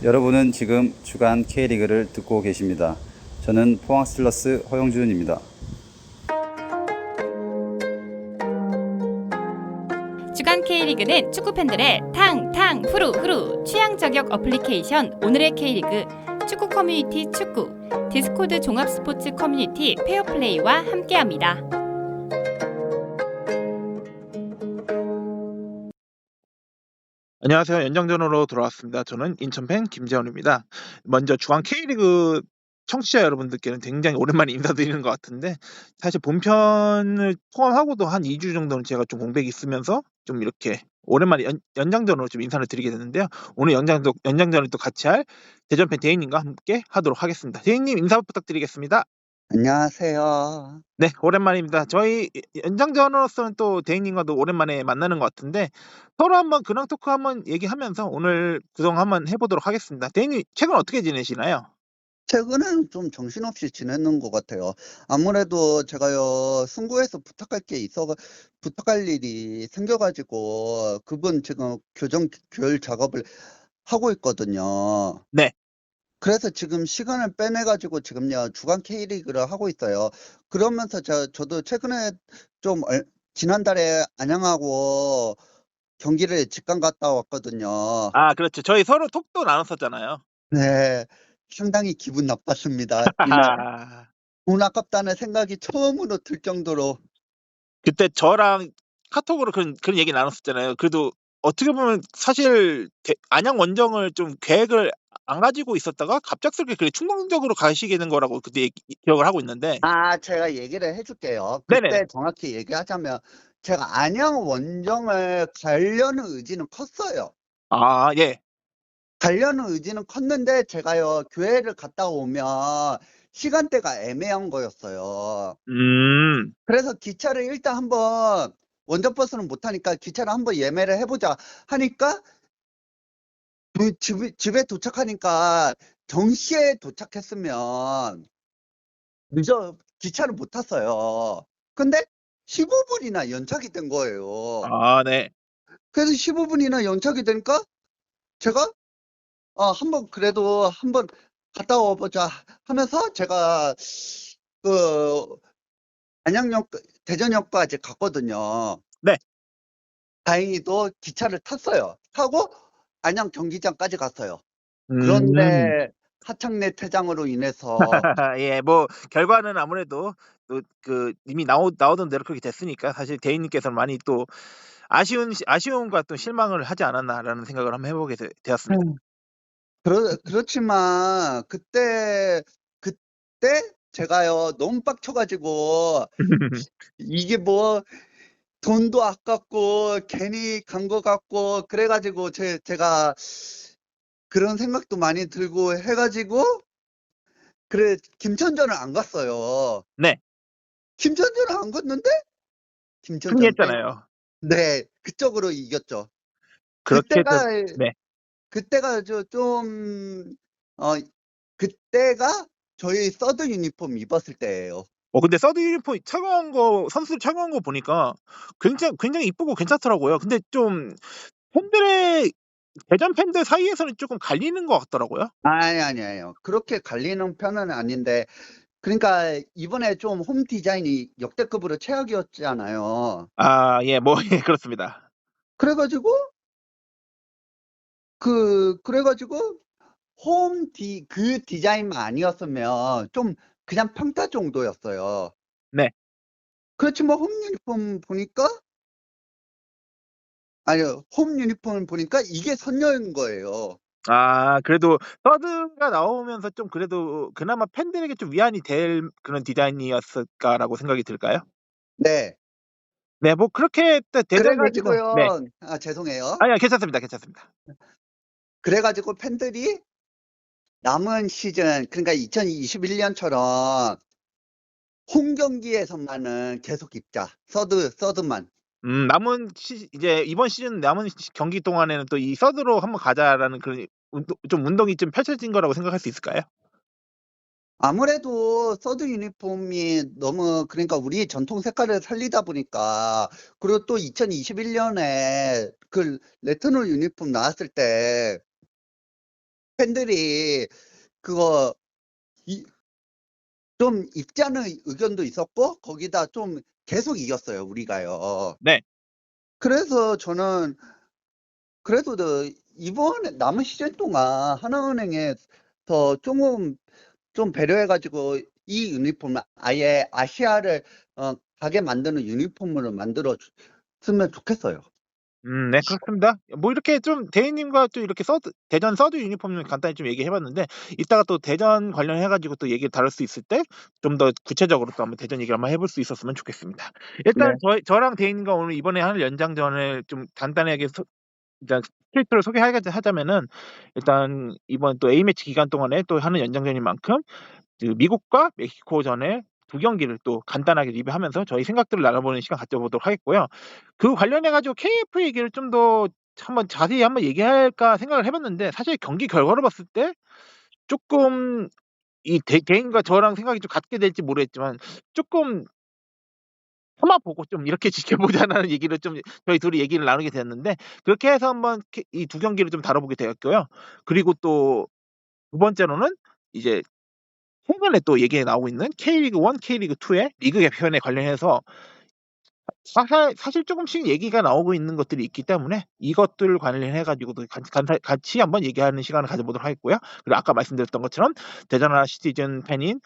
여러분은 지금 주간 K리그를 듣고 계십니다. 저는 포항 스틸러스 허용준입니다. 주간 K리그는 축구 팬들의 탕탕 후루 취향 저격 어플리케이션 오늘의 K리그 축구 커뮤니티 축구 디스코드 종합 스포츠 커뮤니티 페어플레이와 함께합니다. 안녕하세요. 연장전으로 돌아왔습니다. 저는 인천팬 김재원입니다. 먼저 주간 K리그 청취자 여러분들께는 굉장히 오랜만에 인사드리는 것 같은데, 사실 본편을 포함하고도 한 2주 정도는 제가 좀 공백이 있으면서 좀 이렇게 오랜만에 연장전으로 좀 인사를 드리게 됐는데요. 오늘 연장전을 또 같이 할 대전팬 대인님과 함께 하도록 하겠습니다. 대인님 인사 부탁드리겠습니다. 안녕하세요. 네, 오랜만입니다. 저희 연장전으로서는 또 대인님과도 오랜만에 만나는 것 같은데, 서로 한번 근황 토크 한번 얘기하면서 오늘 구성 한번 해보도록 하겠습니다. 대인님 최근 어떻게 지내시나요? 최근에는 좀 정신없이 지내는 것 같아요. 아무래도 제가요, 승구에서 부탁할 일이 생겨가지고, 그분 지금 교열 작업을 하고 있거든요. 네. 그래서 지금 시간을 빼내가지고 지금요, 주간 K리그를 하고 있어요. 그러면서 저도 최근에 좀, 지난달에 안양하고 경기를 직관 갔다 왔거든요. 아, 그렇죠. 저희 서로 톡도 나눴었잖아요. 네. 상당히 기분 나빴습니다. 이날 돈 아깝다는 생각이 처음으로 들 정도로. 그때 저랑 카톡으로 그런 얘기 나눴었잖아요. 그래도 어떻게 보면 사실 안양 원정을 좀 계획을 안 가지고 있었다가 갑작스럽게 그렇게 충동적으로 가시게 된 거라고 그때 기억을 하고 있는데. 제가 얘기를 해줄게요. 네네. 그때 정확히 얘기하자면 제가 안양 원정을 가려는 의지는 컸어요. 아, 예. 가려는 의지는 컸는데 제가요, 교회를 갔다 오면 시간대가 애매한 거였어요. 그래서 기차를 일단 한번, 원정버스는 못하니까 기차를 한번 예매를 해보자 하니까 집에 도착하니까 정시에 도착했으면 기차를 못 탔어요. 근데 15분이나 연착이 된 거예요. 아, 네. 그래서 15분이나 연착이 되니까 제가 그래도 한번 갔다 와보자 하면서 제가 그 대전역까지 갔거든요. 네. 다행히도 기차를 탔어요. 타고 안양 경기장까지 갔어요. 음. 그런데 하창래 퇴장으로 인해서 예, 뭐 결과는 아무래도 또 이미 나오던 대로 그렇게 됐으니까 사실 대인님께서는 많이 또 아쉬움과 또 실망을 하지 않았나라는 생각을 한번 해보게 되었습니다. 그렇지만 그때 제가요, 너무 빡쳐가지고 이게 뭐 돈도 아깝고 괜히 간 것 같고 그래가지고 제가 그런 생각도 많이 들고 해가지고 김천전을 안 갔어요. 네, 김천전을 안 갔는데 김천전 승리했잖아요. 네, 그쪽으로 이겼죠. 그렇게 네. 그때가 그때가 저희 서드 유니폼 입었을 때예요. 근데 서드 유니폼 선수들 착용한 거 보니까 굉장히 이쁘고 괜찮더라고요. 근데 좀 대전 팬들 사이에서는 조금 갈리는 것 같더라고요. 아니에요. 그렇게 갈리는 편은 아닌데, 그러니까 이번에 좀 홈 디자인이 역대급으로 최악이었잖아요. 아, 예, 뭐 예, 그렇습니다. 그래가지고 그래가지고 그 디자인만 아니었으면 좀 그냥 평타 정도였어요. 네. 그렇지만 홈 유니폼 보니까 이게 선녀인 거예요. 아, 그래도 서드가 나오면서 좀 그래도 그나마 팬들에게 좀 위안이 될 그런 디자인이었을까라고 생각이 들까요? 네. 네, 뭐 그렇게 대전 얘기는 네. 그래가지고요. 죄송해요. 아니요, 괜찮습니다. 그래가지고 팬들이 남은 시즌, 그러니까 2021년처럼 홈 경기에서만은 계속 입자. 서드만. 이제 이번 시즌 남은 경기 동안에는 또 이 서드로 한번 가자라는 그런 운동이 좀 펼쳐진 거라고 생각할 수 있을까요? 아무래도 서드 유니폼이 너무, 그러니까 우리 전통 색깔을 살리다 보니까, 그리고 또 2021년에 그 레트놀 유니폼 나왔을 때 팬들이 그거 좀 입지 않은 의견도 있었고 거기다 좀 계속 이겼어요, 우리가요. 네. 그래서 저는 그래도 이번에 남은 시즌 동안 하나은행에서 좀 배려해가지고 이 유니폼을 아예 아시아를 가게 만드는 유니폼으로 만들어줬으면 좋겠어요. 네, 그렇습니다. 뭐 이렇게 좀 대인님과 또 이렇게 대전 서드 유니폼 간단히 좀 얘기해봤는데 이따가 또 대전 관련해가지고 또 얘기를 다룰 수 있을 때 좀 더 구체적으로 또 한번 대전 얘기를 한번 해볼 수 있었으면 좋겠습니다. 일단 저랑 대인님과 오늘 이번에 하는 연장전을 좀 간단하게 일단 스케이트를 소개하자면은 일단 이번 또 A매치 기간 동안에 또 하는 연장전인 만큼 그 미국과 멕시코전에 두 경기를 또 간단하게 리뷰하면서 저희 생각들을 나눠보는 시간 가져보도록 하겠고요. 그 관련해가지고 KF 얘기를 좀 더 한번 자세히 한번 얘기할까 생각을 해봤는데 사실 경기 결과로 봤을 때 조금 이 개인과 저랑 생각이 좀 같게 될지 모르겠지만 조금 참아보고 좀 이렇게 지켜보자는 얘기를 좀 저희 둘이 얘기를 나누게 되었는데 그렇게 해서 한번 이 두 경기를 좀 다뤄보게 되었고요. 그리고 또 두 번째로는 이제 최근에 또 얘기 나오고 있는 K리그 1, K리그 2의 리그 개편에 관련해서 사실 조금씩 얘기가 나오고 있는 것들이 있기 때문에 이것들 관련해가지고도 같이 한번 얘기하는 시간을 가져보도록 하겠고요. 그리고 아까 말씀드렸던 것처럼 대전 하나 시티즌 팬인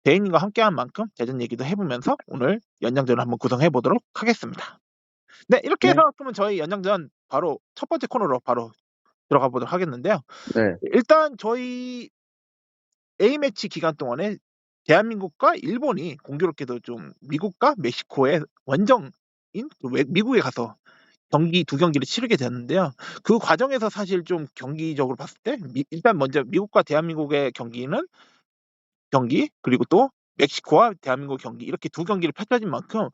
대인님과 함께한 만큼 대전 얘기도 해보면서 오늘 연장전을 한번 구성해보도록 하겠습니다. 네, 이렇게 해서 그러면 저희 연장전 바로 첫 번째 코너로 바로 들어가 보도록 하겠는데요. 네. 일단 저희 A매치 기간 동안에 대한민국과 일본이 공교롭게도 좀 미국과 멕시코의 원정인 미국에 가서 두 경기를 치르게 됐는데요. 그 과정에서 사실 좀 경기적으로 봤을 때 일단 먼저 미국과 대한민국의 경기 그리고 또 멕시코와 대한민국 경기 이렇게 두 경기를 펼쳐진 만큼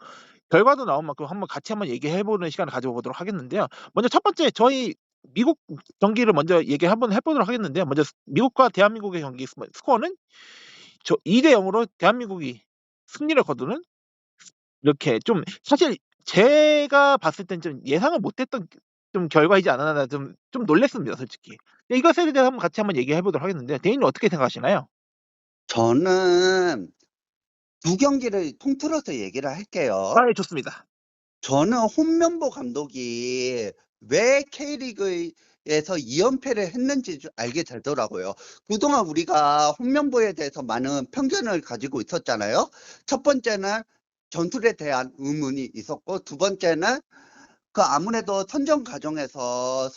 결과도 나온 만큼 같이 얘기해보는 시간을 가져보도록 하겠는데요. 먼저 첫 번째 저희 미국 경기를 먼저 한번 해보도록 하겠는데요. 먼저 미국과 대한민국의 경기 스코어는 2대 0으로 대한민국이 승리를 거두는 이렇게 좀 사실 제가 봤을 땐 좀 예상을 못했던 좀 결과이지 않았나 좀 놀랬습니다, 솔직히. 이것에 대해서 같이 한번 얘기해보도록 하겠는데 대인님 어떻게 생각하시나요? 저는 두 경기를 통틀어서 얘기를 할게요. 아, 예, 좋습니다. 저는 홍명보 감독이 왜 K리그에서 2연패를 했는지 알게 되더라고요. 그동안 우리가 홍명보에 대해서 많은 편견을 가지고 있었잖아요. 첫 번째는 전술에 대한 의문이 있었고, 두 번째는 아무래도 선임 과정에서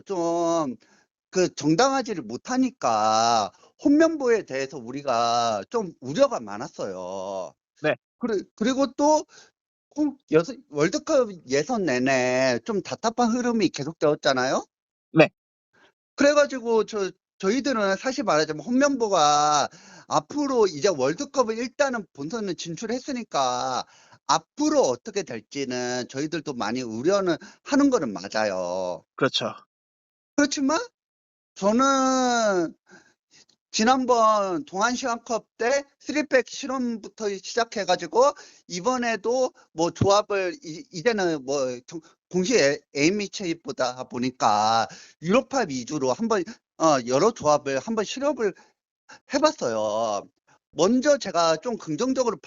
좀 정당하지를 못하니까 홍명보에 대해서 우리가 좀 우려가 많았어요. 네. 그리고 또 월드컵 예선 내내 좀 답답한 흐름이 계속되었잖아요. 네. 그래가지고 저희들은 사실 말하자면 홍명보가 앞으로 이제 월드컵을 일단은 본선을 진출했으니까 앞으로 어떻게 될지는 저희들도 많이 우려는 하는 거는 맞아요. 그렇죠. 그렇지만 저는 지난번 동아시안컵 때 3백 실험부터 시작해가지고 이번에도 뭐 조합을 이제는 뭐 동시에 A매치보다 보니까 유로파 위주로 한번 여러 조합을 한번 실험을 해봤어요. 먼저 제가 좀 긍정적으로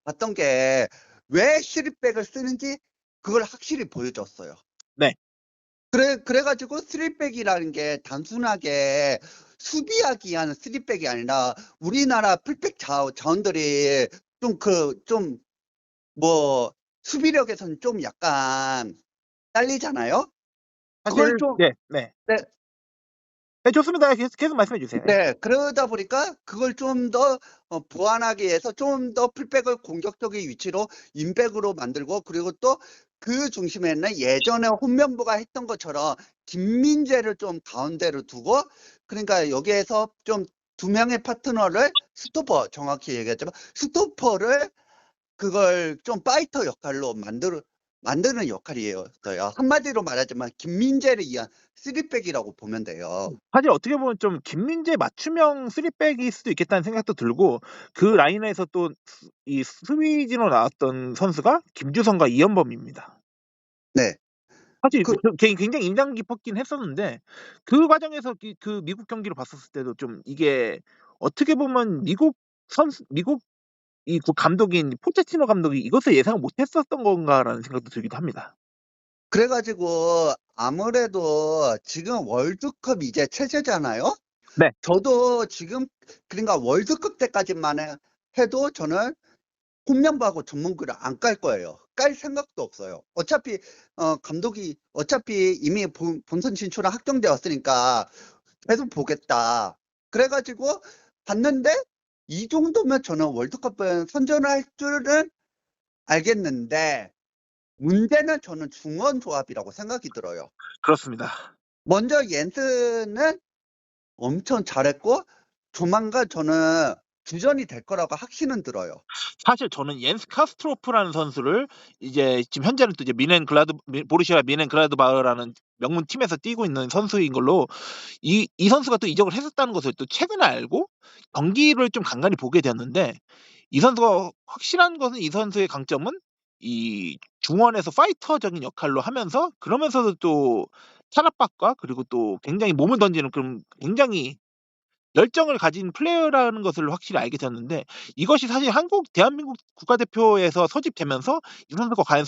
봤던 게 왜 3백을 쓰는지 그걸 확실히 보여줬어요. 네. 그래가지고 3백이라는 게 단순하게 수비하기 위한 3백이 아니라 우리나라 풀백 자원들이 뭐 수비력에서는 좀 약간 딸리잖아요. 그걸 좀 네. 네. 네, 좋습니다. 계속 말씀해 주세요. 네, 그러다 보니까 그걸 좀 더 보완하기 위해서 좀 더 풀백을 공격적인 위치로 인백으로 만들고 그리고 또 그 중심에는 예전에 홍명보가 했던 것처럼 김민재를 좀 가운데로 두고 그러니까 여기에서 좀 두 명의 파트너를 스토퍼 정확히 얘기하자면 스토퍼를 그걸 좀 파이터 역할로 만드는 역할이었어요. 한마디로 말하자면 김민재를 위한 3백이라고 보면 돼요. 사실 어떻게 보면 좀 김민재 맞춤형 3백일 수도 있겠다는 생각도 들고 그 라인에서 또 이 수비진으로 나왔던 선수가 김주성과 이현범입니다. 네. 사실 그 굉장히 인상 깊었긴 했었는데 그 과정에서 그 미국 경기를 봤었을 때도 좀 이게 어떻게 보면 미국 이 감독인 포체티노 감독이 이것을 예상을 못했었던 건가라는 생각도 들기도 합니다. 그래가지고 아무래도 지금 월드컵 이제 체제잖아요. 네. 저도 지금 그러니까 월드컵 때까지만 해도 저는 홈런보하고 전문기를 안 깔 거예요. 깔 생각도 없어요. 어차피 감독이 어차피 이미 본선 진출은 확정되었으니까 계속 보겠다. 그래가지고 봤는데 이 정도면 저는 월드컵은 선전할 줄은 알겠는데 문제는 저는 중원 조합이라고 생각이 들어요. 그렇습니다. 먼저 옌스는 엄청 잘했고 조만간 저는 주전이 될 거라고 확신은 들어요. 사실 저는 옌스 카스트로프라는 선수를 이제 지금 현재는 또 이제 보르시아 미넨글라드바흐라는 명문 팀에서 뛰고 있는 선수인 걸로 이 선수가 또 이적을 했었다는 것을 또 최근에 알고 경기를 좀 간간히 보게 되었는데 이 선수가 확실한 것은 이 선수의 강점은 이 중원에서 파이터적인 역할로 하면서 그러면서도 또 탈압박과 그리고 또 굉장히 몸을 던지는 그런 굉장히 열정을 가진 플레이어라는 것을 확실히 알게 되었는데 이것이 사실 대한민국 국가대표에서 소집되면서 이 선수가 과연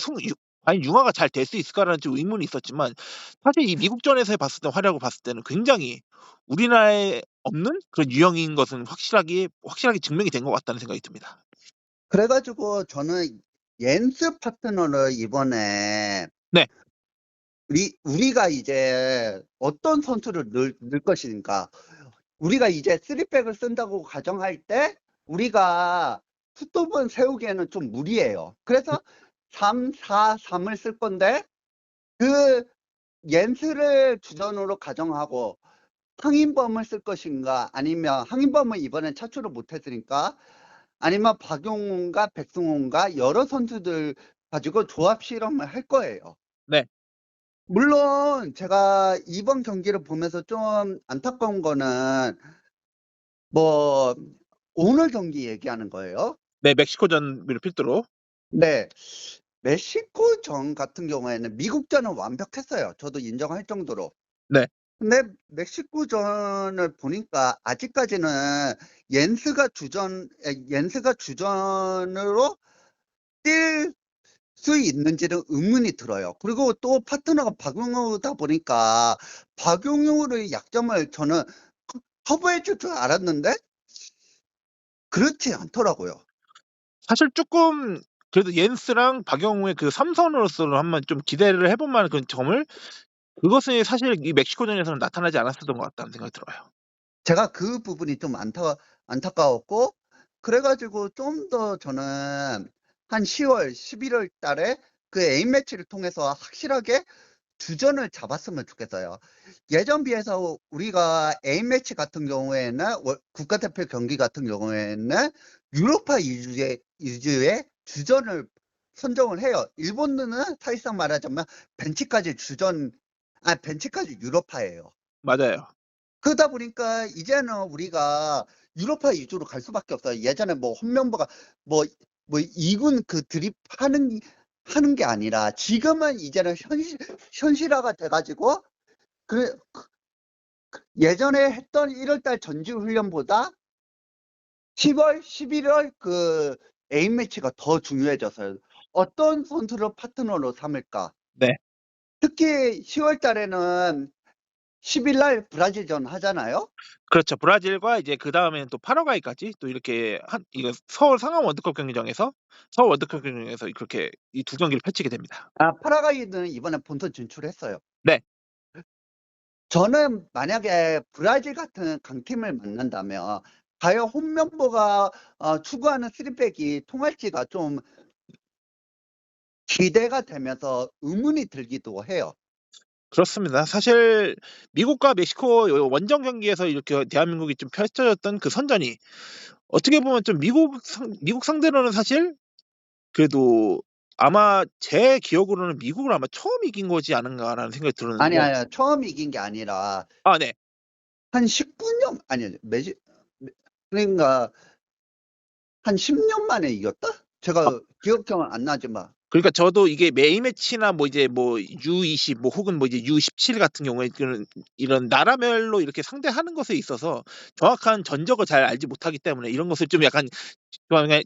융화가 잘 될 수 있을까라는 좀 의문이 있었지만 사실 이 미국전에서 봤을 때 활약을 봤을 때는 굉장히 우리나라에 없는 그런 유형인 것은 확실하게 증명이 된 것 같다는 생각이 듭니다. 그래가지고 저는 옌스 파트너를 이번에 네. 우리가 이제 어떤 선수를 넣을 것인가. 우리가 이제 3백을 쓴다고 가정할 때 우리가 투톱은 세우기에는 좀 무리예요. 그래서 3-4-3을 쓸 건데 그 옌스를 주전으로 가정하고 황인범을 쓸 것인가 아니면 황인범은 이번엔 차출을 못했으니까 아니면 박용훈과 백승훈과 여러 선수들 가지고 조합 실험을 할 거예요. 네. 물론 제가 이번 경기를 보면서 좀 안타까운 거는 뭐 오늘 경기 얘기하는 거예요. 네, 멕시코전을 필두로. 네. 멕시코전 같은 경우에는 미국전은 완벽했어요. 저도 인정할 정도로. 네. 근데 멕시코전을 보니까 아직까지는 옌스가 주전으로 뛸 수 있는지는 의문이 들어요. 그리고 또 파트너가 박용우다 보니까 박용우의 약점을 저는 커버해 줄 줄 알았는데 그렇지 않더라고요. 사실 조금 그래도 옌스랑 박영우의 그 삼선으로서는 한번 좀 기대를 해볼 만한 그 점을 그것이 사실 이 멕시코전에서는 나타나지 않았었던 것 같다는 생각이 들어요. 제가 그 부분이 좀 안타까웠고 그래가지고 좀 더 저는 한 10월, 11월 달에 그 A매치를 통해서 확실하게 주전을 잡았으면 좋겠어요. 예전 비해서 우리가 A매치 같은 경우에는 국가대표 경기 같은 경우에는 유로파 위주의 주전을 선정을 해요. 일본은 사실상 말하자면 벤치까지 유로파예요. 맞아요. 그러다 보니까 이제는 우리가 유로파 위주로 갈 수밖에 없어요. 예전에 뭐 홍명보가 뭐 2군 그 드립 하는 게 아니라 지금은 이제는 현실화가 돼가지고 예전에 했던 1월달 전지 훈련보다 10월, 11월 그 A매치가 더 중요해졌어요. 어떤 선수를 파트너로 삼을까? 네. 특히 10월 달에는 10일 날 브라질전 하잖아요. 그렇죠. 브라질과 이제 그다음에는 또 파라과이까지 또 이렇게 이거 서울 월드컵 경기장에서 그렇게 이 두 경기를 펼치게 됩니다. 파라과이는 이번에 본선 진출했어요. 네. 저는 만약에 브라질 같은 강팀을 만난다면 과연 홍명보가 추구하는 3백이 통할지가 좀 기대가 되면서 의문이 들기도 해요. 그렇습니다. 사실 미국과 멕시코 원정 경기에서 이렇게 대한민국이 좀 펼쳐졌던 그 선전이 어떻게 보면 좀 미국 상대로는 사실 그래도 아마 제 기억으로는 미국을 아마 처음 이긴 거지 않은가라는 생각이 들었는데. 아니 처음 이긴 게 아니라 네. 한 19년 그러니까 한 10년 만에 이겼다? 제가 기억형은 안 나지만 그러니까 저도 이게 A매치나 뭐 이제 뭐 U20 뭐 혹은 뭐 이제 U17 같은 경우에 이런 나라별로 이렇게 상대하는 것에 있어서 정확한 전적을 잘 알지 못하기 때문에 이런 것을 좀 약간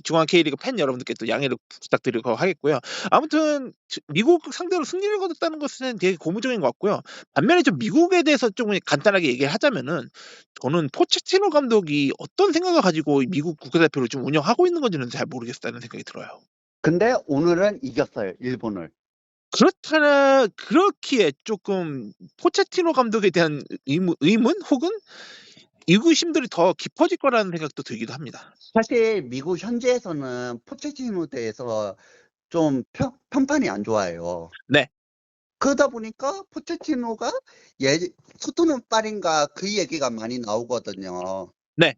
중앙 K리그 팬 여러분들께 또 양해를 부탁드리고 하겠고요. 아무튼 미국 상대로 승리를 거뒀다는 것은 되게 고무적인 것 같고요. 반면에 좀 미국에 대해서 좀 간단하게 얘기를 하자면은 저는 포체티노 감독이 어떤 생각을 가지고 미국 국가대표를 좀 운영하고 있는 건지는 잘 모르겠다는 생각이 들어요. 근데 오늘은 이겼어요, 일본을. 그렇다나 그렇기에 조금 포체티노 감독에 대한 의문 혹은 의구심들이 더 깊어질 거라는 생각도 들기도 합니다. 사실 미국 현지에서는 포체티노에 대해서 좀 평판이 안 좋아요. 네. 그러다 보니까 포체티노가 토트넘빨인가 그 얘기가 많이 나오거든요. 네.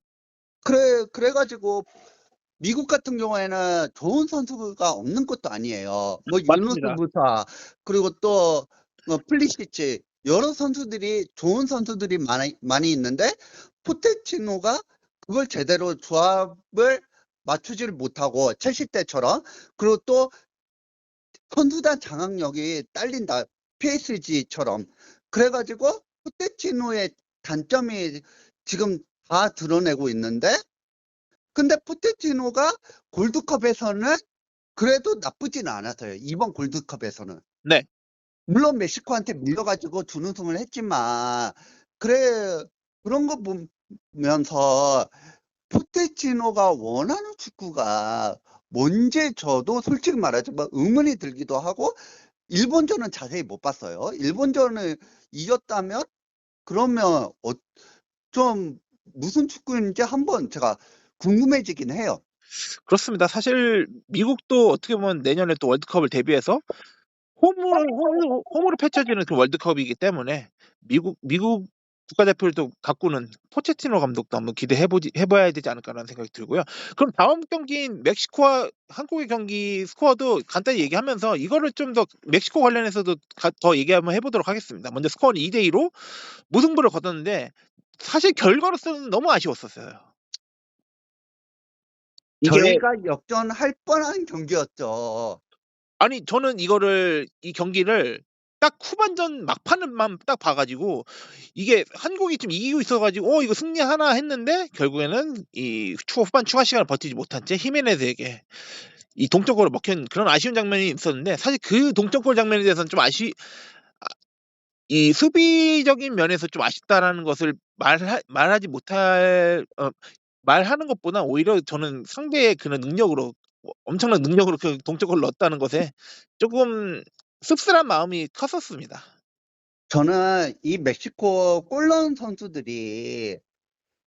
그래가지고 미국 같은 경우에는 좋은 선수가 없는 것도 아니에요. 뭐 유누스 맞습니다. 무사 그리고 또 플리시치 여러 선수들이 좋은 선수들이 많이 있는데 포체티노가 그걸 제대로 조합을 맞추지를 못하고 첼시 때처럼 그리고 또 선수단 장악력이 딸린다. PSG처럼. 그래가지고 포체티노의 단점이 지금 다 드러내고 있는데 근데 포체티노가 골드컵에서는 그래도 나쁘진 않았어요. 이번 골드컵에서는. 네. 물론 멕시코한테 밀려가지고 준우승을 했지만 그런 거 보면서 포체티노가 원하는 축구가 뭔지 저도 솔직히 말하자면 의문이 들기도 하고 일본전은 자세히 못 봤어요. 일본전을 이겼다면 그러면 좀 무슨 축구인지 한번 제가 궁금해지긴 해요. 그렇습니다. 사실 미국도 어떻게 보면 내년에 또 월드컵을 대비해서 홈으로 펼쳐지는 그 월드컵이기 때문에 미국 국가대표를 또 가꾸는 포체티노 감독도 한번 해봐야 되지 않을까라는 생각이 들고요. 그럼 다음 경기인 멕시코와 한국의 경기 스코어도 간단히 얘기하면서 이거를 좀 더 멕시코 관련해서도 더 얘기 한번 해보도록 하겠습니다. 먼저 스코어는 2대2로 무승부를 거뒀는데 사실 결과로서는 너무 아쉬웠었어요. 이게 저희가 역전할 뻔한 경기였죠. 아니 저는 이 경기를 딱 후반전 막판만 딱 봐가지고 이게 한국이 좀 이기고 있어가지고 이거 승리하나 했는데 결국에는 이 후반 추가 시간을 버티지 못한 채 히메네즈에게 이 동점골을 먹힌 그런 아쉬운 장면이 있었는데 사실 그 동점골 장면에 대해서는 좀 이 수비적인 면에서 좀 아쉽다라는 것을 말하지 못할 말하는 것보다 오히려 저는 상대의 그런 능력으로 엄청난 능력으로 그 동점골을 넣었다는 것에 조금 씁쓸한 마음이 컸었습니다. 저는 이 멕시코 골 넣은 선수들이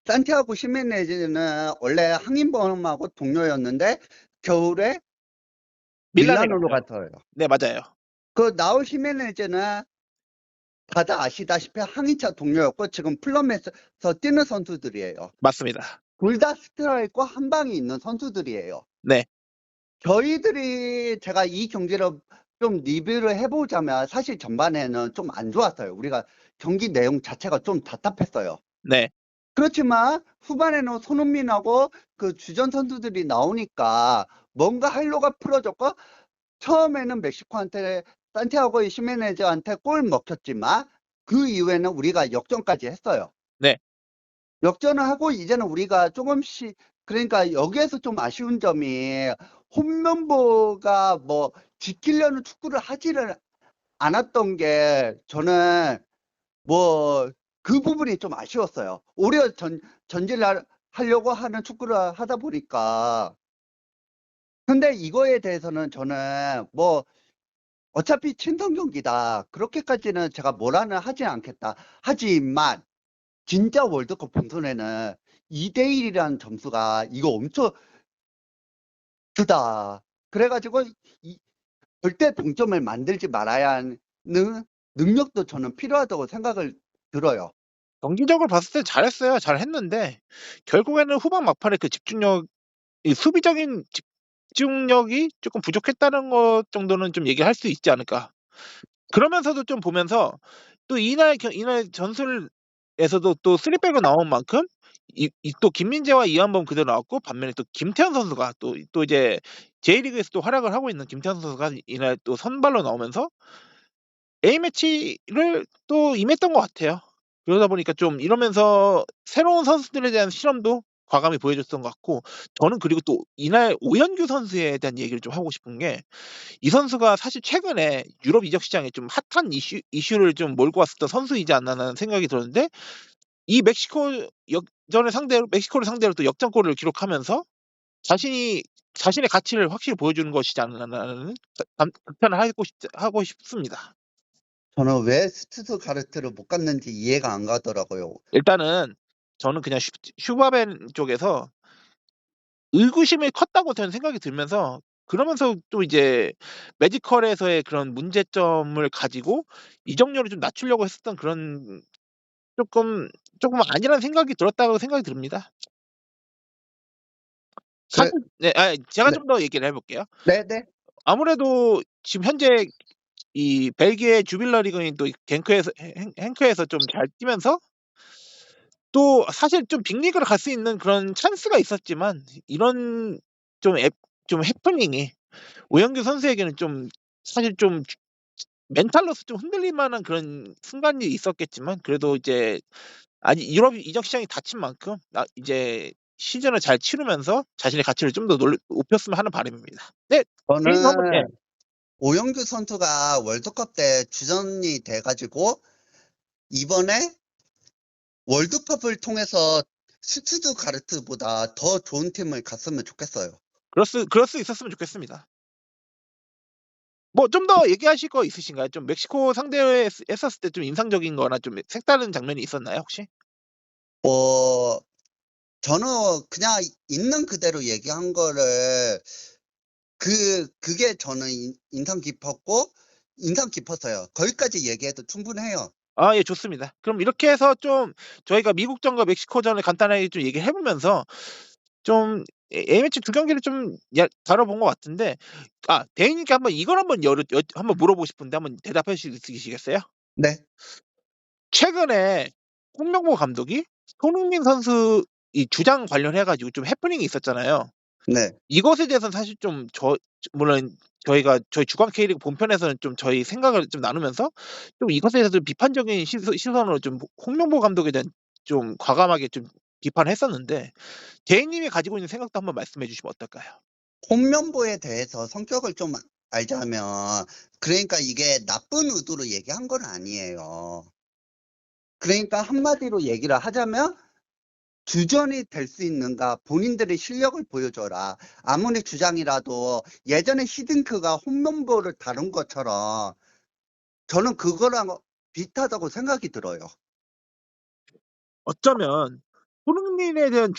산티아고 히메네즈는 원래 항인범하고 동료였는데 겨울에 밀란에 밀라노로 갔어요. 갔어요. 네, 맞아요. 그 나올 히메네즈는 다들 아시다시피 항의차 동료였고 지금 플럼에서 뛰는 선수들이에요. 맞습니다. 둘 다 스트라이커 한 방이 있는 선수들이에요. 네. 저희들이 제가 이 경기를 좀 리뷰를 해보자면 사실 전반에는 좀 안 좋았어요. 우리가 경기 내용 자체가 좀 답답했어요. 네. 그렇지만 후반에는 손흥민하고 그 주전 선수들이 나오니까 뭔가 할로가 풀어졌고 처음에는 멕시코한테 산티아고 히메네즈한테 골 먹혔지만 그 이후에는 우리가 역전까지 했어요. 네. 역전을 하고 이제는 우리가 조금씩 그러니까 여기에서 좀 아쉬운 점이 홈런보가 뭐 지키려는 축구를 하지를 않았던 게 저는 뭐 그 부분이 좀 아쉬웠어요. 오히려 전진을 하려고 하는 축구를 하다 보니까 근데 이거에 대해서는 저는 뭐 어차피 친선 경기다 그렇게까지는 제가 뭐라는 하지 않겠다. 하지만 진짜 월드컵 본선에는 2대1이라는 점수가 이거 엄청 크다. 그래가지고 절대 동점을 만들지 말아야 하는 능력도 저는 필요하다고 생각을 들어요. 경기적으로 봤을 때 잘했어요. 잘했는데 결국에는 후반 막판에 그 이 수비적인 집중력이 조금 부족했다는 것 정도는 좀 얘기할 수 있지 않을까. 그러면서도 좀 보면서 또 이날 전술에서도 또 3백으로 나온 만큼 또 김민재와 이한범 그대로 나왔고 반면에 또 김태현 선수가 또 이제 J리그에서도 활약을 하고 있는 김태현 선수가 이날 또 선발로 나오면서 A매치를 또 임했던 것 같아요. 그러다 보니까 좀 이러면서 새로운 선수들에 대한 실험도 과감히 보여줬던 것 같고, 저는 그리고 또 이날 오현규 선수에 대한 얘기를 좀 하고 싶은 게, 이 선수가 사실 최근에 유럽 이적 시장에 좀 핫한 이슈를 좀 몰고 왔었던 선수이지 않나라는 생각이 들었는데, 이 멕시코를 상대로 또 역전골을 기록하면서 자신의 가치를 확실히 보여주는 것이지 않나라는 감탄을 하고 싶습니다. 저는 왜 스투트가르트를 못 갔는지 이해가 안 가더라고요. 일단은 저는 그냥 슈바벤 쪽에서 의구심이 컸다고 저는 생각이 들면서, 그러면서 또 이제 매지컬에서의 그런 문제점을 가지고 이적료를 좀 낮추려고 했었던 그런 조금 아니라는 생각이 들었다고 생각이 듭니다. 그래, 사실 네, 제가 네, 좀 더 얘기를 해볼게요. 네, 네. 아무래도 지금 현재 이 벨기에 주빌러 리그인 또 행크에서 좀 잘 뛰면서, 또 사실 좀 빅리그를 갈 수 있는 그런 찬스가 있었지만, 이런 좀 해프닝이 오영규 선수에게는 좀 사실 좀 멘탈로서 좀 흔들릴 만한 그런 순간이 있었겠지만, 그래도 이제 아직 유럽 이적 시장이 닫힌 만큼 이제 시즌을 잘 치르면서 자신의 가치를 좀 더 높였으면 하는 바람입니다. 네, 개인도 한번 저는 오영규 선수가 월드컵 때 주전이 돼가지고 이번에 월드컵을 통해서 스투트가르트보다 더 좋은 팀을 갔으면 좋겠어요. 그럴 수 있었으면 좋겠습니다. 뭐 좀 더 얘기하실 거 있으신가요? 좀 멕시코 상대로 했었을 때 좀 인상적인 거나 좀 색다른 장면이 있었나요, 혹시? 뭐 저는 그냥 있는 그대로 얘기한 거를 그게 저는 인상 깊었어요. 거기까지 얘기해도 충분해요. 예, 좋습니다. 그럼 이렇게 해서 좀 저희가 미국전과 멕시코전을 간단하게 좀 얘기를 해보면서 좀 A매치 두 경기를 좀 다뤄본 것 같은데, 대인님께 이걸 한번 물어보고 싶은데 한번 대답해 주시겠어요? 네, 최근에 홍명보 감독이 손흥민 선수 이 주장 관련해가지고 좀 해프닝이 있었잖아요. 네. 이것에 대해서는 사실 좀 물론 저희 주간 K리그 본편에서는 좀 저희 생각을 좀 나누면서 좀 이것에 대해서 비판적인 시선으로 좀 홍명보 감독에 대한 좀 과감하게 좀 비판했었는데, 대인님이 가지고 있는 생각도 한번 말씀해 주시면 어떨까요? 홍명보에 대해서 성격을 좀 알자면, 그러니까 이게 나쁜 의도로 얘기한 건 아니에요. 그러니까 한마디로 얘기를 하자면, 주전이 될 수 있는가, 본인들의 실력을 보여줘라. 아무리 주장이라도 예전에 히딩크가 홍명보를 다룬 것처럼 저는 그거랑 비슷하다고 생각이 들어요. 어쩌면 손흥민에 대한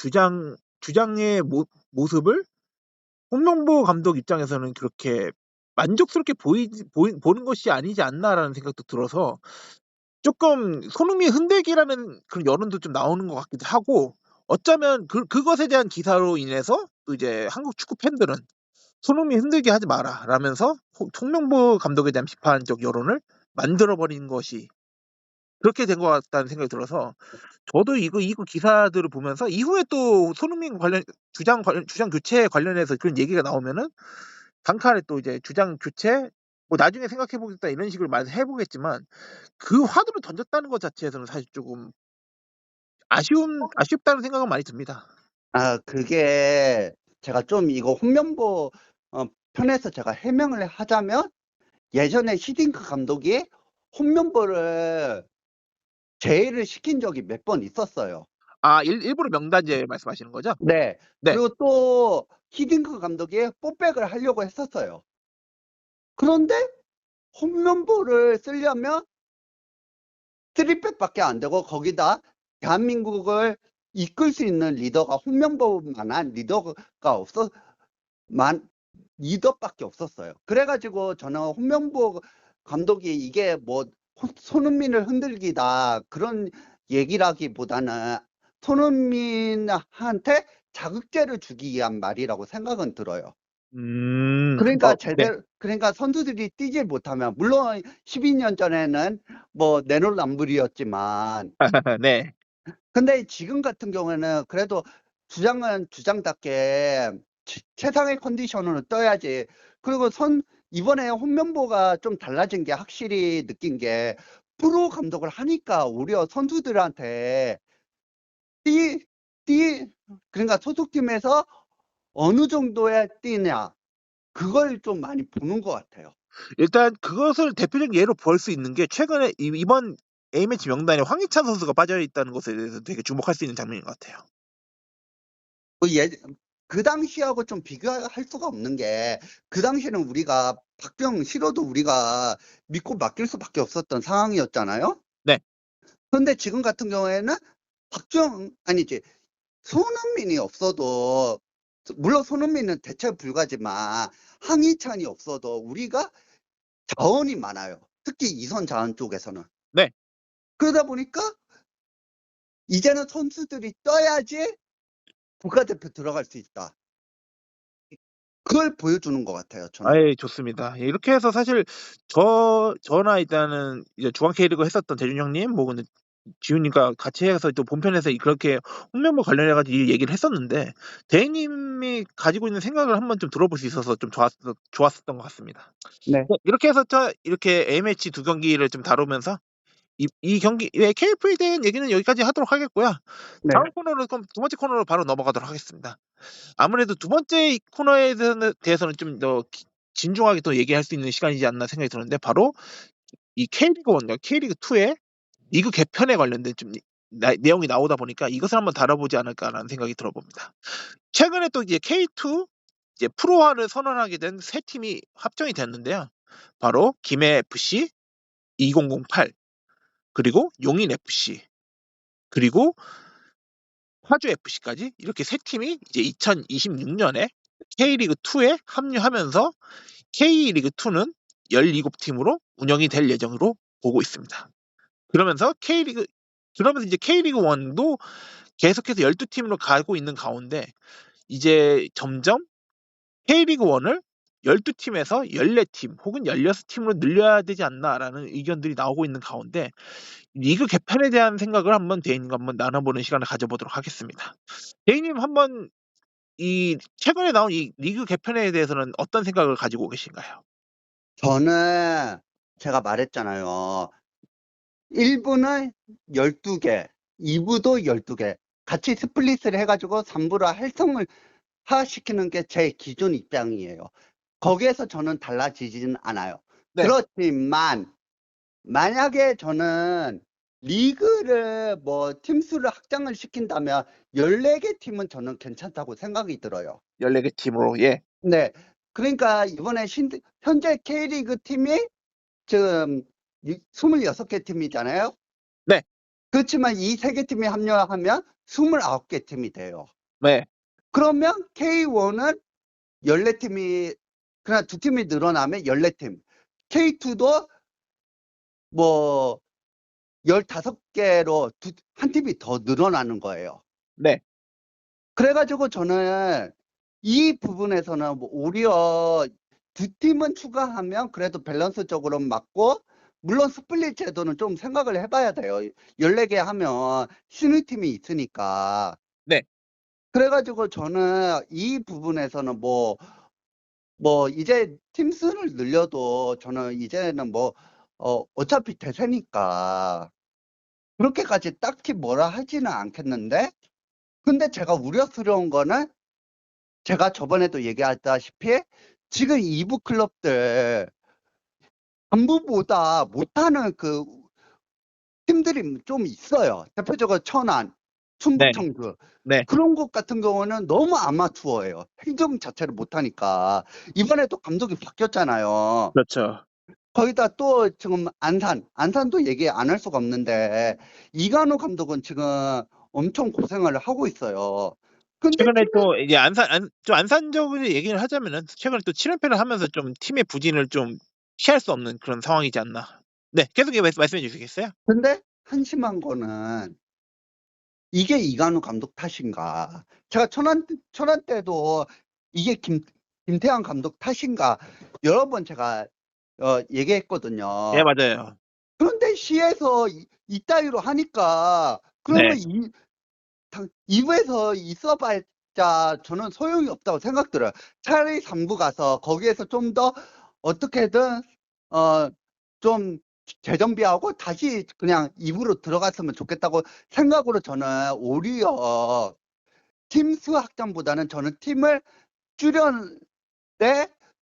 주장의 모습을 홍명보 감독 입장에서는 그렇게 만족스럽게 보는 것이 아니지 않나라는 생각도 들어서, 조금 손흥민 흔들기라는 그런 여론도 좀 나오는 것 같기도 하고, 어쩌면 그것에 대한 기사로 인해서 또 이제 한국 축구 팬들은 손흥민 흔들기 하지 마라 라면서 홍명보 감독에 대한 비판적 여론을 만들어 버린 것이 그렇게 된 것 같다는 생각이 들어서, 저도 이거 기사들을 보면서 이후에 또 손흥민 주장 교체 관련해서 그런 얘기가 나오면은 단칼에 또 이제 주장 교체 뭐 나중에 생각해 보겠다 이런 식으로 말해 보겠지만, 그 화두를 던졌다는 것 자체에서는 사실 조금 아쉽다는 생각은 많이 듭니다. 그게 제가 좀 이거 홍명보 편에서 제가 해명을 하자면, 예전에 히딩크 감독이 홍명보를 제의를 시킨 적이 몇 번 있었어요. 일부러 명단제 말씀하시는 거죠? 네. 네. 그리고 또 히딩크 감독이 뽀백을 하려고 했었어요. 그런데 홍명보를 쓰려면 3백밖에 안 되고, 거기다 대한민국을 이끌 수 있는 리더가 홍명보만한 리더밖에 없었어요. 그래가지고 저는 홍명보 감독이 이게 뭐 손흥민을 흔들기다 그런 얘기라기보다는 손흥민한테 자극제를 주기 위한 말이라고 생각은 들어요. 그러니까 네. 그러니까 선수들이 뛰질 못하면, 물론 12년 전에는 뭐 내로남불이었지만, 네. 근데 지금 같은 경우에는 그래도 주장은 주장답게 최상의 컨디션으로 떠야지. 그리고 이번에 홍명보가 좀 달라진 게 확실히 느낀 게 프로 감독을 하니까 오히려 선수들한테 그러니까 소속팀에서 어느 정도에 뛰냐 그걸 좀 많이 보는 것 같아요. 일단 그것을 대표적인 예로 볼 수 있는 게 최근에 이번 A매치 명단에 황희찬 선수가 빠져 있다는 것에 대해서 되게 주목할 수 있는 장면인 것 같아요. 그 당시하고 좀 비교할 수가 없는 게 그 당시에는 우리가 박병 싫어도 우리가 믿고 맡길 수밖에 없었던 상황이었잖아요. 네. 그런데 지금 같은 경우에는 아니지 손흥민이 없어도 물론 손흥민은 대체 불가지만 황희찬이 없어도 우리가 자원이 많아요. 특히 이선 자원 쪽에서는. 네. 그러다 보니까 이제는 선수들이 떠야지 국가대표 들어갈 수 있다. 그걸 보여주는 것 같아요. 저는. 아예 좋습니다. 예, 이렇게 해서 사실 저나 일단은 이제 중앙 K리그 했었던 대준 형님, 뭐 근데 지훈이가 같이 해서 또 본편에서 그렇게 홍명보 관련해가지고 이 얘기를 했었는데 대희님이 가지고 있는 생각을 한번 좀 들어볼 수 있어서 좀 좋았었던 것 같습니다. 네. 이렇게 해서 이렇게 A매치 2경기를 좀 다루면서 이 경기 KF에 대한 얘기는 여기까지 하도록 하겠고요. 네. 다음 코너로 그럼 두 번째 코너로 바로 넘어가도록 하겠습니다. 아무래도 두 번째 코너에 대해서는 좀 더 진중하게 또 얘기할 수 있는 시간이지 않나 생각이 드는데 바로 이 K리그 1과 K리그 2의 리그 개편에 관련된 좀 내용이 나오다 보니까 이것을 한번 다뤄보지 않을까라는 생각이 들어봅니다. 최근에 또 이제 K2 이제 프로화를 선언하게 된 세 팀이 합정이 됐는데요. 바로 김해 FC, 2008 그리고 용인 FC 그리고 파주 FC까지 이렇게 세 팀이 이제 2026년에 K리그 2에 합류하면서 K리그 2는 17팀으로 운영이 될 예정으로 보고 있습니다. 그러면서 이제 K리그 1도 계속해서 12팀으로 가고 있는 가운데 이제 점점 K리그 1을 12팀에서 14팀 혹은 16팀으로 늘려야 되지 않나라는 의견들이 나오고 있는 가운데 리그 개편에 대한 생각을 한번 대인님과 한번 나눠보는 시간을 가져보도록 하겠습니다. 대인님 한번 이 최근에 나온 이 리그 개편에 대해서는 어떤 생각을 가지고 계신가요? 저는 제가 말했잖아요. 1부는 12개, 2부도 12개 같이 스플릿을 해가지고 3부를 활성화시키는 게 제 기존 입장이에요. 거기에서 저는 달라지진 않아요. 네. 그렇지만 만약에 저는 리그를 팀 수를 확장을 시킨다면 14개 팀은 저는 괜찮다고 생각이 들어요. 14개 팀으로 예. 네. 그러니까 이번에 현재 K리그 팀이 지금 26개 팀이잖아요. 네. 그렇지만 이 3개 팀이 합류하면 29개 팀이 돼요. 네. 그러면 K1은 14팀이 그냥 2팀이 늘어나면 14팀. K2도 15개로 한 팀이 더 늘어나는 거예요. 네. 그래가지고 저는 이 부분에서는 오히려 2팀은 추가하면 그래도 밸런스적으로 맞고 물론 스플릿 제도는 좀 생각을 해봐야 돼요. 14개 하면 신의팀이 있으니까. 네. 그래가지고 저는 이 부분에서는 이제 팀 수를 늘려도 저는 이제는 어차피 대세니까 그렇게까지 딱히 뭐라 하지는 않겠는데 근데 제가 우려스러운 거는 제가 저번에도 얘기했다시피 지금 2부 클럽들 전부보다 못하는 그 팀들이 좀 있어요. 대표적으로 천안, 충북, 네. 청주. 네. 그런 곳 같은 경우는 너무 아마추어예요. 행정 자체를 못하니까. 이번에 또 감독이 바뀌었잖아요. 그렇죠. 거기다 또 지금 안산도 얘기 안 할 수가 없는데 이관우 감독은 지금 엄청 고생을 하고 있어요. 근데 최근에 또 이제 좀 안산적으로 얘기를 하자면은 최근에 또 7연패를 하면서 좀 팀의 부진을 좀 피할 수 없는 그런 상황이지 않나. 네, 계속 말씀해 주시겠어요? 근데 한심한 거는 이게 이관우 감독 탓인가? 제가 천안 때도 이게 김태환 감독 탓인가? 여러 번 제가 얘기했거든요. 네, 맞아요. 그런데 시에서 이따위로 하니까 그러면 네. 2부에서 있어봐야 진짜 저는 소용이 없다고 생각 들어요. 차라리 3부 가서 거기에서 좀 더 어떻게든 좀 재정비하고 다시 그냥 2부로 들어갔으면 좋겠다고 생각으로 저는 오히려 팀 수 확장보다는 저는 팀을 줄였는데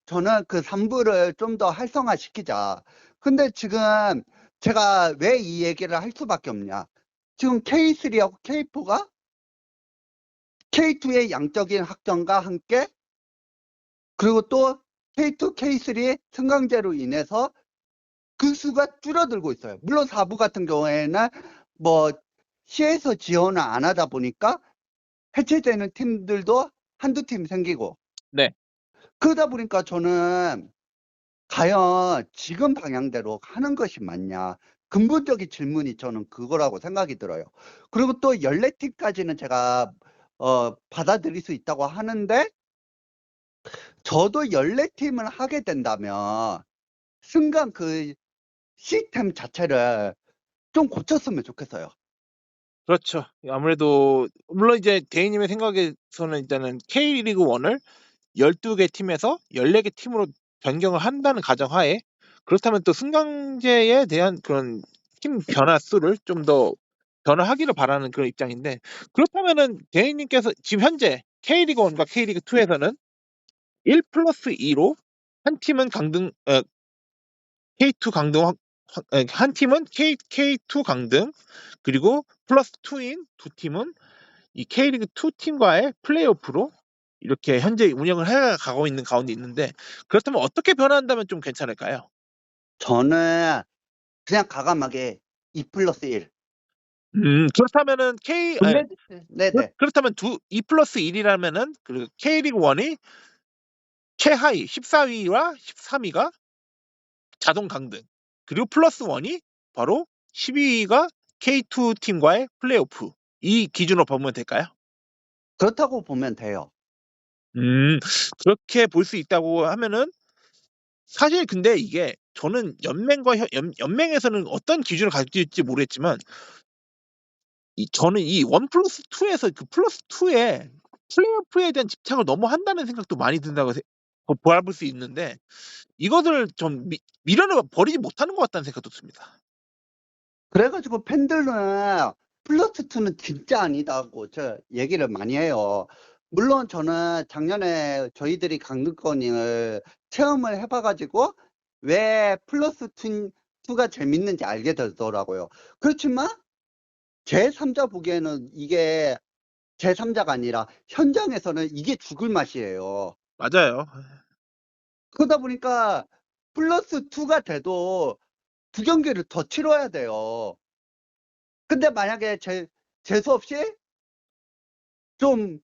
저는 그 3부를 좀 더 활성화시키자. 근데 지금 제가 왜 이 얘기를 할 수밖에 없냐. 지금 K3하고 K4가 K2의 양적인 확정과 함께 그리고 또 K2, K3 승강제로 인해서 그 수가 줄어들고 있어요. 물론 4부 같은 경우에는 뭐 시에서 지원을 안 하다 보니까 해체되는 팀들도 한두 팀 생기고 네. 그러다 보니까 저는 과연 지금 방향대로 하는 것이 맞냐. 근본적인 질문이 저는 그거라고 생각이 들어요. 그리고 또 14팀까지는 제가 받아들일 수 있다고 하는데 저도 14팀을 하게 된다면 순간 그 시스템 자체를 좀 고쳤으면 좋겠어요. 그렇죠. 아무래도 물론 이제 대인님의 생각에서는 일단은 K리그 1을 12개 팀에서 14개 팀으로 변경을 한다는 가정하에 그렇다면 또 승강제에 대한 그런 팀 변화 수를 좀 더 변화하기를 바라는 그런 입장인데 그렇다면은 대인님께서 지금 현재 K리그 1과 K리그 2에서는 1+2로 한 팀은 K2 강등 한 팀은 K2 강등 그리고 플러스 2인 두 팀은 이 K리그 2 팀과의 플레이오프로 이렇게 현재 운영을 해 가고 있는 가운데 있는데 그렇다면 어떻게 변화한다면 좀 괜찮을까요? 저는 그냥 과감하게 2+1. 그렇다면은 근데 네네. 그렇다면 2+1이라면은 그 K리그 1이 최하위 14위와 13위가 자동 강등 그리고 플러스 1이 바로 12위가 K2 팀과의 플레이오프 이 기준으로 보면 될까요? 그렇다고 보면 돼요. 그렇게 볼 수 있다고 하면은 사실 근데 이게 저는 연맹에서는 어떤 기준을 가질지 모르겠지만 저는 이 1+2에서 그 플러스2에 플레이오프에 대한 집착을 너무 한다는 생각도 많이 든다고 바라볼 수 있는데 이것을 좀 미련을 버리지 못하는 것 같다는 생각도 듭니다. 그래가지고 팬들은 플러스2는 진짜 아니다고 저 얘기를 많이 해요. 물론 저는 작년에 저희들이 강등권을 체험을 해봐가지고 왜 플러스2가 재밌는지 알게 되더라고요. 그렇지만 제3자 보기에는 이게 제3자가 아니라 현장에서는 이게 죽을 맛이에요. 맞아요. 그러다 보니까 플러스2가 돼도 두 경기를 더 치러야 돼요. 근데 만약에 재수없이 좀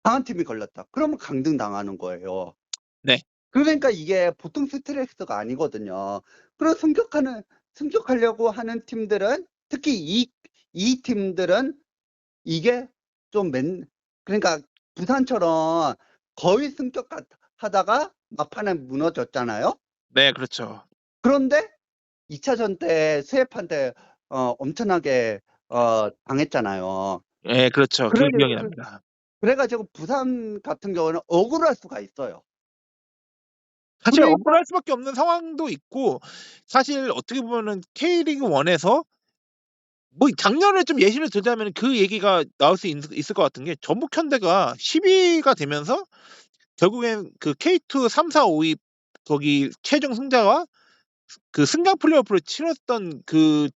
강한 팀이 걸렸다. 그러면 강등 당하는 거예요. 네. 그러니까 이게 보통 스트레스가 아니거든요. 그리고 승격하려고 하는 팀들은 특히 이 팀들은 이게 좀 그러니까 부산처럼 거의 승격하다가 막판에 무너졌잖아요. 네, 그렇죠. 그런데 2차전 때 수해판때 엄청나게 당했잖아요. 예, 그렇죠. 그 그래, 기억이 납니다. 그래가지고 부산 같은 경우는 억울할 수가 있어요. 사실 그러니까 억울할 수밖에 없는 상황도 있고 사실 어떻게 보면은 K리그 1에서 뭐 작년에 좀 예시를 들자면 그 얘기가 나올 수 있을 것 같은 게 전북 현대가 10위가 되면서 결국엔 그 K2 3, 4, 5위 거기 최종 승자와 그 승강 플레이오프를 치렀던 그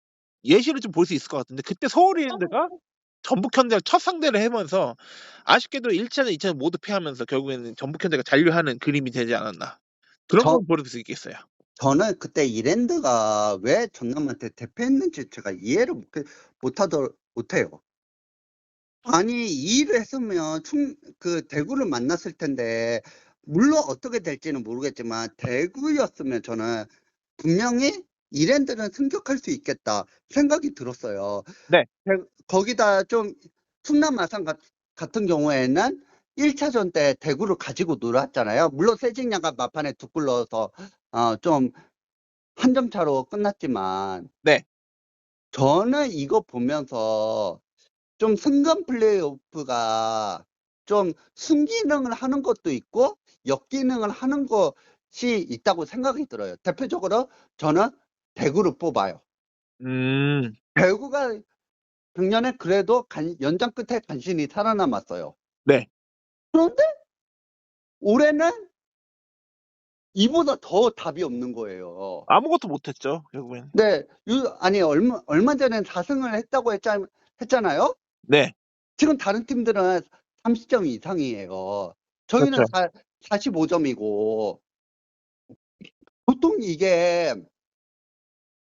예시를 좀 볼 수 있을 것 같은데 그때 서울 이랜드가 전북 현대를 첫 상대를 하면서 아쉽게도 1차전, 2차전 모두 패하면서 결국에는 전북 현대가 잔류하는 그림이 되지 않았나. 그런 건 볼 수 있겠어요. 저는 그때 이랜드가 왜 전남한테 대패했는지 제가 이해를 못해요. 아니, 이 일을 했으면 그 대구를 만났을 텐데, 물론 어떻게 될지는 모르겠지만, 대구였으면 저는 분명히 이랜드는 승격할 수 있겠다 생각이 들었어요. 네. 거기다 좀 충남 마산 같은 경우에는 1차전 때 대구를 가지고 놀았잖아요. 물론 세징야가 막판에 2골 넣어서 좀 한 점 차로 끝났지만 네. 저는 이거 보면서 좀 승강 플레이오프가 좀 순기능을 하는 것도 있고 역기능을 하는 것이 있다고 생각이 들어요. 대표적으로 저는 대구를 뽑아요. 대구가 작년에 그래도 연장 끝에 간신히 살아남았어요. 네. 그런데 올해는 이보다 더 답이 없는 거예요. 아무것도 못했죠, 결국엔. 네, 아니 얼마 전에 4승을 했다고 했잖아요. 네. 지금 다른 팀들은 30점 이상이에요. 저희는 그렇죠. 45점이고 보통 이게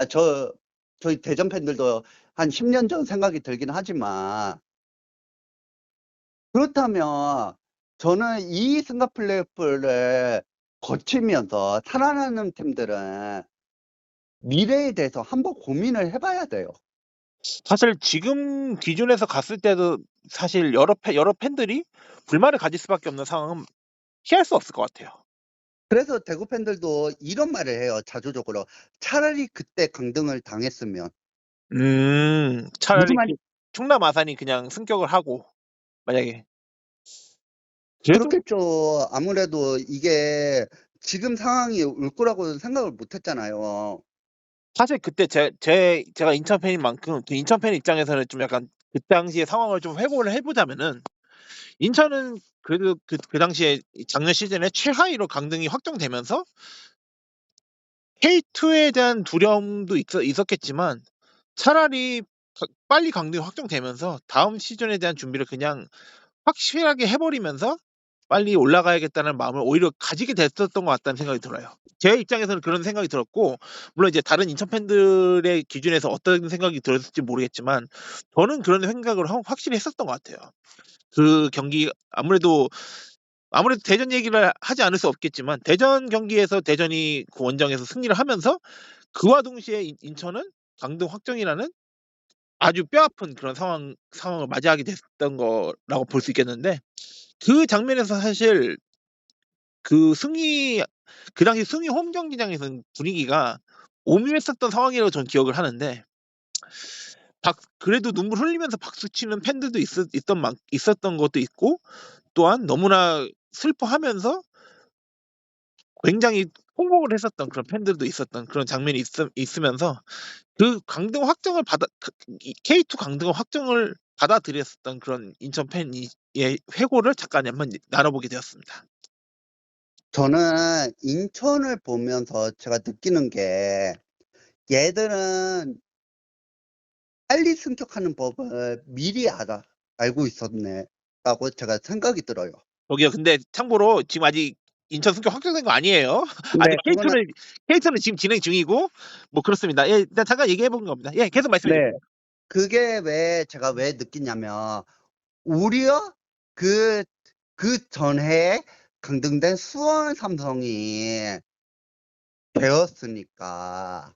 저희 대전 팬들도 한 10년 전 생각이 들긴 하지만 그렇다면 저는 이 승가 플레이오프를 거치면서 살아나는 팀들은 미래에 대해서 한번 고민을 해봐야 돼요. 사실 지금 기준에서 갔을 때도 사실 여러 팬들이 불만을 가질 수밖에 없는 상황은 피할 수 없을 것 같아요. 그래서 대구 팬들도 이런 말을 해요. 자조적으로. 차라리 그때 강등을 당했으면. 차라리 무슨 말 충남 아산이 그냥 승격을 하고 만약에 그래도 그렇겠죠. 아무래도 이게 지금 상황이 올 거라고 생각을 못 했잖아요. 사실 그때 제가 인천 팬인 만큼 그 인천 팬 입장에서는 좀 약간 그 당시의 상황을 좀 회고를 해보자면은 인천은 그래도 그 당시에 작년 시즌에 최하위로 강등이 확정되면서 K2에 대한 두려움도 있었겠지만 차라리 빨리 강등이 확정되면서 다음 시즌에 대한 준비를 그냥 확실하게 해버리면서 빨리 올라가야겠다는 마음을 오히려 가지게 됐었던 것 같다는 생각이 들어요. 제 입장에서는 그런 생각이 들었고, 물론 이제 다른 인천 팬들의 기준에서 어떤 생각이 들었을지 모르겠지만, 저는 그런 생각을 확실히 했었던 것 같아요. 그 경기, 아무래도 대전 얘기를 하지 않을 수 없겠지만, 대전 경기에서 대전이 그 원정에서 승리를 하면서, 그와 동시에 인천은 강등 확정이라는 아주 뼈아픈 그런 상황을 맞이하게 됐던 거라고 볼 수 있겠는데, 그 장면에서 사실 그 당시 승희 홈 경기장에서는 분위기가 오묘했었던 상황이라고 전 기억을 하는데, 그래도 눈물 흘리면서 박수 치는 팬들도 있었던 것도 있고, 또한 너무나 슬퍼하면서 굉장히 통곡을 했었던 그런 팬들도 있었던 그런 장면이 있으면서 그 강등 확정을 K2 강등 확정을 받아들였었던 그런 인천 팬의 회고를 잠깐 한번 나눠보게 되었습니다. 저는 인천을 보면서 제가 느끼는 게 얘들은 빨리 승격하는 법을 미리 알고 있었네라고 제가 생각이 들어요. 저기요, 근데 참고로 지금 아직 인천 승격 확정된 거 아니에요. 아직 네, 그거는 K2는 지금 진행 중이고 뭐 그렇습니다. 예, 일단 잠깐 얘기해 본 겁니다. 예, 계속 말씀해 네. 주세요. 그게 제가 왜 느끼냐면 오히려 그 전해에 강등된 수원 삼성이 되었으니까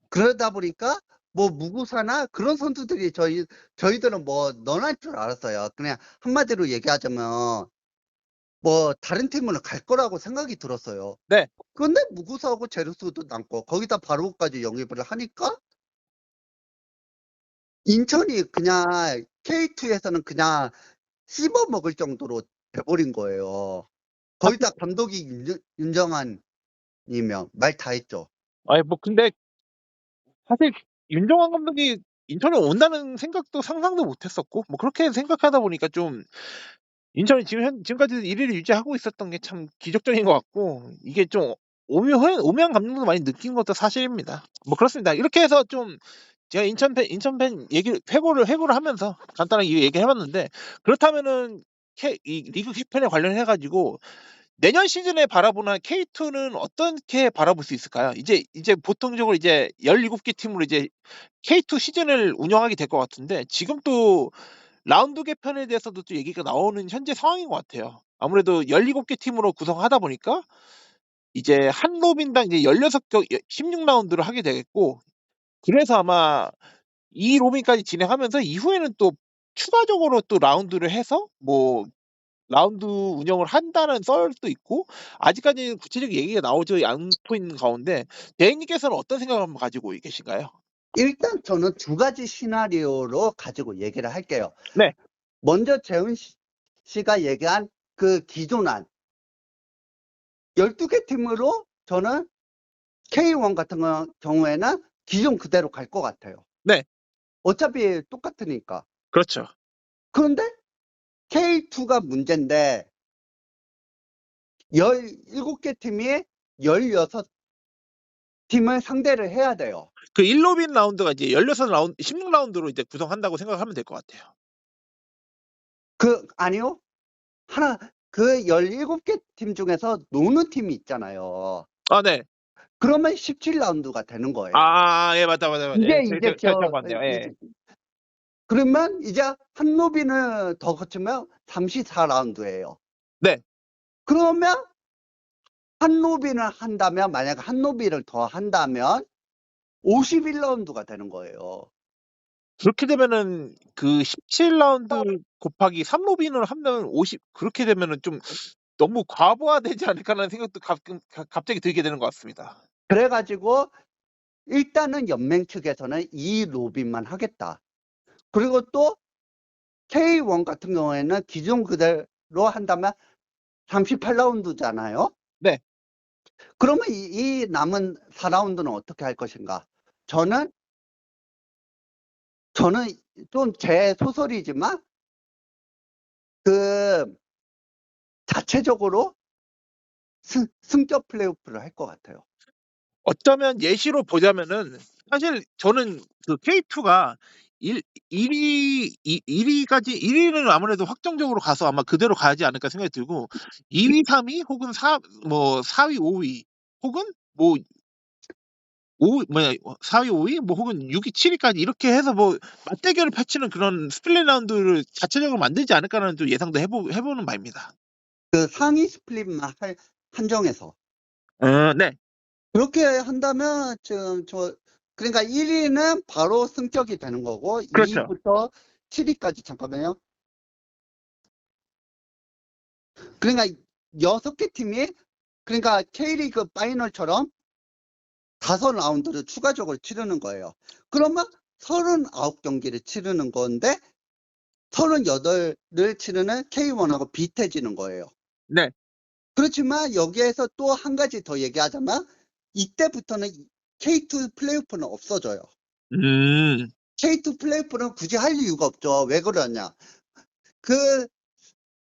그러다 보니까 뭐 무구사나 그런 선수들이 저희들은 뭐 넌할 줄 알았어요. 그냥 한마디로 얘기하자면 뭐 다른 팀으로 갈 거라고 생각이 들었어요. 네. 근데 무구사하고 제루스도 남고 거기다 바로까지 영입을 하니까 인천이 그냥 K2에서는 그냥 씹어 먹을 정도로 돼버린 거예요. 거기다 감독이 윤정환이면 말 다 했죠. 아니 뭐 근데 사실 윤정환 감독이 인천에 온다는 생각도 상상도 못했었고 뭐 그렇게 생각하다 보니까 좀 인천이 지금까지 1위를 유지하고 있었던 게 참 기적적인 것 같고 이게 좀 오묘한 감동도 많이 느낀 것도 사실입니다. 뭐 그렇습니다. 이렇게 해서 좀 제가 인천 팬 회고를 하면서 간단하게 얘기를 해봤는데 그렇다면은 이 리그 개편에 관련해 가지고 내년 시즌에 바라보는 K2는 어떻게 바라볼 수 있을까요? 이제 보통적으로 이제 17개 팀으로 이제 K2 시즌을 운영하게 될 것 같은데 지금 또 라운드 개편에 대해서도 또 얘기가 나오는 현재 상황인 것 같아요. 아무래도 17개 팀으로 구성하다 보니까 이제 한 로빈당 이제 16경 16라운드를 하게 되겠고 그래서 아마 이 로빈까지 진행하면서 이후에는 또 추가적으로 또 라운드를 해서 뭐 라운드 운영을 한다는 썰도 있고 아직까지는 구체적인 얘기가 나오지 않고 있는 가운데 대행님께서는 어떤 생각을 가지고 계신가요? 일단 저는 두 가지 시나리오로 가지고 얘기를 할게요. 네. 먼저 재훈 씨가 얘기한 그 기존안 12개 팀으로 저는 K1 같은 경우에는 기존 그대로 갈 것 같아요. 네. 어차피 똑같으니까. 그렇죠. 그런데 K2가 문제인데 17개 팀이 16팀을 상대를 해야 돼요. 그 1로빈 라운드가 이제 16라운드, 16라운드로 이제 구성한다고 생각하면 될 것 같아요. 아니요. 그 17개 팀 중에서 노는 팀이 있잖아요. 아, 네. 그러면 17라운드가 되는 거예요. 예, 맞다. 이게 예, 제가 봤네요. 예. 그러면 이제 한 로빈을 더 거치면 34라운드예요. 네. 그러면 한 로빈을 한다면, 만약 한 로빈을 더 한다면 51라운드가 되는 거예요. 그렇게 되면은 그 17라운드 곱하기 3로빈을 하면 50, 그렇게 되면은 좀 너무 과부하되지 않을까라는 생각도 갑자기 들게 되는 것 같습니다. 그래가지고 일단은 연맹 측에서는 이 로빈만 하겠다. 그리고 또 K1 같은 경우에는 기존 그대로 한다면 38라운드잖아요. 네. 그러면 이 남은 4라운드는 어떻게 할 것인가? 저는 좀 제 소설이지만 그 자체적으로 승격 플레이오프를 할 것 같아요. 어쩌면 예시로 보자면은 사실 저는 그 K2가 1위는 아무래도 확정적으로 가서 아마 그대로 가지 않을까 생각이 들고 2위, 3위 혹은 4위, 5위 혹은 4위, 5위 혹은 6위, 7위까지 이렇게 해서 맞대결을 펼치는 그런 스플릿 라운드를 자체적으로 만들지 않을까라는 좀 예상도 해보는 바입니다. 그 상위 스플릿만 한정해서. 네. 그렇게 한다면 그러니까 1위는 바로 승격이 되는 거고 그렇죠. 2위부터 7위까지 잠깐만요. 그러니까 6개 팀이 그러니까 K리그 파이널처럼 5라운드를 추가적으로 치르는 거예요. 그러면 39경기를 치르는 건데 38을 치르는 K1하고 비슷해지는 거예요. 네. 그렇지만 여기에서 또 한 가지 더 얘기하자면 이때부터는 K2 플레이오프는 없어져요. K2 플레이오프는 굳이 할 이유가 없죠. 왜 그러냐. 그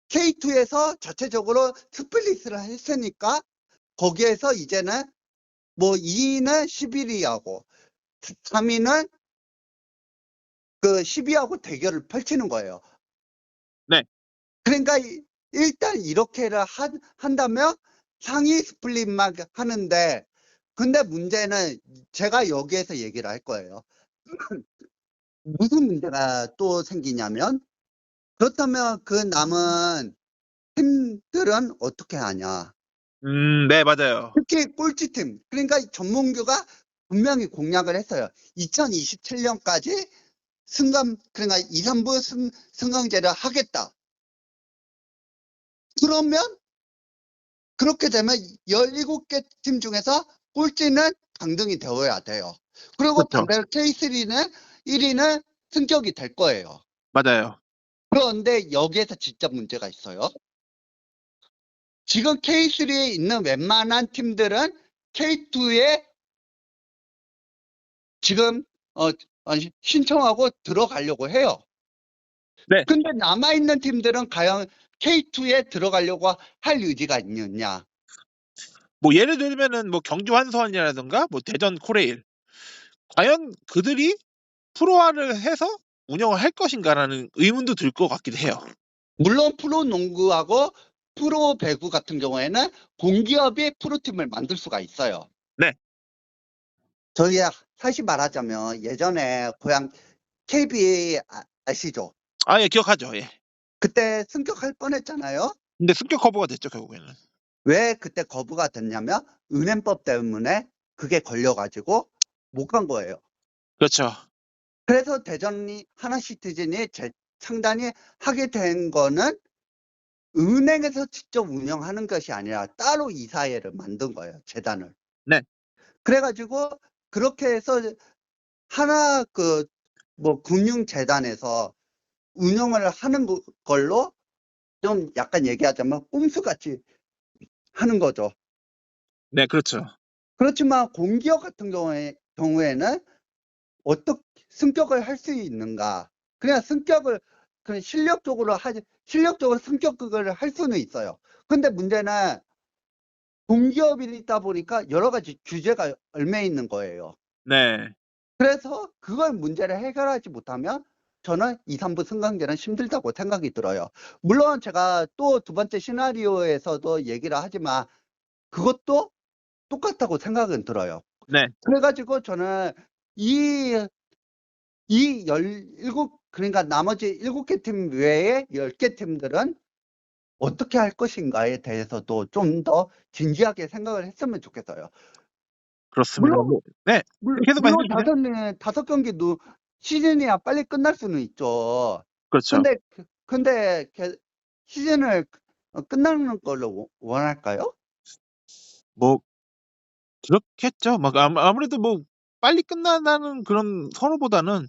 K2에서 자체적으로 스플릿을 했으니까 거기에서 이제는 2위는 11위하고 3위는 그 10위하고 대결을 펼치는 거예요. 네. 그러니까 일단 이렇게를 한다면 상위 스플릿만 하는데 근데 문제는 제가 여기에서 얘기를 할 거예요. 무슨 문제가 또 생기냐면 그렇다면 그 남은 팀들은 어떻게 하냐. 네, 맞아요. 특히 꼴찌팀. 그러니까 전문규가 분명히 공약을 했어요. 2027년까지 그러니까 2, 3부 승강제를 하겠다. 그러면 그렇게 되면 17개 팀 중에서 꼴찌는 강등이 되어야 돼요. 그리고 그렇죠. 반대로 K3는 1위는 승격이 될 거예요. 맞아요. 그런데 여기에서 진짜 문제가 있어요. 지금 K3에 있는 웬만한 팀들은 K2에 지금 신청하고 들어가려고 해요. 네. 근데 남아있는 팀들은 과연 K2에 들어가려고 할 의지가 있느냐. 예를 들면은 경주 한수원이라든가 대전 코레일. 과연 그들이 프로화를 해서 운영을 할 것인가라는 의문도 들 것 같기도 해요. 물론 프로농구하고 프로배구 같은 경우에는 공기업이 프로팀을 만들 수가 있어요. 네. 저희 사실 말하자면 예전에 고향 KB 아시죠? 예, 기억하죠. 예. 그때 승격할 뻔했잖아요. 근데 승격 거부가 됐죠, 결국에는. 왜 그때 거부가 됐냐면 은행법 때문에 그게 걸려가지고 못 간 거예요. 그렇죠. 그래서 대전이 하나시티즌이 재창단이 하게 된 거는 은행에서 직접 운영하는 것이 아니라 따로 이사회를 만든 거예요. 재단을. 네. 그래가지고 그렇게 해서 하나 금융재단에서 운영을 하는 걸로 좀 약간 얘기하자면 꼼수같이 하는 거죠. 네, 그렇죠. 그렇지만 공기업 같은 경우에는 어떻게 승격을 할 수 있는가? 그냥 승격을 그냥 실력적으로 승격을 할 수는 있어요. 근데 문제는 공기업이다 보니까 여러 가지 규제가 얽매 있는 거예요. 네. 그래서 그걸 문제를 해결하지 못하면 저는 2, 3부 승강제는 힘들다고 생각이 들어요. 물론 제가 또 두 번째 시나리오에서도 얘기를 하지만 그것도 똑같다고 생각은 들어요. 네. 그래가지고 저는 이 17, 그러니까 나머지 7개 팀 외에 10개 팀들은 어떻게 할 것인가에 대해서도 좀 더 진지하게 생각을 했으면 좋겠어요. 그렇습니다. 물론, 네. 계속 말씀해 물론 주세요. 다섯 경기도 시즌이야 빨리 끝날 수는 있죠. 그렇죠. 근데 시즌을 끝나는 걸로 원할까요? 뭐 그렇겠죠. 막 아무래도 뭐 빨리 끝난다는 그런 선호보다는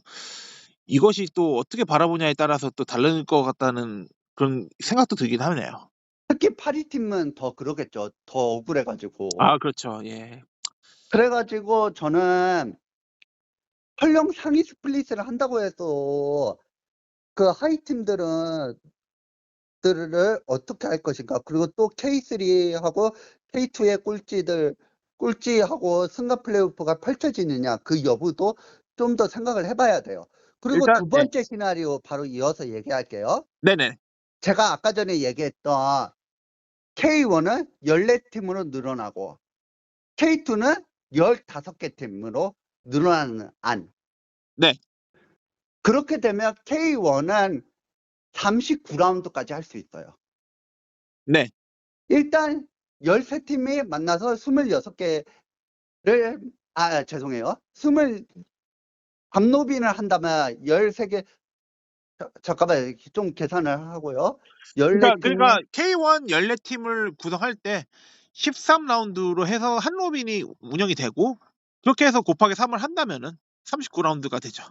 이것이 또 어떻게 바라보냐에 따라서 또 다를 것 같다는 그런 생각도 들긴 하네요. 특히 파리 팀은 더 그러겠죠. 더 억울해가지고. 아, 그렇죠. 예. 그래가지고 저는 설령 상위 스플릿을 한다고 해서 그 하위 팀들을 어떻게 할 것인가. 그리고 또 K3하고 K2의 꼴찌하고 승강 플레이오프가 펼쳐지느냐 그 여부도 좀 더 생각을 해봐야 돼요. 그리고 일단 두 네. 번째 시나리오 바로 이어서 얘기할게요. 네네. 제가 아까 전에 얘기했던 K1은 14팀으로 늘어나고 K2는 15개 팀으로 늘어나는 안. 네. 그렇게 되면 K1은 39라운드까지 할 수 있어요. 네. 일단 13팀이 만나서 26개를 죄송해요. 밤노빈을 한다면 13개 잠깐만 좀 계산을 하고요. 그러니까 14팀이 K1 14팀을 구성할 때 13라운드로 해서 한 로빈이 운영이 되고 그렇게 해서 곱하기 3을 한다면은 39라운드가 되죠.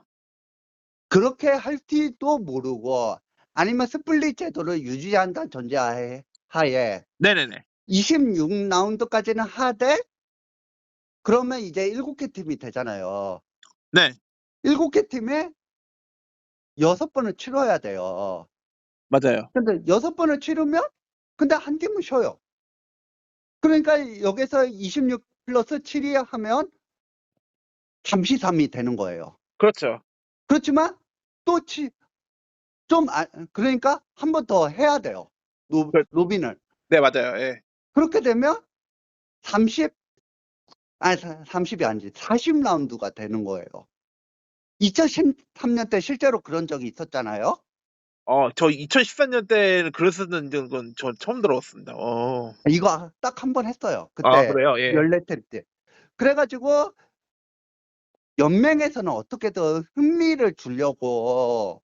그렇게 할지도 모르고 아니면 스플릿 제도를 유지한다는 전제하에 네네네. 26라운드까지는 하되 그러면 이제 7개 팀이 되잖아요. 네. 7개 팀에 6번을 치러야 돼요. 맞아요. 근데 6번을 치르면 근데 한 팀은 쉬어요. 그러니까 여기서 26 플러스 7이 하면 33이 되는 거예요. 그렇죠. 그렇지만 또 그러니까 한 번 더 해야 돼요. 로빈을. 네, 맞아요. 예. 그렇게 되면 30이 아니지. 40라운드가 되는 거예요. 2013년 때 실제로 그런 적이 있었잖아요. 저 2014년 때는 그랬었는 건 저 처음 들어봤습니다. 이거 딱 한 번 했어요. 아, 그때 그래요? 예. 14팀 때. 그래가지고 연맹에서는 어떻게든 흥미를 주려고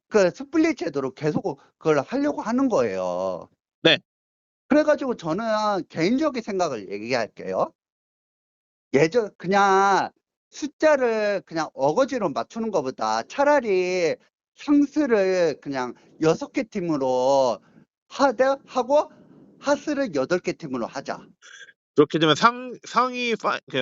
그 스플릿 제도로 계속 그걸 하려고 하는 거예요. 네. 그래가지고 저는 개인적인 생각을 얘기할게요. 그냥 숫자를 그냥 어거지로 맞추는 것보다 차라리 상수를 그냥 6개 팀으로 하고 하스를 8개 팀으로 하자. 그렇게 되면 상위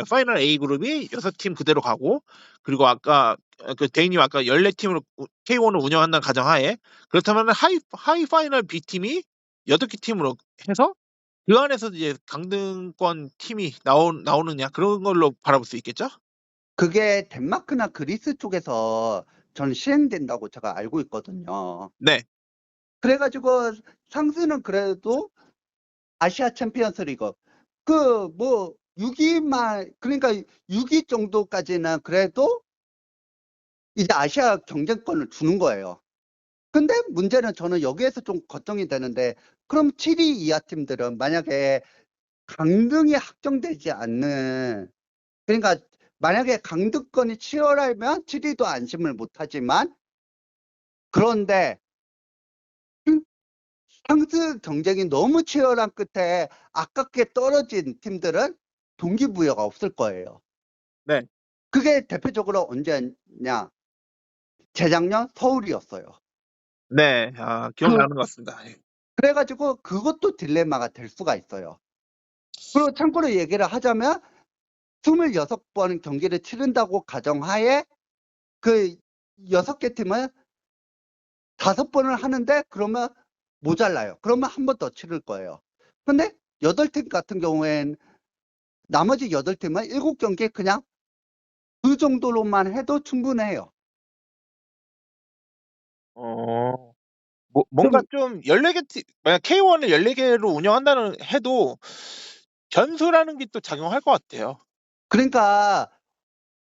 파이널 A 그룹이 6팀 그대로 가고 그리고 아까 그 데이님 아까 14팀으로 K1을 운영한다는 가정하에 그렇다면 하이 파이널 B팀이 8개 팀으로 해서 그 안에서 이제 강등권 팀이 나오느냐 그런 걸로 바라볼 수 있겠죠? 그게 덴마크나 그리스 쪽에서 전 시행된다고 제가 알고 있거든요. 네. 그래가지고 상수는 그래도 아시아 챔피언스 리그 그 뭐 6위만 그러니까 6위 정도까지는 그래도 이제 아시아 경쟁권을 주는 거예요. 근데 문제는 저는 여기에서 좀 걱정이 되는데 그럼 7위 이하 팀들은 만약에 강등이 확정되지 않는 그러니까 만약에 강등권이 치열하면 7위도 안심을 못하지만 그런데 상승 경쟁이 너무 치열한 끝에 아깝게 떨어진 팀들은 동기부여가 없을 거예요. 네. 그게 대표적으로 언제냐? 재작년 서울이었어요. 네. 기억나는 것 같습니다. 예. 그래가지고 그것도 딜레마가 될 수가 있어요. 그리고 참고로 얘기를 하자면 26번 경기를 치른다고 가정하에 그 6개 팀은 5번을 하는데 그러면 모자라요. 그러면 한 번 더 치를 거예요. 근데 8팀 같은 경우엔 나머지 8팀은 7경기 그냥 그 정도로만 해도 충분해요. 뭔가 좀 14개 팀, 만약 K1을 14개로 운영한다는 해도 변수라는 게 또 작용할 것 같아요. 그러니까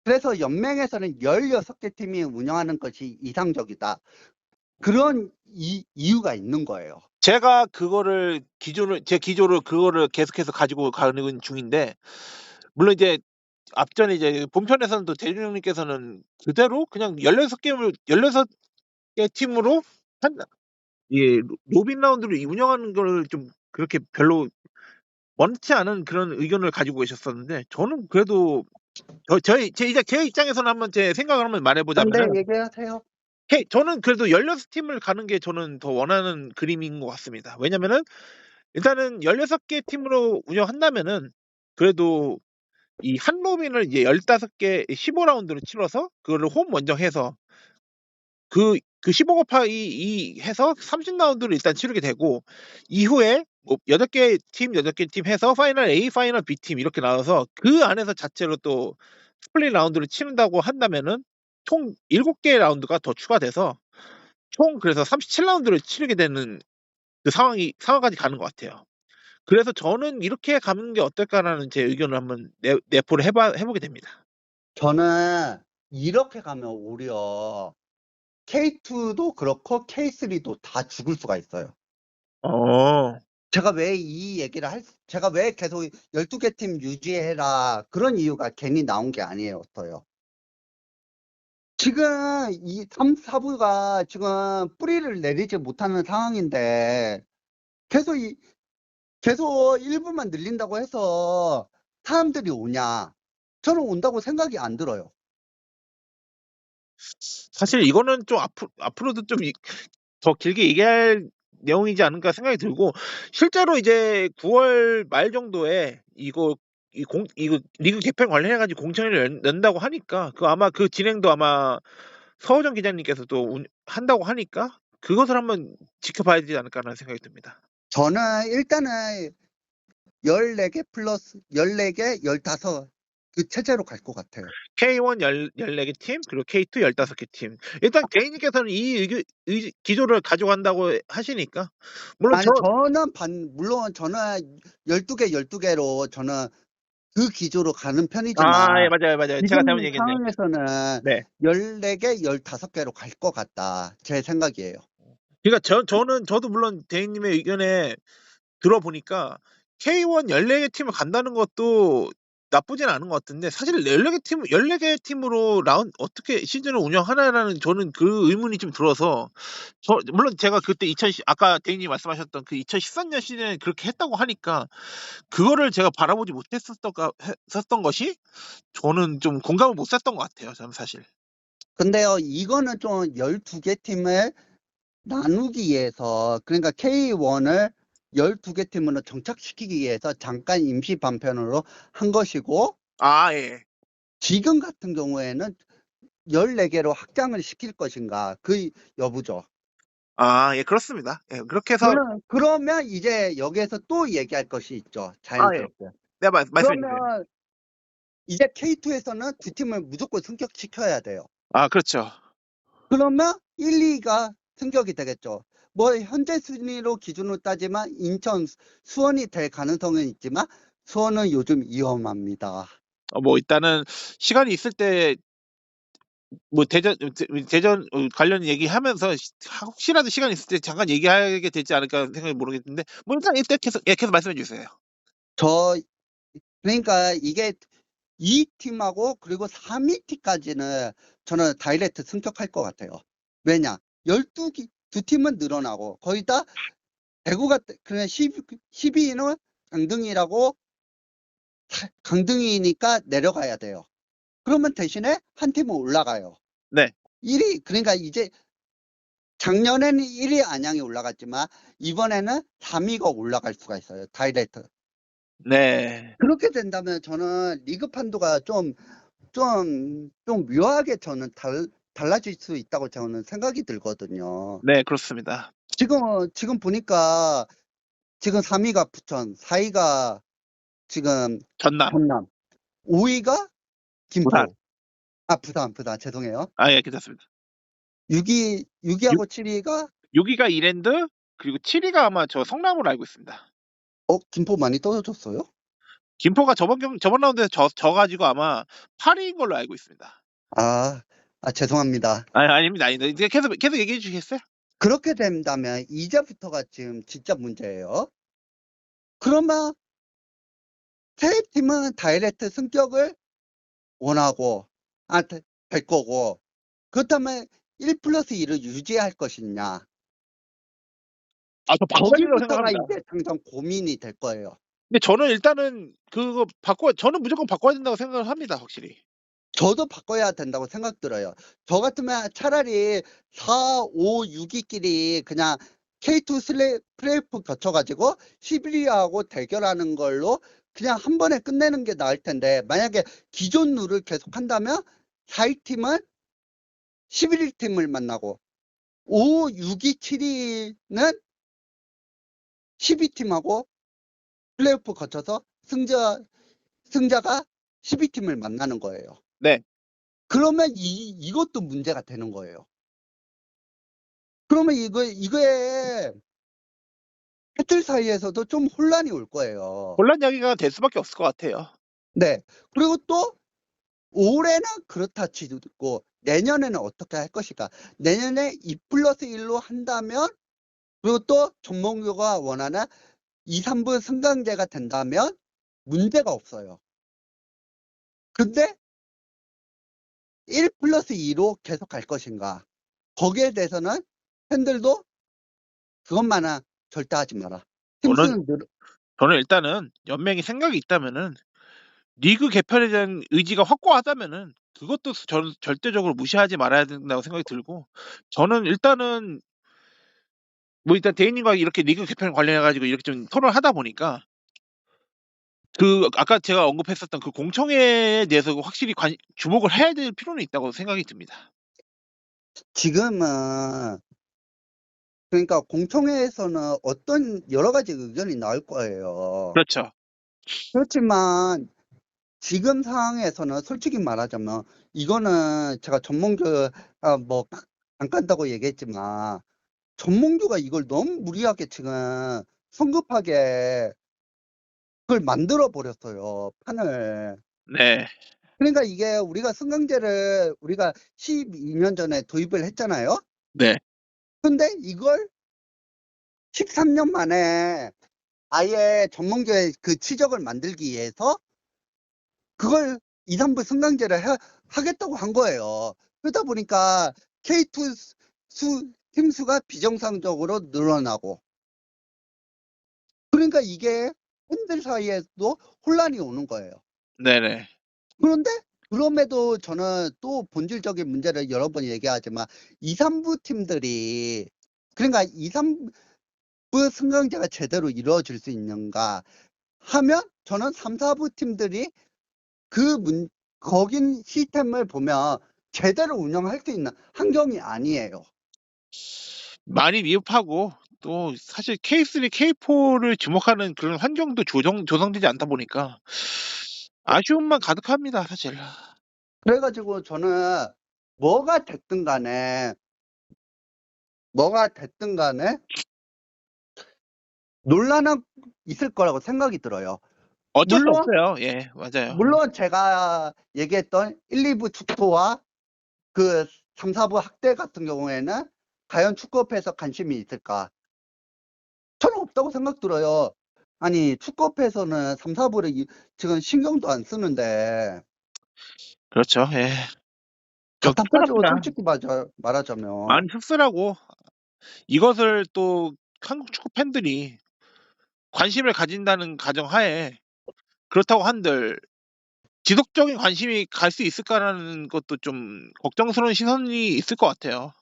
그래서 연맹에서는 16개 팀이 운영하는 것이 이상적이다. 그런 이유가 있는 거예요. 제가 제 기조를 그거를 계속해서 가지고 가는 중인데, 물론 이제 앞전에 이제 본편에서는 또 대준형님께서는 그대로 그냥 16개 팀으로 로빈 라운드를 운영하는 걸 좀 그렇게 별로 원치 않은 그런 의견을 가지고 계셨었는데, 저는 그래도 제 입장에서는 한번 제 생각을 한번 네, 말해보자면은, 얘기하세요. 저는 그래도 16팀을 가는 게 저는 더 원하는 그림인 것 같습니다. 왜냐면은 일단은 16개 팀으로 운영한다면은 그래도 이 한 로빈을 이제 15개 15라운드로 치러서 그거를 홈 원정해서 그 15 곱하기 2 해서 30라운드를 일단 치르게 되고, 이후에 뭐 8개 팀 해서 파이널 A, 파이널 B 팀 이렇게 나눠서 그 안에서 자체로 또 스플릿 라운드를 치른다고 한다면은 총 7개 라운드가 더 추가돼서 총 그래서 37라운드를 치르게 되는 그 상황까지 가는 것 같아요. 그래서 저는 이렇게 가는 게 어떨까라는 제 의견을 한번 내포를 해보게 됩니다. 저는 이렇게 가면 오히려 K2도 그렇고 K3도 다 죽을 수가 있어요. 제가 왜 제가 왜 계속 12개 팀 유지해라 그런 이유가 괜히 나온 게 아니었어요. 지금 이 3, 4부가 지금 뿌리를 내리지 못하는 상황인데 계속 계속 1부만 늘린다고 해서 사람들이 오냐? 저는 온다고 생각이 안 들어요. 사실 이거는 좀 앞으로도 좀 더 길게 얘기할 내용이지 않을까 생각이 들고, 실제로 이제 9월 말 정도에 이거 리그 개편 관련해가지고 공청회를 연다고 하니까 아마 그 진행도 아마 서호정 기자님께서 또 한다고 하니까 그것을 한번 지켜봐야 되지 않을까라는 생각이 듭니다. 저는 일단은 14개 플러스 14개, 15 그 체제로 갈 것 같아요. K1 14개 팀, 그리고 K2 15개 팀. 일단 개인님께서는 이 기조를 가져간다고 하시니까, 물론 아니, 물론 저는 12개, 12개로 저는 그 기조로 가는 편이지만, 예, 맞아요. 제가 잘못 지금 얘기했네요. 상황에서는 네. 14개, 15개로 갈 것 같다. 제 생각이에요. 그러니까 저도 물론 대인님의 의견에 들어보니까 K1 14개 팀을 간다는 것도 나쁘진 않은 것 같은데, 사실 14개 팀으로 어떻게 시즌을 운영하나라는 저는 그 의문이 좀 들어서, 물론 제가 그때 아까 대인님이 말씀하셨던 그 2013년 시즌에 그렇게 했다고 하니까 그거를 제가 바라보지 못했었던 것이 저는 좀 공감을 못 했던 것 같아요. 저는 사실. 근데요, 이거는 좀 12개 팀을 나누기 위해서, 그러니까 K1을 12개 팀으로 정착시키기 위해서 잠깐 임시 반편으로 한 것이고, 예. 지금 같은 경우에는 14개로 확장을 시킬 것인가, 그 여부죠. 예, 그렇습니다. 예, 그렇게 해서. 그러면 이제 여기에서 또 얘기할 것이 있죠. 자연스럽게. 네, 말씀해 주세요. 그러면 이제 K2에서는 두 팀을 무조건 승격시켜야 돼요. 그렇죠. 그러면 1, 2가 승격이 되겠죠. 뭐 현재 순위로 기준으로 따지면 인천, 수원이 될 가능성은 있지만 수원은 요즘 위험합니다. 뭐 일단은 시간이 있을 때 뭐 대전 관련 얘기하면서 혹시라도 시간 있을 때 잠깐 얘기하게 되지 않을까 생각이 모르겠는데, 뭐 일단 이때 계속 말씀해 주세요. 그러니까 이게 2팀하고 그리고 3위 팀까지는 저는 다이렉트 승격할 것 같아요. 왜냐? 두 팀은 늘어나고 거의 다 대구가 그냥 12위는 강등이니까 내려가야 돼요. 그러면 대신에 한 팀은 올라가요. 네. 1위 그러니까 이제 작년에는 1위 안양이 올라갔지만 이번에는 3위가 올라갈 수가 있어요. 다이렉트. 네. 그렇게 된다면 저는 리그 판도가 좀 묘하게 저는 달라질 수 있다고 저는 생각이 들거든요. 네, 그렇습니다. 지금 보니까 지금 3위가 부천, 4위가 지금 전남, 전남, 5위가 김포. 부산. 부산. 죄송해요. 예, 괜찮습니다. 6위하고 7위가 6위가 이랜드, 그리고 7위가 아마 저 성남으로 알고 있습니다. 김포 많이 떨어졌어요? 김포가 저번 라운드에서 져가지고 아마 8위인 걸로 알고 있습니다. 죄송합니다. 아닙니다. 이제 계속 얘기해 주시겠어요? 그렇게 된다면 이제부터가 지금 진짜 문제예요. 그러면 세 팀은 다이렉트 승격을 원하고 될 거고, 그렇다면 1+2를 유지할 것이냐, 저 바꿔야된다고 거기부터가 생각합니다. 이제 당장 고민이 될 거예요. 근데 저는 일단은 저는 무조건 바꿔야 된다고 생각을 합니다, 확실히. 저도 바꿔야 된다고 생각 들어요. 저 같으면 차라리 4, 5, 6위끼리 그냥 K2 플레이오프 거쳐가지고 11위하고 대결하는 걸로 그냥 한 번에 끝내는 게 나을 텐데, 만약에 기존 룰을 계속 한다면 4위 팀은 11위 팀을 만나고 5, 6위, 7위는 12 팀하고 플레이오프 거쳐서 승자가 12 팀을 만나는 거예요. 네. 그러면 이것도 문제가 되는 거예요. 그러면 이거에 팬들 사이에서도 좀 혼란이 올 거예요. 혼란 이야기가 될 수밖에 없을 것 같아요. 네. 그리고 또 올해는 그렇다 치고 내년에는 어떻게 할 것인가. 내년에 2+1로 한다면, 그리고 또 정몽규가 원하는 2, 3부 승강제가 된다면 문제가 없어요. 근데 1+2로 계속 갈 것인가. 거기에 대해서는 팬들도 그것만은 절대 하지 마라. 저는 일단은 연맹이 생각이 있다면은 리그 개편에 대한 의지가 확고하다면은 그것도 저는 절대적으로 무시하지 말아야 된다고 생각이 들고, 저는 일단은 일단 대인님과 이렇게 리그 개편 관련해 가지고 이렇게 좀 토론을 하다 보니까 아까 제가 언급했었던 그 공청회에 대해서 확실히 주목을 해야 될 필요는 있다고 생각이 듭니다. 지금은 그러니까 공청회에서는 어떤 여러 가지 의견이 나올 거예요. 그렇죠. 그렇지만 지금 상황에서는 솔직히 말하자면 이거는 제가 전몽규 안 간다고 얘기했지만 전몽규가 이걸 너무 무리하게 지금 성급하게 그걸 만들어 버렸어요, 판을. 네. 그러니까 이게 우리가 승강제를 우리가 12년 전에 도입을 했잖아요. 네. 근데 이걸 13년 만에 아예 전몽규의 그 치적을 만들기 위해서 그걸 2, 3부 승강제를 하겠다고 한 거예요. 그러다 보니까 K2 팀 수가 비정상적으로 늘어나고, 그러니까 이게 팬들 사이에도 혼란이 오는 거예요. 네네. 그런데 그럼에도 저는 또 본질적인 문제를 여러 번 얘기하지만 2, 3부 팀들이, 그러니까 2, 3부 승강제가 제대로 이루어질 수 있는가 하면 저는 3, 4부 팀들이 거긴 시스템을 보면 제대로 운영할 수 있는 환경이 아니에요. 많이 미흡하고, 또 사실 K3, K4를 주목하는 그런 환경도 조성되지 않다 보니까 아쉬움만 가득합니다, 사실. 그래가지고 저는 뭐가 됐든 간에 논란은 있을 거라고 생각이 들어요. 어쩔 수 물론 없어요. 예, 맞아요. 물론 제가 얘기했던 1, 2부 축구와 그 3, 4부 학대 같은 경우에는 과연 축구협회에서 관심이 있을까? 저는 없다고 생각 들어요. 아니, 축구협회에서는 3, 4부를 지금 신경도 안 쓰는데 그렇죠. 예. 답답하죠, 씁쓸합니다. 솔직히 말하자면. 많이 씁쓸하고, 이것을 또 한국 축구 팬들이 관심을 가진다는 가정하에, 그렇다고 한들 지속적인 관심이 갈 수 있을까라는 것도 좀 걱정스러운 시선이 있을 것 같아요.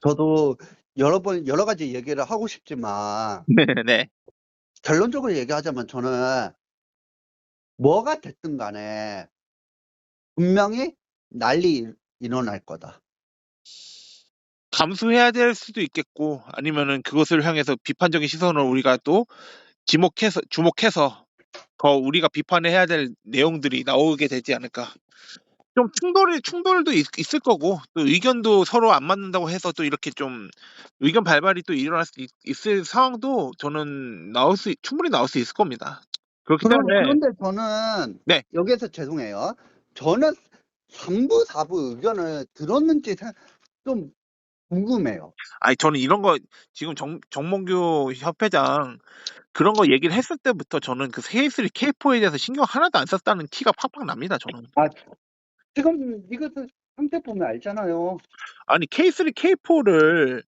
저도 여러 가지 얘기를 하고 싶지만, 네네. 결론적으로 얘기하자면 저는 뭐가 됐든 간에 분명히 난리 일어날 거다. 감수해야 될 수도 있겠고, 아니면은 그것을 향해서 비판적인 시선을 우리가 또 주목해서 더 우리가 비판해야 될 내용들이 나오게 되지 않을까. 좀 충돌도 있을 거고, 또 의견도 서로 안 맞는다고 해서 또 이렇게 좀 의견 발발이 또 일어날 수 있을 상황도 저는 충분히 나올 수 있을 겁니다. 그렇기 때문에, 그런데 저는 네. 여기에서 죄송해요. 저는 3부, 4부 의견을 들었는지 좀 궁금해요. 아니, 저는 이런 거, 지금 정몽규 협회장 그런 거 얘기를 했을 때부터 저는 그 K3, K4에 대해서 신경 하나도 안 썼다는 티가 팍팍 납니다, 저는. 아, 지금 이것을 상태 보면 알잖아요. 아니, K3, K4를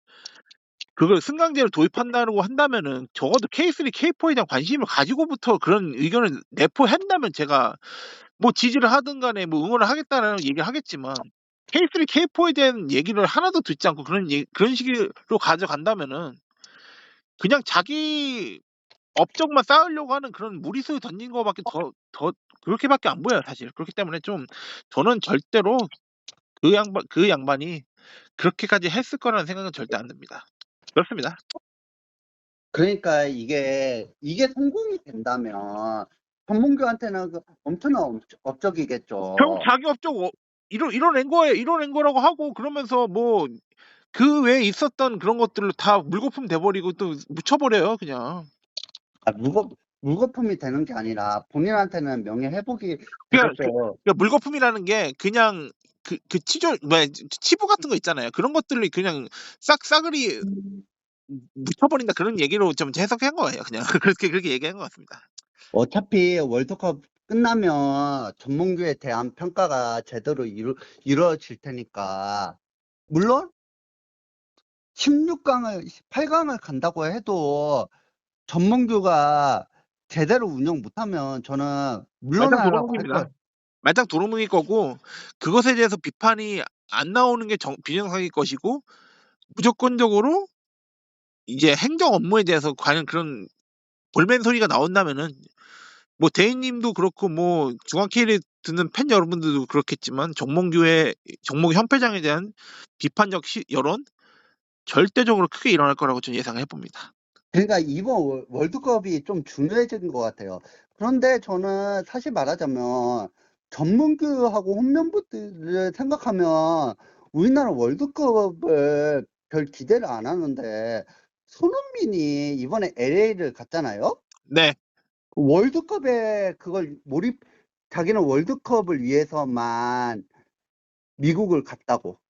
그걸 승강제를 도입한다고 한다면은 적어도 K3, K4에 대한 관심을 가지고부터 그런 의견을 내포한다면 제가 뭐 지지를 하든 간에 뭐 응원을 하겠다라는 얘기를 하겠지만, K3, K4에 대한 얘기를 하나도 듣지 않고 그런 식으로 가져간다면은 그냥 자기 업적만 쌓으려고 하는 그런 무리수 던진 거밖에 더 그렇게밖에 안 보여요, 사실. 그렇기 때문에 좀 저는 절대로 그 양반이 그렇게까지 했을 거라는 생각은 절대 안 듭니다. 그렇습니다. 그러니까 이게 성공이 된다면 전문교한테는 엄청난 업적이겠죠. 결국 자기 업적 이뤄낸 거라고 하고, 그러면서 뭐 그 외에 있었던 그런 것들을 다 물거품 돼 버리고 또 묻혀버려요, 그냥. 아, 물거품이 되는 게 아니라 본인한테는 명예회복이 그냥 되겠죠. 물거품이라는 게 그냥 치부 같은 거 있잖아요. 그런 것들을 그냥 싸그리 묻혀버린다, 그런 얘기로 좀 해석한 거예요, 그냥. 그렇게 얘기한 것 같습니다. 어차피 월드컵 끝나면 전문교에 대한 평가가 제대로 이루어질 테니까. 물론 18강을 간다고 해도 전문교가 제대로 운영 못하면 저는 말짱 물러나라고 할 거예요. 도루묵입니다. 말짱 도루묵일 거고, 그것에 대해서 비판이 안 나오는 게 비정상일 것이고, 무조건적으로 이제 행정 업무에 대해서 과연 그런 볼멘 소리가 나온다면은, 뭐 대인님도 그렇고 뭐 중앙 K를 듣는 팬 여러분들도 그렇겠지만, 정몽규 협회장에 대한 비판적 여론 절대적으로 크게 일어날 거라고 저는 예상해 봅니다. 그러니까 이번 월드컵이 좀 중요해진 것 같아요. 그런데 저는 사실 말하자면 전문교하고 홈런부들을 생각하면 우리나라 월드컵을 별 기대를 안 하는데 손흥민이 이번에 LA를 갔잖아요. 네. 월드컵에 자기는 월드컵을 위해서만 미국을 갔다고.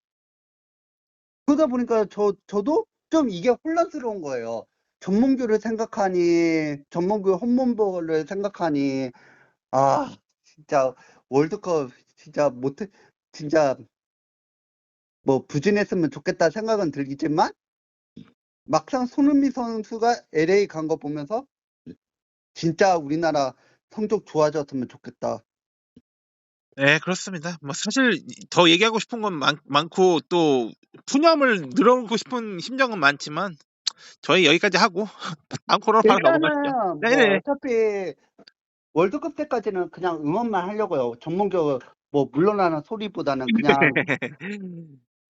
그러다 보니까 저도 좀 이게 혼란스러운 거예요. 전문교 홈런볼을 생각하니, 진짜 월드컵 진짜 진짜 뭐 부진했으면 좋겠다 생각은 들겠지만, 막상 손흥민 선수가 LA 간 거 보면서 진짜 우리나라 성적 좋아졌으면 좋겠다. 네, 그렇습니다. 뭐 사실 더 얘기하고 싶은 건 많고, 또 푸념을 늘어놓고 싶은 심정은 많지만 저희 여기까지 하고 다음 코너로 바로 넘어가시죠. 일단은 뭐 네네. 어차피 월드컵 때까지는 그냥 응원만 하려고요. 전문교 뭐 물러나는 소리보다는 그냥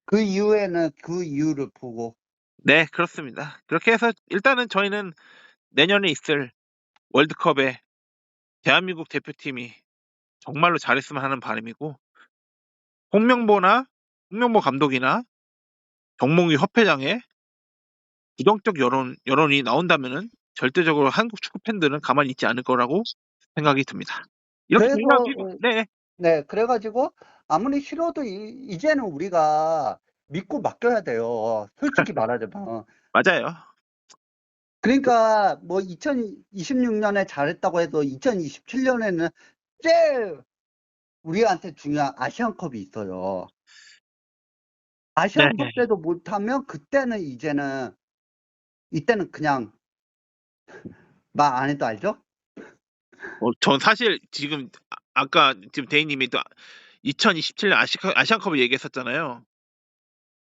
그 이후에는 그 이유를 보고. 네, 그렇습니다. 그렇게 해서 일단은 저희는 내년에 있을 월드컵에 대한민국 대표팀이 정말로 잘했으면 하는 바람이고, 홍명보 감독이나 정몽규 협회장의 부정적 여론이 나온다면은 절대적으로 한국 축구 팬들은 가만히 있지 않을 거라고 생각이 듭니다. 이렇게 그래서 정리하시고, 네, 네, 그래가지고 아무리 싫어도 이제는 우리가 믿고 맡겨야 돼요. 솔직히 말하자면. 맞아요. 그러니까 뭐 2026년에 잘했다고 해도 2027년에는 제일 우리한테 중요한 아시안컵이 있어요. 네. 아시안컵 때도 못하면 이때는 그냥 말 안 해도 알죠? 전 사실 지금 아까 지금 대인님이 또 2027년 아시안컵을 얘기했었잖아요.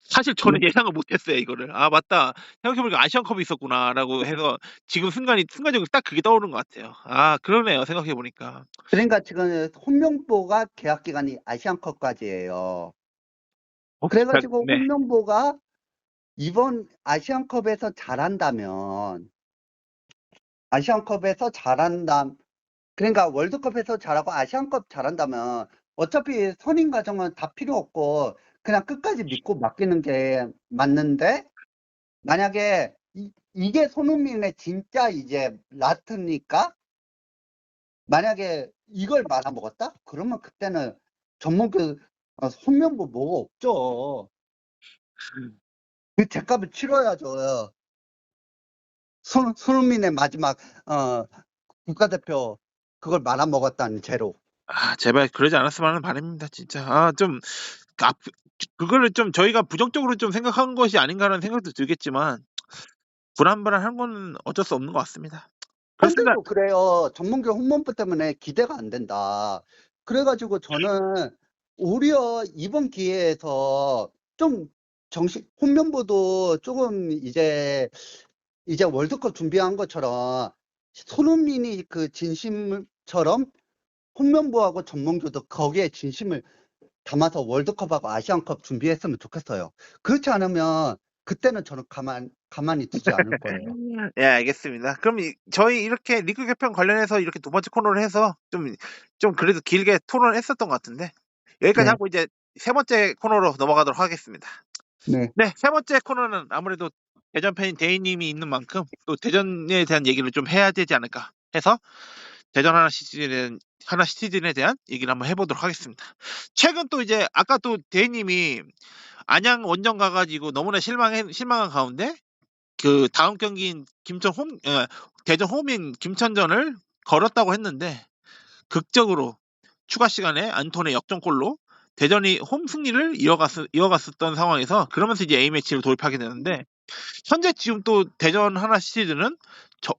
사실 저는 예상을 못했어요 이거를. 아 맞다. 생각해보니까 아시안컵이 있었구나라고 해서 지금 순간적으로 딱 그게 떠오른 것 같아요. 아 그러네요 생각해보니까. 그러니까 지금 홍명보가 계약 기간이 아시안컵까지예요. 잘, 그래가지고 네. 홍명보가 이번 아시안컵에서 잘한다면 아시안컵에서 잘한다. 그러니까 월드컵에서 잘하고 아시안컵 잘한다면 어차피 선임 과정은 다 필요 없고 그냥 끝까지 믿고 맡기는 게 맞는데 만약에 이게 손흥민의 진짜 이제 라트니까 만약에 이걸 말아먹었다? 그러면 그때는 전문가 손명보 뭐가 없죠. 그 죗값을 치러야죠. 손흥민의 마지막 국가대표 그걸 말아먹었다는 죄로. 아 제발 그러지 않았으면 하는 바람입니다 진짜. 아좀 그거를 좀 저희가 부정적으로 좀 생각한 것이 아닌가라는 생각도 들겠지만 불안불안한 거는 어쩔 수 없는 것 같습니다. 그렇습니다. 팬들도 그래요. 전문가 홍범프 때문에 기대가 안 된다. 그래가지고 저는 오히려 이번 기회에서 좀 홍명보도 조금 이제 월드컵 준비한 것처럼 손흥민이 그 진심처럼 홍명보하고 전문교도 거기에 진심을 담아서 월드컵하고 아시안컵 준비했으면 좋겠어요. 그렇지 않으면 그때는 저는 가만히 두지 않을 거예요. 예, 알겠습니다. 그럼 저희 이렇게 리그 개편 관련해서 이렇게 두 번째 코너를 해서 좀 그래도 길게 토론을 했었던 것 같은데 여기까지 네. 하고 이제 세 번째 코너로 넘어가도록 하겠습니다. 네. 네, 세 번째 코너는 아무래도 대전 팬인 대인님이 있는 만큼 또 대전에 대한 얘기를 좀 해야 되지 않을까 해서 대전 하나 시티즌에 대한 얘기를 한번 해보도록 하겠습니다. 최근 또 이제 아까 또 대인님이 안양 원정 가가지고 너무나 실망한 가운데 그 다음 경기인 대전 홈인 김천전을 걸었다고 했는데 극적으로 추가 시간에 안톤의 역전골로 대전이 홈 승리를 이어갔었던 상황에서 그러면서 이제 A매치를 돌입하게 되는데 현재 지금 또 대전 하나 시티즈는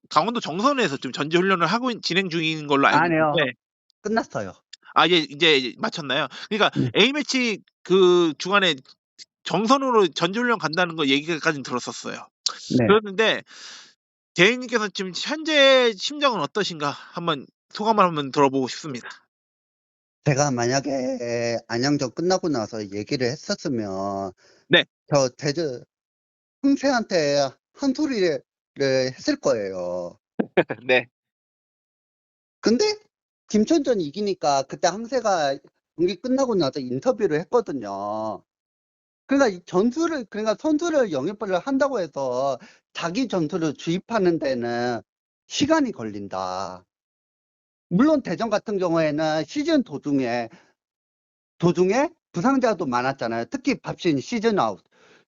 강원도 정선에서 좀 전지훈련을 하고 진행 중인 걸로 알고 아니요. 있는데 끝났어요. 아 이제 마쳤나요? 그러니까 네. A매치 그 주간에 정선으로 전지훈련 간다는 거 얘기까지는 들었었어요. 네. 그랬는데 대인님께서 지금 현재 심정은 어떠신가 한번 소감을 한번 들어보고 싶습니다. 제가 만약에 안양전 끝나고 나서 얘기를 했었으면 네. 저 흥세한테 한 소리를 했을 거예요. 네. 근데 김천전 이기니까 그때 항세가 경기 끝나고 나서 인터뷰를 했거든요. 그러니까 그러니까 선수를 영입을 한다고 해서 자기 전술을 주입하는 데는 시간이 걸린다. 물론 대전 같은 경우에는 시즌 도중에 부상자도 많았잖아요. 특히 밥신 시즌 아웃.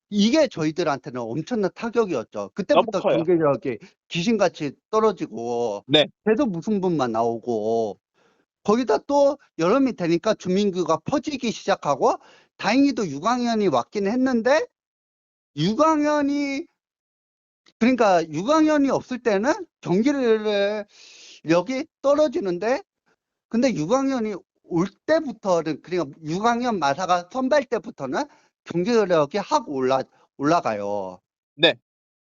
이게 저희들한테는 엄청난 타격이었죠. 그때부터 너무 커요. 경기력이 귀신같이 떨어지고 네. 계속 무승부만 나오고 거기다 또 여름이 되니까 주민규가 퍼지기 시작하고 다행히도 6학년이 왔긴 했는데 6학년이 없을 때는 경기력이 떨어지는데 근데 6학년이 올 때부터는 그러니까 6학년 마사가 선발 때부터는 경기력이 확 올라가요. 네.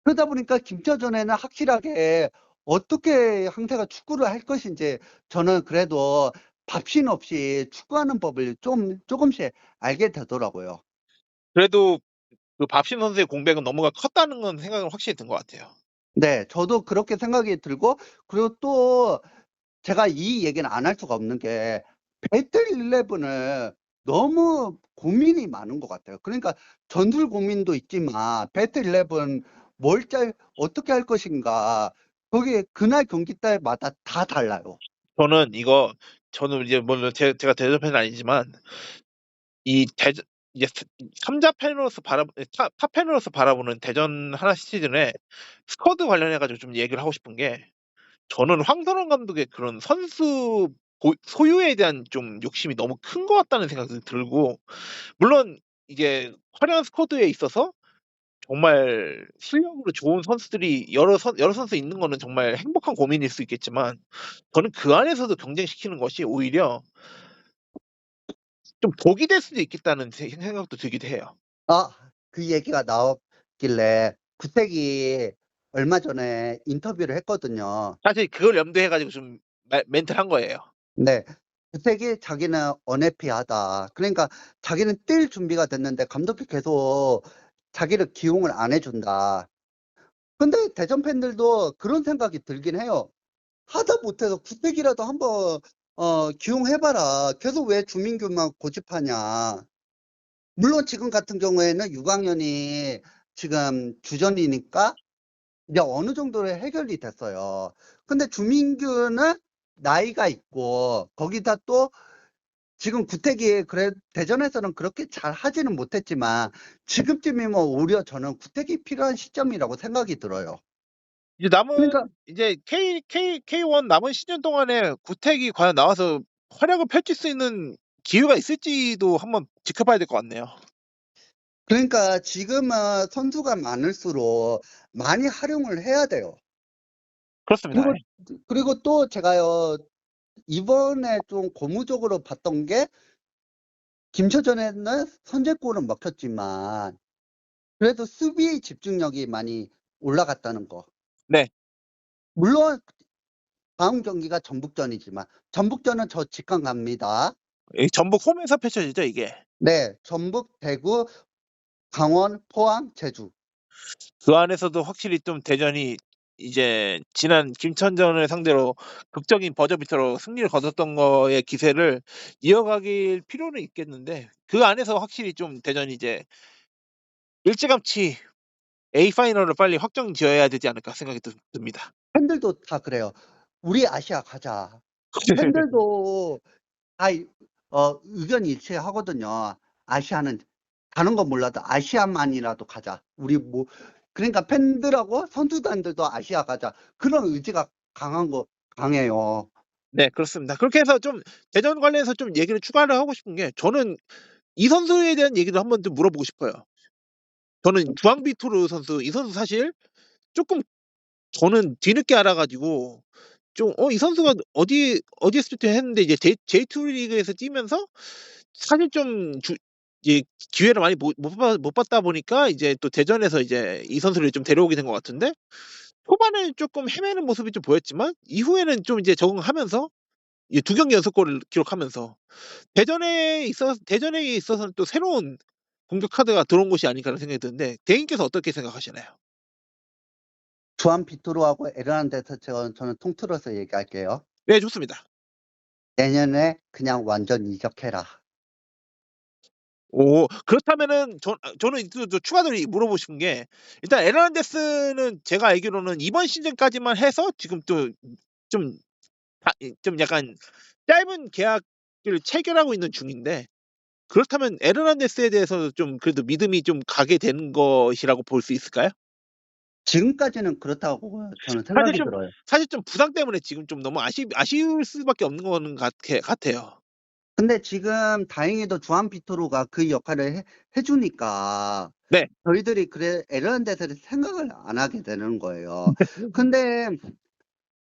그러다 보니까 김천전에는 확실하게 어떻게 항세가 축구를 할 것인지 저는 그래도 밥신 없이 축구하는 법을 조금씩 알게 되더라고요. 그래도 그 밥신 선수의 공백은 너무가 컸다는 건 생각은 확실히 든 것 같아요. 네, 저도 그렇게 생각이 들고 그리고 또 제가 이 얘기는 안 할 수가 없는 게 배틀 11을 너무 고민이 많은 것 같아요. 그러니까 전술 고민도 있지만 배틀 11 어떻게 할 것인가 거기 그날 경기 때마다 다 달라요. 저는 이제 물론 제가 대전 팬은 아니지만 이 대전 이제 3자 팬으로서 탑 팬으로서 바라보는 대전 하나 시즌에 스쿼드 관련해가지고 좀 얘기를 하고 싶은 게 저는 황선홍 감독의 그런 선수 소유에 대한 좀 욕심이 너무 큰 것 같다는 생각이 들고 물론 이게 화려한 스쿼드에 있어서 정말 실력으로 좋은 선수들이 여러 선수 있는 거는 정말 행복한 고민일 수 있겠지만 저는 그 안에서도 경쟁시키는 것이 오히려 좀 독이 될 수도 있겠다는 생각도 들기도 해요. 아, 그 얘기가 나왔길래 구택이 얼마 전에 인터뷰를 했거든요. 사실 그걸 염두해가지고 좀 멘트를 한 거예요. 네. 구택이 자기는 언해피하다. 그러니까 자기는 뛸 준비가 됐는데 감독이 계속 자기를 기용을 안 해준다. 근데 대전 팬들도 그런 생각이 들긴 해요. 하다 못해서 구택이라도 한번 기용해봐라. 계속 왜 주민규만 고집하냐. 물론 지금 같은 경우에는 6학년이 지금 주전이니까 이제 어느 정도로 해결이 됐어요. 근데 주민규는 나이가 있고 거기다 또 지금 구택이 그래 대전에서는 그렇게 잘 하지는 못했지만 지금쯤이면 오히려 저는 구택이 필요한 시점이라고 생각이 들어요. 이제 남은 그러니까 이제 K1 남은 시즌 동안에 구택이 과연 나와서 활약을 펼칠 수 있는 기회가 있을지도 한번 지켜봐야 될 것 같네요. 그러니까 지금은 선수가 많을수록 많이 활용을 해야 돼요. 그렇습니다. 그리고 또 제가요 이번에 좀 고무적으로 봤던 게 김초전에는 선제골은 먹혔지만 그래도 수비의 집중력이 많이 올라갔다는 거. 네. 물론 다음 경기가 전북전이지만 전북전은 저 직관 갑니다. 전북 홈에서 펼쳐지죠, 이게. 네, 전북, 대구, 강원, 포항, 제주. 그 안에서도 확실히 좀 대전이 이제 지난 김천전을 상대로 극적인 버저비터로 승리를 거뒀던 거의 기세를 이어가길 필요는 있겠는데 그 안에서 확실히 좀 대전이 이제 일찌감치 A 파이널을 빨리 확정 지어야 되지 않을까 생각이 듭니다. 팬들도 다 그래요. 우리 아시아 가자. 팬들도 다 의견 일치하거든요. 아시아는 다른 건 몰라도 아시아만이라도 가자. 우리 뭐 그러니까 팬들하고 선수단들도 아시아 가자. 그런 의지가 강해요. 네, 그렇습니다. 그렇게 해서 좀 대전 관련해서 좀 얘기를 추가를 하고 싶은 게 저는 이 선수에 대한 얘기도 한번 좀 물어보고 싶어요. 저는 주앙비토르 선수 이 선수 사실 조금 저는 뒤늦게 알아가지고 좀 이 선수가 어디에서 했는데 이제 J2 리그에서 뛰면서 사실 좀 이제 기회를 많이 못 받다 보니까 이제 또 대전에서 이제 이 선수를 좀 데려오게 된 것 같은데 초반에 조금 헤매는 모습이 좀 보였지만 이후에는 좀 이제 적응하면서 이 2경기 연속골을 기록하면서 대전에 있어서는 또 새로운 공격 카드가 들어온 것이 아닌가라는 생각이 드는데 대인께서 어떻게 생각하시나요? 주한 비토로하고 에르난데스 저는 통틀어서 얘기할게요. 네, 좋습니다. 내년에 그냥 완전 이적해라. 오, 그렇다면은 저는 또 추가적으로 물어보고 싶은 게 일단 에르난데스는 제가 알기로는 이번 시즌까지만 해서 지금 또 좀 약간 짧은 계약을 체결하고 있는 중인데 그렇다면 에르난데스에 대해서 좀 그래도 믿음이 좀 가게 되는 것이라고 볼 수 있을까요? 지금까지는 그렇다고 저는 사실 생각이 좀 들어요. 사실 좀 부상 때문에 지금 좀 너무 아쉬울 수밖에 없는 거는 같아요. 근데 지금 다행히도 주한 비토로가 그 역할을 해주니까 네. 저희들이 그래 에르난데스를 생각을 안 하게 되는 거예요. 근데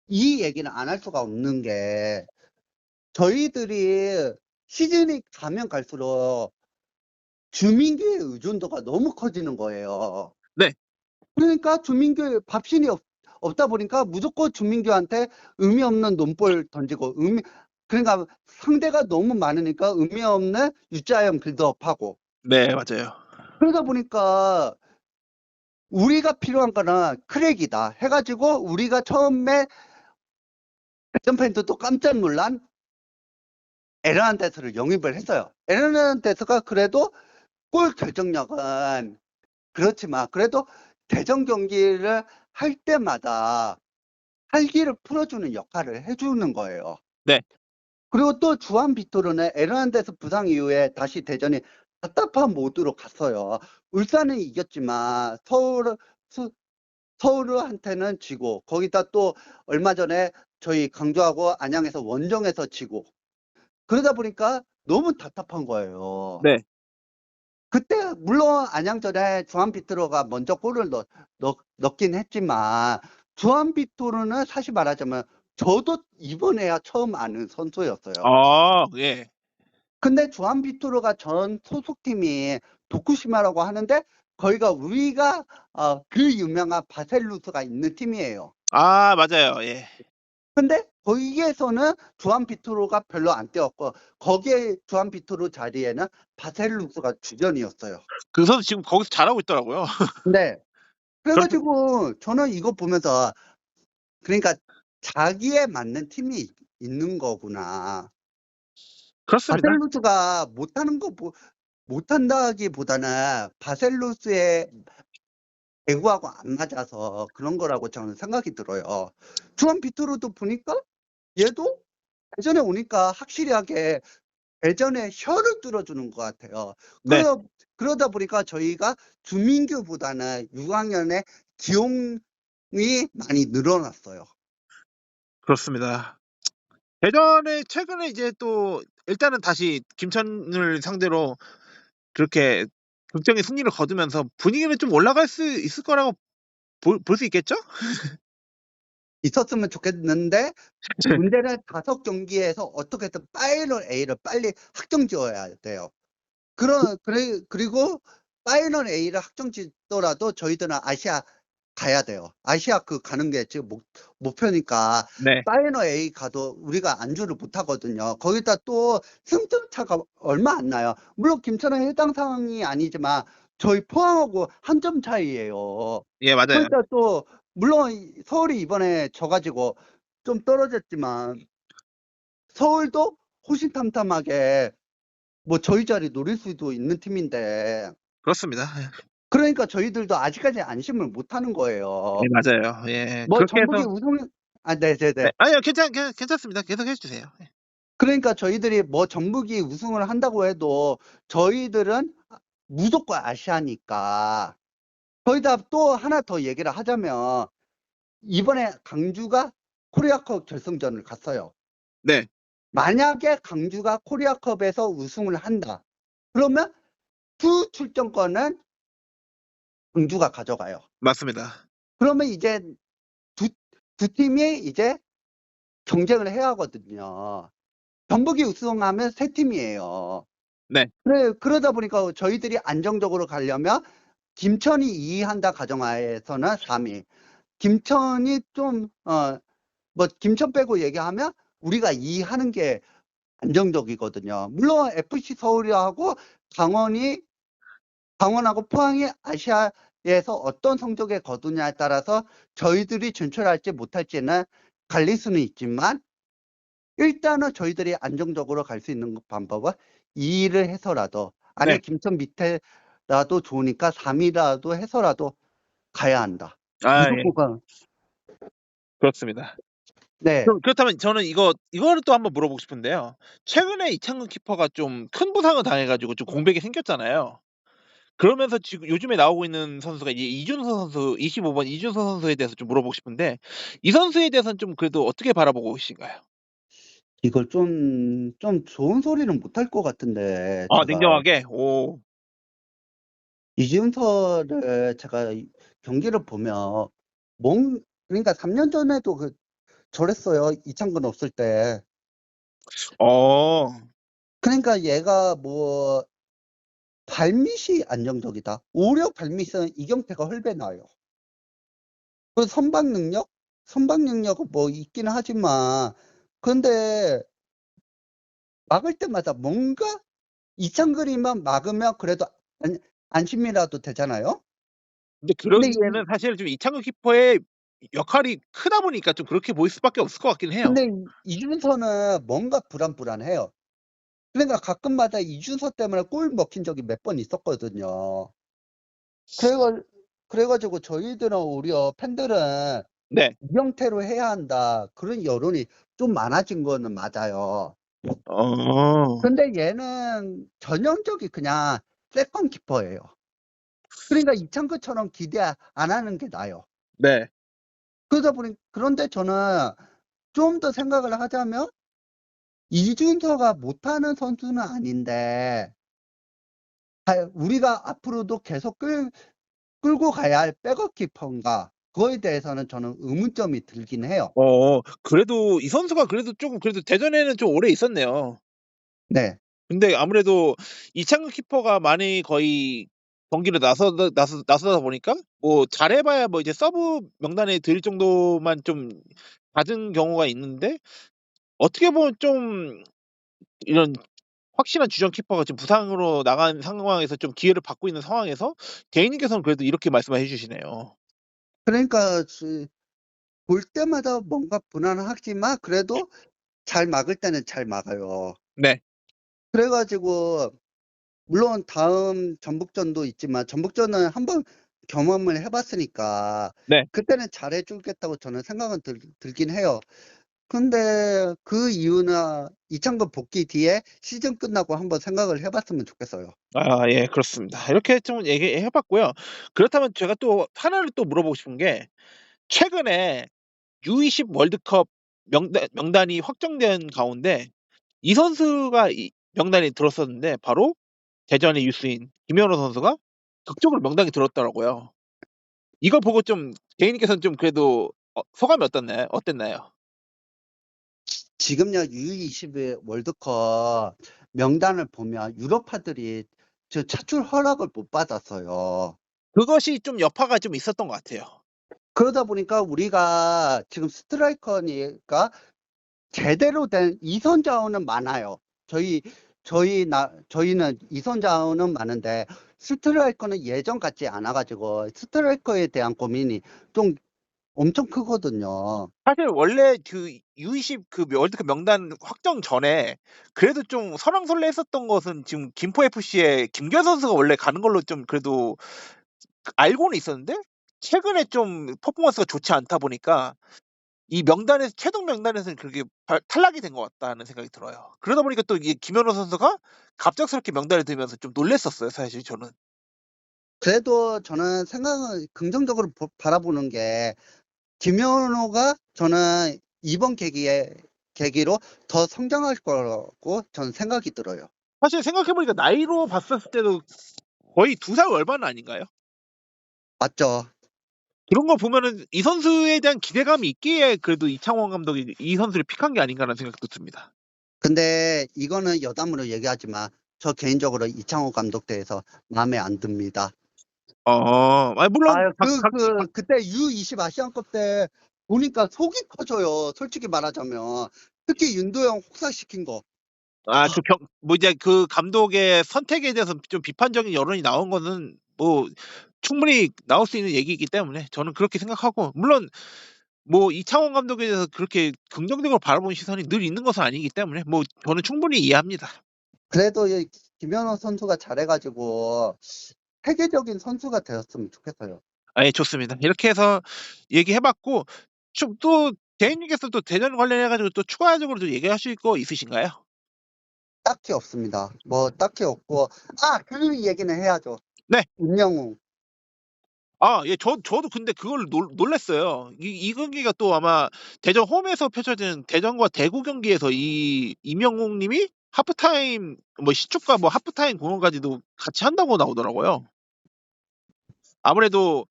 이 얘기는 안 할 수가 없는 게 저희들이 시즌이 가면 갈수록 주민규의 의존도가 너무 커지는 거예요. 네. 그러니까 주민규 밥신이 없다 보니까 무조건 주민규한테 의미 없는 논볼 던지고 그러니까 상대가 너무 많으니까 의미 없는 U자형 빌드업하고 네, 맞아요. 그러다 보니까 우리가 필요한 거는 크랙이다 해가지고 우리가 처음에 대전 팬들도 깜짝 놀란 에르난데스를 영입을 했어요. 에르난데스가 그래도 골 결정력은 그렇지만 그래도 대전 경기를 할 때마다 활기를 풀어주는 역할을 해주는 거예요. 네. 그리고 또 주한 비토르는 에르난데스 부상 이후에 다시 대전이 답답한 모드로 갔어요. 울산은 이겼지만 서울한테는 지고 거기다 또 얼마 전에 저희 강주하고 안양에서 원정에서 지고 그러다 보니까 너무 답답한 거예요. 네. 그때 물론 안양전에 주한 비토르가 먼저 골을 넣긴 했지만 주한 비토르는 사실 말하자면 저도 이번에야 처음 아는 선수였어요. 아, 예. 근데 주한 비토르가 전 소속팀이 도쿠시마라고 하는데 거기가 우리가 그 유명한 바셀루스가 있는 팀이에요. 아, 맞아요. 예. 근데 거기에서는 주한 비토로가 별로 안 뛰었고 거기에 주한 비토로 자리에는 바셀루스가 주전이었어요. 그 선수 지금 거기서 잘하고 있더라고요. 네. 그렇 그래가지고 저는 이거 보면서 그러니까 자기에 맞는 팀이 있는 거구나. 그렇습니다. 바셀루스가 못한다기보다는 바셀루스의 배구하고 안 맞아서 그런 거라고 저는 생각이 들어요. 주한 비토로도 보니까 얘도 예전에 오니까 확실하게 예전에 혀를 뚫어주는 것 같아요. 네. 그러다 보니까 저희가 주민규보다는 6학년에 기용이 많이 늘어났어요. 그렇습니다. 최근에 이제 또 일단은 다시 김천을 상대로 그렇게 극적인 승리를 거두면서 분위기는 좀 올라갈 수 있을 거라고 볼 수 있겠죠? 있었으면 좋겠는데 문제는 5경기에서 어떻게든 파이널 A를 빨리 확정지어야 돼요. 그리고 파이널 A를 확정짓더라도 저희들은 아시아 가야 돼요. 아시아 가는 게 지금 목표니까 네. 파이널 A 가도 우리가 안주를 못 하거든요. 거기다 또 승점 차가 얼마 안 나요. 물론 김천은 해당 상황이 아니지만 저희 포항하고 한 점 차이예요. 예, 맞아요. 그러니까 또 물론 서울이 이번에 져가지고 좀 떨어졌지만 서울도 호신탐탐하게 뭐 저희 자리 노릴 수도 있는 팀인데 그렇습니다. 그러니까 저희들도 아직까지 안심을 못 하는 거예요. 네, 맞아요. 예. 뭐 그렇게 전북이 해서 네네네. 네. 아니요. 괜찮습니다. 계속 해 주세요. 예. 그러니까 저희들이 뭐 전북이 우승을 한다고 해도 저희들은 무조건 아시아니까 거기다 또 하나 더 얘기를 하자면 이번에 강주가 코리아컵 결승전을 갔어요. 네. 만약에 강주가 코리아컵에서 우승을 한다. 그러면 두 출전권은 강주가 가져가요. 맞습니다. 그러면 이제 두 팀이 이제 경쟁을 해야 하거든요. 전북이 우승하면 세 팀이에요. 네. 그러다 보니까 저희들이 안정적으로 가려면 김천이 2위 한다 가정하에서는 3위. 김천이 뭐 김천 빼고 얘기하면 우리가 2위 하는 게 안정적이거든요. 물론 FC 서울하고 강원하고 포항이 아시아에서 어떤 성적에 거두냐에 따라서 저희들이 진출할지 못할지는 갈릴 수는 있지만 일단은 저희들이 안정적으로 갈 수 있는 방법은 2위를 해서라도 아니 네. 김천 밑에라도 좋으니까 3위라도 해서라도 가야 한다. 아, 예. 무조건 그렇습니다. 네. 그렇다면 저는 이거를 또 한번 물어보고 싶은데요. 최근에 이창근 키퍼가 좀 큰 부상을 당해 가지고 좀 공백이 생겼잖아요. 그러면서 지금 요즘에 나오고 있는 선수가 이제 이준서 선수 25번 이준서 선수에 대해서 좀 물어보고 싶은데 이 선수에 대해서는 좀 그래도 어떻게 바라보고 계신가요? 이걸 좀 좋은 소리는 못할 것 같은데 아, 제가 냉정하게? 오. 이준서를 제가 경기를 보면 그러니까 3년 전에도 저랬어요. 이창근 없을 때. 어. 그러니까 얘가 뭐 발밑이 안정적이다. 오히려 발밑은 이경태가 헐배 나요. 그 선방 능력은 뭐 있기는 하지만 근데 막을 때마다 뭔가 이창근이만 막으면 그래도 안심이라도 되잖아요. 근데 근데 그러기에는 사실 좀 이창근 키퍼의 역할이 크다 보니까 좀 그렇게 보일 수밖에 없을 것 같긴 해요. 근데 이준서는 뭔가 불안해요. 그러니까 가끔마다 이준서 때문에 골 먹힌 적이 몇 번 있었거든요. 그래가지고 저희들은 오히려 팬들은 네. 이경태로 해야 한다. 그런 여론이 좀 많아진 거는 맞아요. 어. 근데 얘는 전형적인 그냥 세컨 키퍼예요. 그러니까 이창근처럼 기대 안 하는 게 나아요. 네. 그런데 저는 좀 더 생각을 하자면 이준서가 못하는 선수는 아닌데 우리가 앞으로도 계속 끌고 가야 할 백업 키퍼인가 그거에 대해서는 저는 의문점이 들긴 해요. 그래도 이 선수가 그래도 쪼금 그래도 대전에는 좀 오래 있었네요. 네. 근데 아무래도 이창근 키퍼가 많이 거의 경기를 나서다 보니까 뭐 잘해봐야 뭐 이제 서브 명단에 들 정도만 좀 받은 경우가 있는데 어떻게 보면 좀 이런 확실한 주전 키퍼가 지금 부상으로 나간 상황에서 좀 기회를 받고 있는 상황에서 개인님께서는 그래도 이렇게 말씀을 해주시네요. 그러니까 볼 때마다 뭔가 불안하지만 그래도 잘 막을 때는 잘 막아요. 네. 그래가지고 물론 다음 전북전도 있지만 전북전은 한번 경험을 해봤으니까 네. 그때는 잘해주겠다고 저는 생각은 들긴 해요. 근데 그 이유나 이창근 복귀 뒤에 시즌 끝나고 한번 생각을 해봤으면 좋겠어요. 아, 예, 그렇습니다. 이렇게 좀 얘기해 봤고요. 그렇다면 제가 또 하나를 또 물어보고 싶은 게 최근에 U20 월드컵 명단이 확정된 가운데 이 선수가 이 명단에 들었었는데 바로 대전의 유스인 김현호 선수가 극적으로 명단에 들었더라고요. 이거 보고 좀 개인님께서는 좀 그래도 소감이 어땠나요? 지금요, U21 월드컵 명단을 보면 유럽파들이 저 차출 허락을 못 받았어요. 그것이 좀 여파가 좀 있었던 것 같아요. 그러다 보니까 우리가 지금 스트라이커니까 제대로 된 이선 자원은 많아요. 저희는 이선 자원은 많은데 스트라이커는 예전 같지 않아가지고 스트라이커에 대한 고민이 좀 엄청 크거든요. 사실 원래 그 U20 그 월드컵 명단 확정 전에 그래도 좀 설왕설래했었던 것은 지금 김포 FC에 김규현 선수가 원래 가는 걸로 좀 그래도 알고는 있었는데 최근에 좀 퍼포먼스가 좋지 않다 보니까 이 명단에서 최종 명단에서는 그렇게 탈락이 된 것 같다는 생각이 들어요. 그러다 보니까 또 이게 김현호 선수가 갑작스럽게 명단에 들면서 좀 놀랬었어요, 사실 저는. 그래도 저는 생각을 긍정적으로 바라보는 게 김현호가 저는 이번 계기로 더 성장할 거라고 저는 생각이 들어요. 사실 생각해 보니까 나이로 봤었을 때도 거의 2살 월반 아닌가요? 맞죠? 그런 거 보면은 이 선수에 대한 기대감이 있기에 그래도 이창원 감독이 이 선수를 픽한 게 아닌가라는 생각도 듭니다. 근데 이거는 여담으로 얘기하지만 저 개인적으로 이창호 감독 대해서 마음에 안 듭니다. 아니 물론 그때 U20 아시안컵 때 보니까 속이 터져요. 솔직히 말하자면. 특히 윤도영 혹사시킨 거. 뭐 이제 그 감독의 선택에 대해서 좀 비판적인 여론이 나온 거는 뭐 충분히 나올 수 있는 얘기이기 때문에 저는 그렇게 생각하고 물론 뭐 이창원 감독에 대해서 그렇게 긍정적으로 바라보는 시선이 늘 있는 것은 아니기 때문에 뭐 저는 충분히 이해합니다. 그래도 이 김현호 선수가 잘해가지고 세계적인 선수가 되었으면 좋겠어요. 예, 좋습니다. 이렇게 해서 얘기해 봤고 또 개인님께서 또 대전 관련해 가지고 또 추가적으로 또 얘기하실 거 있으신가요? 딱히 없습니다. 뭐 딱히 없고 그 얘기는 해야죠. 네. 임영웅. 예, 저도 근데 그걸 놀랐어요. 이 경기가 또 아마 대전 홈에서 펼쳐지는 대전과 대구 경기에서 이 임영웅 님이 하프타임 뭐 시축과 뭐 하프타임 공헌까지도 같이 한다고 나오더라고요. 아무래도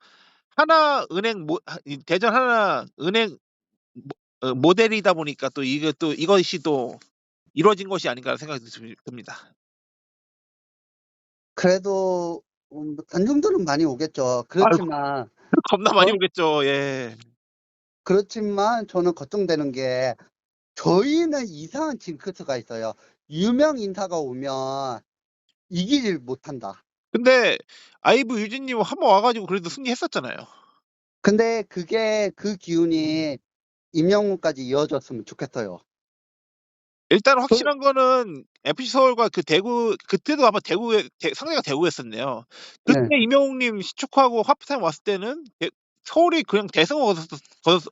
이 대전 하나은행 모델이다 보니까 또 이것이 또 이루어진 것이 아닌가 생각이 듭니다. 그래도 관중들은 많이 오겠죠. 그렇지만 겁나 많이 어? 오겠죠. 예. 그렇지만 저는 걱정되는 게 저희는 이상한 징크스가 있어요. 유명 인사가 오면 이기질 못한다. 근데 아이브 유진님 한번 와가지고 그래도 승리했었잖아요. 근데 그 기운이 임영웅까지 이어졌으면 좋겠어요. 일단 확실한 거는 FC 서울과 그 대구 그때도 아마 상대가 대구였었네요. 그때 네. 임영웅님 시축하고 하프타임 왔을 때는 서울이 그냥 대승을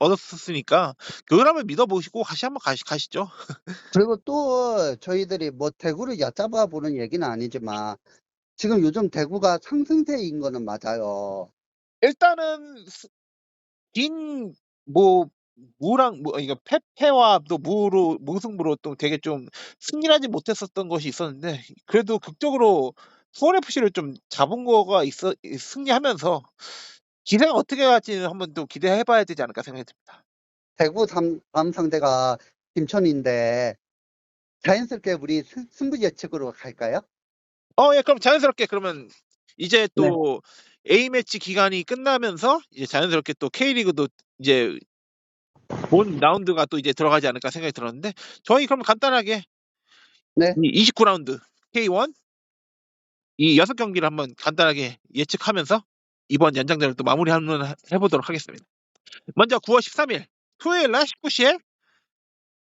얻었었으니까 그걸 한번 믿어보시고 다시 한번 가시죠. 그리고 또 저희들이 뭐 대구를 얕잡아 보는 얘기는 아니지만 지금 요즘 대구가 상승세인 거는 맞아요. 일단은 뭐 무랑 이거 패와 또 무승부로 또 되게 좀 승리하지 못했었던 것이 있었는데 그래도 극적으로 수원 FC를 좀 잡은 거가 승리하면서 기세가 어떻게 갈지는 한번 또 기대해 봐야 되지 않을까 생각이 듭니다. 대구 다음 상대가 김천인데 자연스럽게 우리 승부 예측으로 갈까요? 예, 그럼 자연스럽게 그러면 이제 네. 또 A매치 기간이 끝나면서 이제 자연스럽게 또 K리그도 이제 본 라운드가 또 이제 들어가지 않을까 생각이 들었는데, 저희 그럼 간단하게 네. 이 29라운드 K1 이 6경기를 한번 간단하게 예측하면서 이번 연장전을 또 마무리 한번 해보도록 하겠습니다. 먼저 9월 13일 토요일 날 19시에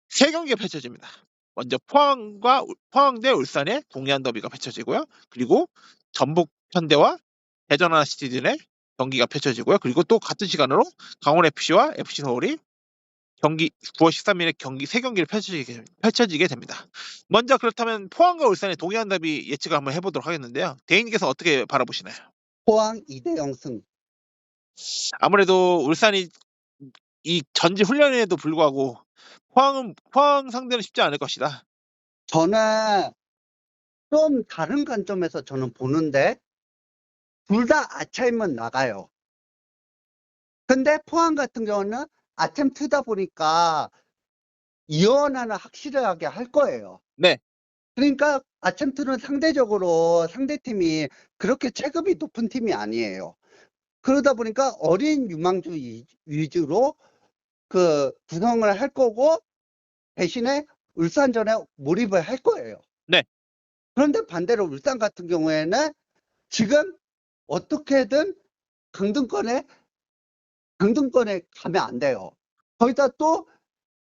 3경기가 펼쳐집니다. 먼저 포항 대 울산의 동해안 더비가 펼쳐지고요. 그리고 전북 현대와 대전 하나시티즌의 경기가 펼쳐지고요. 그리고 또 같은 시간으로 강원 FC와 FC 서울이 9월 13일에 3경기를 펼쳐지게 됩니다. 먼저 그렇다면 포항과 울산의 동해안 더비 예측을 한번 해보도록 하겠는데요. 대인님께서 어떻게 바라보시나요? 포항 2대0 승. 아무래도 울산이 이 전지 훈련에도 불구하고 포항 상대는 쉽지 않을 것이다. 저는 좀 다른 관점에서 저는 보는데 둘 다 아차이면 나가요. 근데 포항 같은 경우는 아침 트다 보니까 이원하는 확실하게 할 거예요. 네. 그러니까 아침트는 상대적으로 상대팀이 그렇게 체급이 높은 팀이 아니에요. 그러다 보니까 어린 유망주 위주로 그 구성을 할 거고 대신에 울산전에 몰입을 할 거예요. 네. 그런데 반대로 울산 같은 경우에는 지금 어떻게든 강등권에 가면 안 돼요. 거기다 또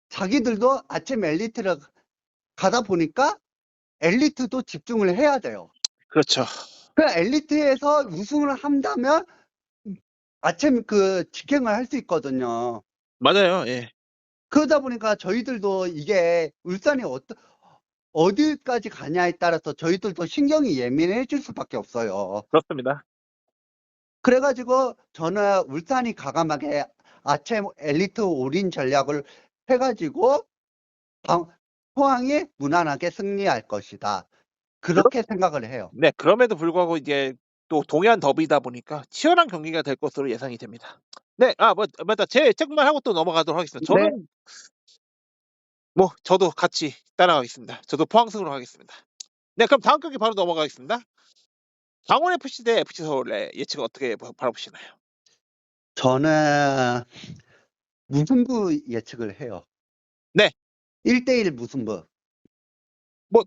자기들도 아침 엘리트를 가다 보니까 엘리트도 집중을 해야 돼요. 그렇죠. 그 엘리트에서 우승을 한다면 아침 그 직행을 할 수 있거든요. 맞아요. 예. 그러다 보니까 저희들도 이게 울산이 어디까지 가냐에 따라서 저희들도 신경이 예민해질 수밖에 없어요. 그렇습니다. 그래가지고 저는 울산이 과감하게 아침 엘리트 올인 전략을 해가지고 포항이 무난하게 승리할 것이다. 그렇게 생각을 해요. 네. 그럼에도 불구하고 이제 또 동해안 더비다 보니까 치열한 경기가 될 것으로 예상이 됩니다. 네. 맞다. 제 예측만 하고 또 넘어가도록 하겠습니다. 네. 저는 저도 같이 따라가겠습니다. 저도 포항승으로 하겠습니다. 네. 그럼 다음 경기 바로 넘어가겠습니다. 강원 FC 대 FC 서울의 예측은 어떻게 바라보시나요? 저는 무승부 예측을 해요. 네. 1대1 무승부.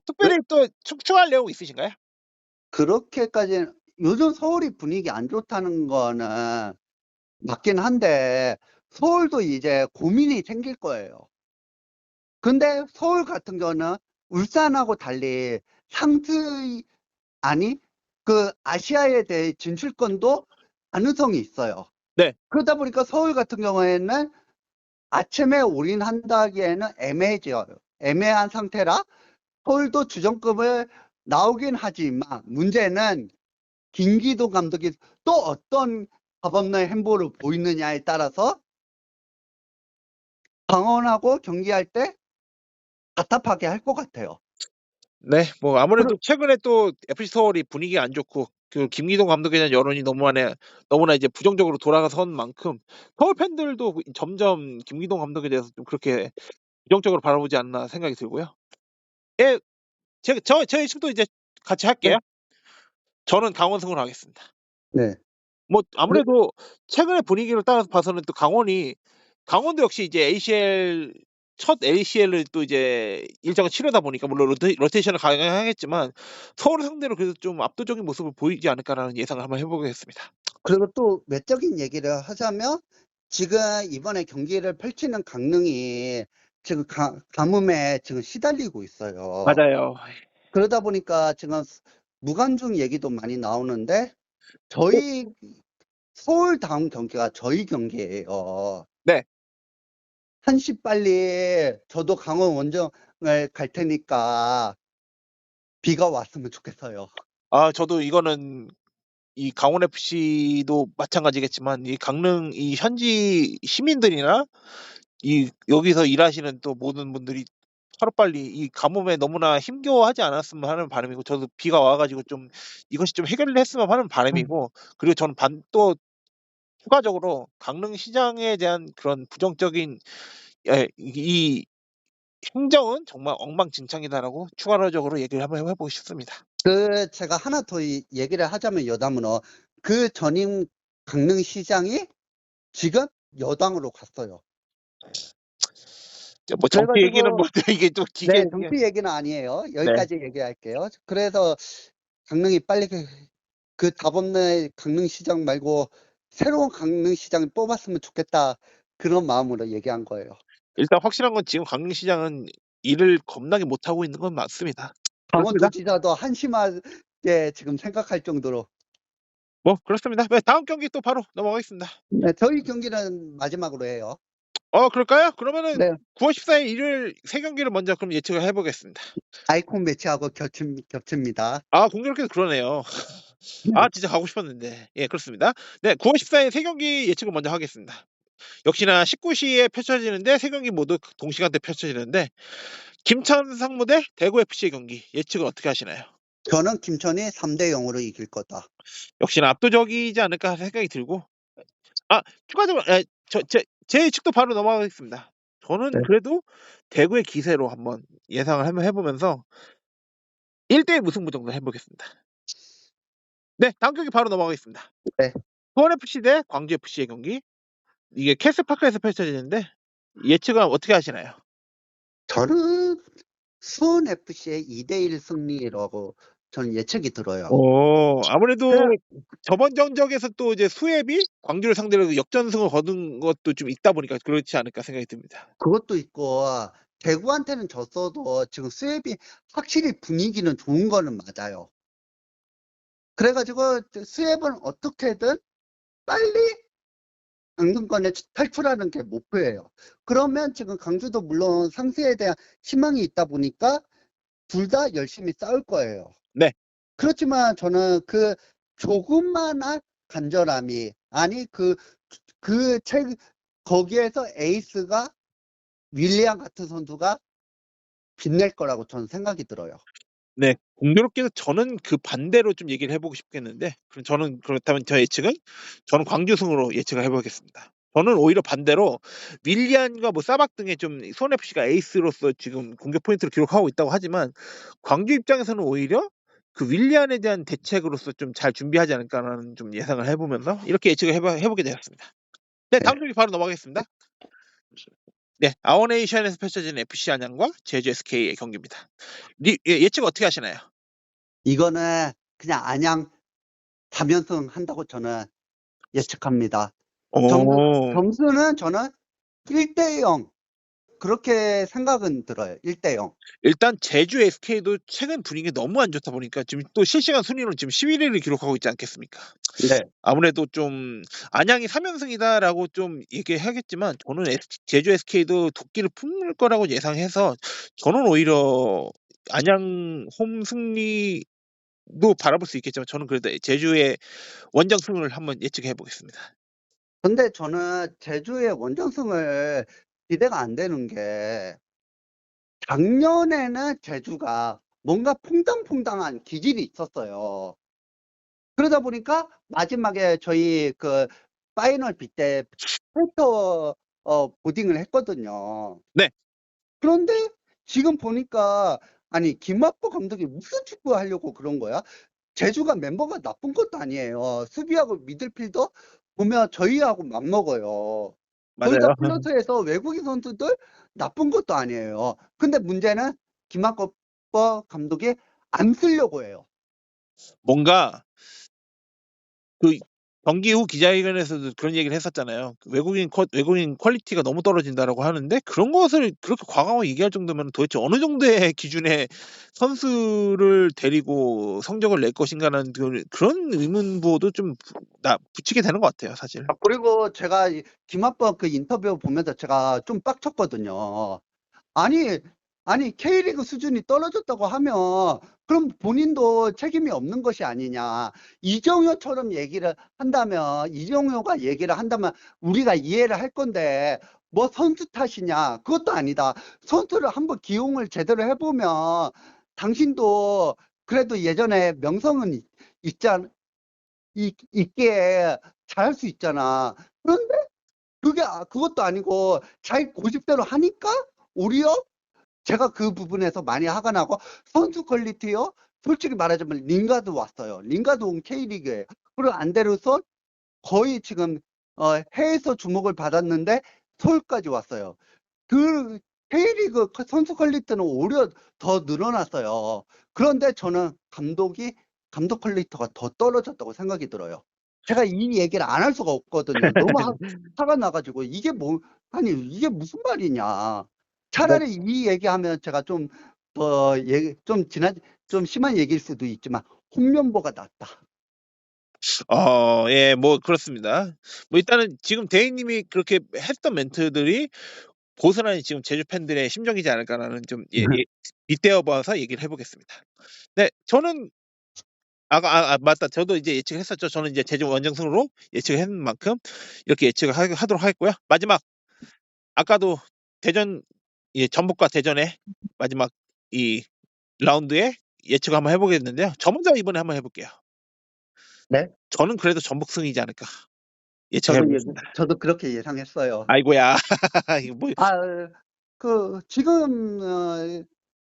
특별히 또 추가할 내용 있으신가요? 그렇게까지는 요즘 서울이 분위기 안 좋다는 거는 맞긴 한데 서울도 이제 고민이 생길 거예요. 근데 서울 같은 경우는 울산하고 달리 상승이 그 아시아에 대해 진출권도 가능성이 있어요. 네. 그러다 보니까 서울 같은 경우에는 아침에 올인한다기에는 애매한 상태라 서울도 주전급을 나오긴 하지만 문제는 김기동 감독이 또 어떤 겁없는 행보를 보이느냐에 따라서 강원하고 경기할 때 답답하게 할 것 같아요. 네. 아무래도 최근에 또 FC 서울이 분위기가 안 좋고 그 김기동 감독에 대한 여론이 너무나 이제 부정적으로 돌아선 만큼 서울 팬들도 점점 김기동 감독에 대해서 좀 그렇게 부정적으로 바라보지 않나 생각이 들고요. 예. 제 예측도 이제 같이 할게요. 저는 강원승으로 하겠습니다. 네. 아무래도 최근의 분위기를 따라서 봐서는 또 강원도 역시 이제 첫 ACL을 또 이제 일정을 치르다 보니까 물론 로테이션을 가능하겠지만 서울을 상대로 그래도 좀 압도적인 모습을 보이지 않을까라는 예상을 한번 해보겠습니다. 그리고 또 외적인 얘기를 하자면 지금 이번에 경기를 펼치는 강릉이 지금 가뭄에 지금 시달리고 있어요. 맞아요. 그러다 보니까 지금 무관중 얘기도 많이 나오는데 저희 서울 다음 경기가 저희 경기예요. 네. 1시 빨리 저도 강원 원정을 갈 테니까 비가 왔으면 좋겠어요. 저도 이거는 이 강원 FC도 마찬가지겠지만 이 강릉 이 현지 시민들이나 이 여기서 일하시는 또 모든 분들이 하루빨리 이 가뭄에 너무나 힘겨워하지 않았으면 하는 바람이고, 저도 비가 와 가지고 좀 이것이 좀 해결을 했으면 하는 바람이고, 그리고 저는 또 추가적으로 강릉시장에 대한 그런 부정적인 이 행정은 정말 엉망진창이다라고 추가적으로 얘기를 한번 해 보고 싶습니다. 제가 하나 더 얘기를 하자면 여담으로 그 전임 강릉시장이 지금 여당으로 갔어요. 뭐 정치 얘기는 뭐 그래가지고 이게 또 네, 기계 정치 얘기는 아니에요. 네. 여기까지 얘기할게요. 그래서 강릉이 빨리 그 다범내 강릉시장 말고 새로운 강릉시장을 뽑았으면 좋겠다. 그런 마음으로 얘기한 거예요. 일단 확실한 건 지금 강릉시장은 일을 겁나게 못하고 있는 건 맞습니다. 그렇습니다. 강원도지사도 한심하게 지금 생각할 정도로. 뭐 그렇습니다. 네, 다음 경기 또 바로 넘어가겠습니다. 네, 저희 경기는 마지막으로 해요. 그럴까요? 그러면은 네, 9월 14일 일요일 세 경기를 먼저 그럼 예측을 해보겠습니다. 아이콘 매치하고 겹칩니다. 공교롭게도 그러네요. 네. 진짜 가고 싶었는데. 예, 그렇습니다. 네, 9월 14일 세 경기 예측을 먼저 하겠습니다. 역시나 19시에 펼쳐지는데 세 경기 모두 동시간대 펼쳐지는데 김천 상무대 대구 FC의 경기 예측을 어떻게 하시나요? 저는 김천이 3대 0으로 이길 거다. 역시나 압도적이지 않을까 하는 생각이 들고 추가적으로 제 예측도 바로 넘어가겠습니다. 저는 네. 그래도 대구의 기세로 한번 예상을 한번 해보면서 1대1 무승부 정도 해보겠습니다. 네, 다음 경기 바로 넘어가겠습니다. 네. 수원FC 대 광주FC의 경기 이게 캐슬파크에서 펼쳐지는데 예측은 어떻게 하시나요? 저는 수원 FC의 2대1 승리라고 저는 예측이 들어요. 아무래도 네. 저번 전적에서 또 이제 수협이 광주를 상대로 역전승을 거둔 것도 좀 있다 보니까 그렇지 않을까 생각이 듭니다. 그것도 있고 대구한테는 졌어도 지금 수협이 확실히 분위기는 좋은 거는 맞아요. 그래가지고 수협은 어떻게든 빨리 강등권에 탈출하는 게 목표예요. 그러면 지금 강주도 물론 상승에 대한 희망이 있다 보니까 둘 다 열심히 싸울 거예요. 네. 그렇지만 저는 그 조금만한 간절함이 거기에서 에이스가 윌리안 같은 선수가 빛낼 거라고 저는 생각이 들어요. 네, 공교롭게도 저는 그 반대로 좀 얘기를 해보고 싶겠는데 그럼 저는 그렇다면 저 예측은 저는 광주승으로 예측을 해보겠습니다. 저는 오히려 반대로 윌리안과 뭐 사박 등의 좀 수원 FC가 에이스로서 지금 공격 포인트를 기록하고 있다고 하지만 광주 입장에서는 오히려 그 윌리안에 대한 대책으로서 좀 잘 준비하지 않을까라는 좀 예상을 해보면서 이렇게 예측을 해보게 되었습니다. 네, 다음 경기 바로 넘어가겠습니다. 네, 아워네이션에서 펼쳐지는 FC 안양과 제주 SK의 경기입니다. 예측 어떻게 하시나요? 이거는 그냥 안양 3연승 한다고 저는 예측합니다. 점수는 저는 1대 0 그렇게 생각은 들어요. 1대 0. 일단 제주 SK도 최근 분위기가 너무 안 좋다 보니까 지금 또 실시간 순위로 지금 11위를 기록하고 있지 않겠습니까? 네. 아무래도 좀 안양이 3연승이다라고 좀 얘기하겠지만 저는 제주 SK도 도끼를 품을 거라고 예상해서 저는 오히려 안양 홈 승리도 바라볼 수 있겠지만 저는 그래도 제주의 원정승을 한번 예측해 보겠습니다. 근데 저는 제주의 원정승을 기대가 안 되는 게 작년에는 제주가 뭔가 퐁당퐁당한 기질이 있었어요. 그러다 보니까 마지막에 저희 그 파이널 B 때 포스터 보딩을 했거든요. 네. 그런데 지금 보니까 아니 김학보 감독이 무슨 축구 하려고 그런 거야? 제주가 멤버가 나쁜 것도 아니에요. 수비하고 미들필더 보면 저희하고 맞먹어요. 거기다 맞아요. 플러스에서 외국인 선수들 나쁜 것도 아니에요. 근데 문제는 김학보 감독이 안 쓰려고 해요. 뭔가 그 경기 후 기자회견에서도 그런 얘기를 했었잖아요. 외국인 퀄리티가 너무 떨어진다라고 하는데 그런 것을 그렇게 과감하게 얘기할 정도면 도대체 어느 정도의 기준의 선수를 데리고 성적을 낼 것인가라는 그런 의문부호도 좀 붙이게 되는 것 같아요, 사실. 그리고 제가 김학보 그 인터뷰 보면서 제가 좀 빡쳤거든요. 아니 K리그 수준이 떨어졌다고 하면 그럼 본인도 책임이 없는 것이 아니냐. 이정효가 얘기를 한다면 우리가 이해를 할 건데 뭐 선수 탓이냐. 그것도 아니다. 선수를 한번 기용을 제대로 해보면 당신도 그래도 예전에 명성은 있기에 잘할 수 있잖아. 그런데 그것도 아니고 자기 고집대로 하니까 오히려 제가 그 부분에서 많이 화가 나고 선수 퀄리티요? 솔직히 말하자면 링가드 왔어요. 링가드 온 K리그예요. 그리고 안데르손 거의 지금 해외에서 주목을 받았는데 서울까지 왔어요. 그 K리그 선수 퀄리티는 오히려 더 늘어났어요. 그런데 저는 감독 퀄리티가 더 떨어졌다고 생각이 들어요. 제가 이 얘기를 안 할 수가 없거든요. 너무 화가 나가지고 아니 이게 무슨 말이냐. 차라리 이 얘기하면 제가 좀 심한 얘기일 수도 있지만 홍명보가 낫다. 예, 뭐 그렇습니다. 뭐 일단은 지금 대인님이 그렇게 했던 멘트들이 고스란히 지금 제주 팬들의 심정이지 않을까라는 좀 빗대어 봐서 얘기를 해보겠습니다. 네, 저는 맞다. 저도 이제 예측을 했었죠. 저는 이제 제주 원정승으로 예측을 했는 만큼 이렇게 예측을 하도록 하겠고요. 마지막 아까도 대전 전북과 대전의 마지막 이 라운드에 예측을 한번 해보겠는데요. 저 먼저 이번에 한번 해볼게요. 네? 저는 그래도 전북 승이지 않을까 예측해보겠습니다. 저도 그렇게 예상했어요. 아이고야. 이거 뭐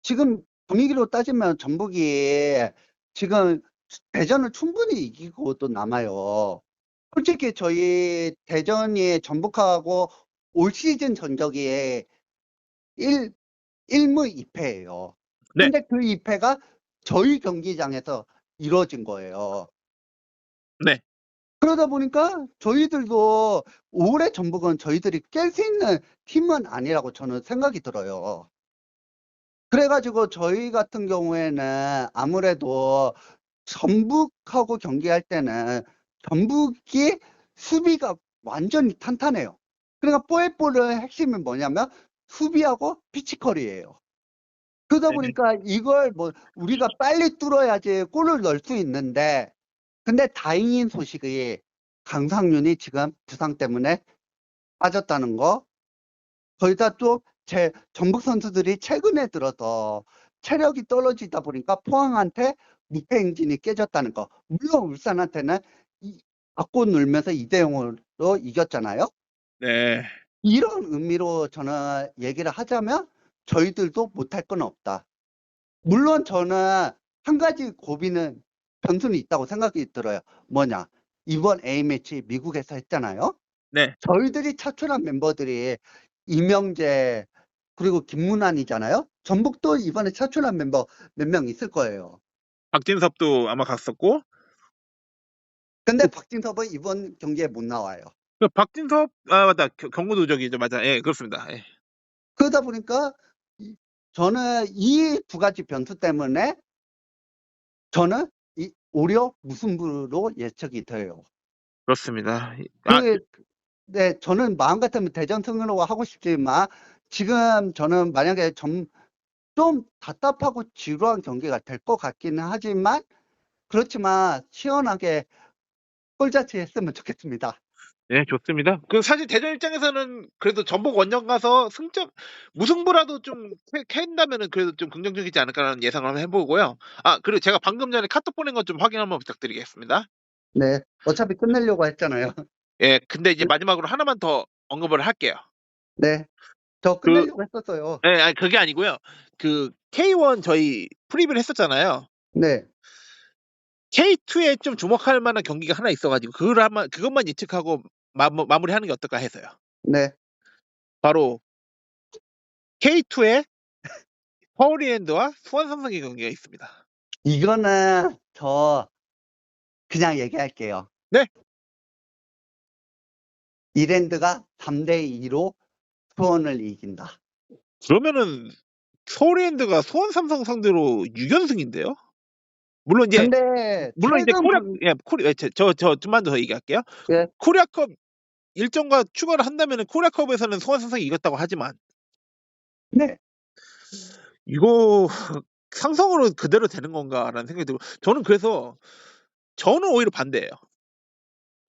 지금 분위기로 따지면 전북이 지금 대전을 충분히 이기고도 남아요. 솔직히 저희 대전이 전북하고 올 시즌 전적이 1무 2패예요. 네. 근데 그 2패가 저희 경기장에서 이루어진 거예요. 네. 그러다 보니까 저희들도 올해 전북은 저희들이 깰 수 있는 팀은 아니라고 저는 생각이 들어요. 그래가지고 저희 같은 경우에는 아무래도 전북하고 경기할 때는 전북이 수비가 완전히 탄탄해요. 그러니까 뽀에뽀의 핵심은 뭐냐면 수비하고 피지컬이에요. 그러다 보니까 이걸 뭐 우리가 빨리 뚫어야지 골을 넣을 수 있는데, 근데 다행인 소식이 강상윤이 지금 부상 때문에 빠졌다는 거. 거기다 또 전북 선수들이 최근에 들어서 체력이 떨어지다 보니까 포항한테 무패 행진이 깨졌다는 거. 물론 울산한테는 맞고 놀면서 2대0으로 이겼잖아요. 네. 이런 의미로 저는 얘기를 하자면 저희들도 못할 건 없다. 물론 저는 한 가지 변수는 있다고 생각이 들어요. 뭐냐? 이번 A매치 미국에서 했잖아요. 네. 저희들이 차출한 멤버들이 이명재 그리고 김문환이잖아요. 전북도 이번에 차출한 멤버 몇 명 있을 거예요. 박진섭도 아마 갔었고. 근데 박진섭은 이번 경기에 못 나와요. 박진섭 맞다. 경고 누적이죠. 맞아. 예, 그렇습니다. 예. 그러다 보니까 저는 이 두 가지 변수 때문에 저는 오히려 무승부로 예측이 돼요. 그렇습니다. 네, 저는 마음 같으면 대전 승으로 하고 싶지만 지금 저는 만약에 좀 답답하고 지루한 경기가 될 것 같기는 하지만 그렇지만 시원하게 골자치 했으면 좋겠습니다. 네, 좋습니다. 사실 대전 입장에서는 그래도 전북 원정 가서 무승부라도 좀 캔다면은 그래도 좀 긍정적이지 않을까라는 예상을 한번 해보고요. 그리고 제가 방금 전에 카톡 보낸 것 좀 확인 한번 부탁드리겠습니다. 네, 어차피 끝내려고 했잖아요. 예, 근데 이제 마지막으로 하나만 더 언급을 할게요. 네, 저 끝내려고 했었어요. 네, 그게 아니고요. K1 저희 프리뷰를 했었잖아요. 네. K2에 좀 주목할 만한 경기가 하나 있어가지고 그것만 예측하고 마무리하는 게 어떨까 해서요. 네. 바로 K2에 서울이랜드와 수원 삼성의 경기가 있습니다. 이거는 저 그냥 얘기할게요. 네. 이랜드가 3대2로 수원을 이긴다. 그러면은 서울이랜드가 수원 삼성 상대로 6연승인데요? 물론 이제 저 좀만 더 얘기할게요. 예. 코리아컵 일정과 추가를 한다면은 코리아컵에서는 수원 삼성이 이겼다고 하지만 네. 이거 삼성으로 그대로 되는 건가라는 생각이 들고 저는 오히려 반대예요.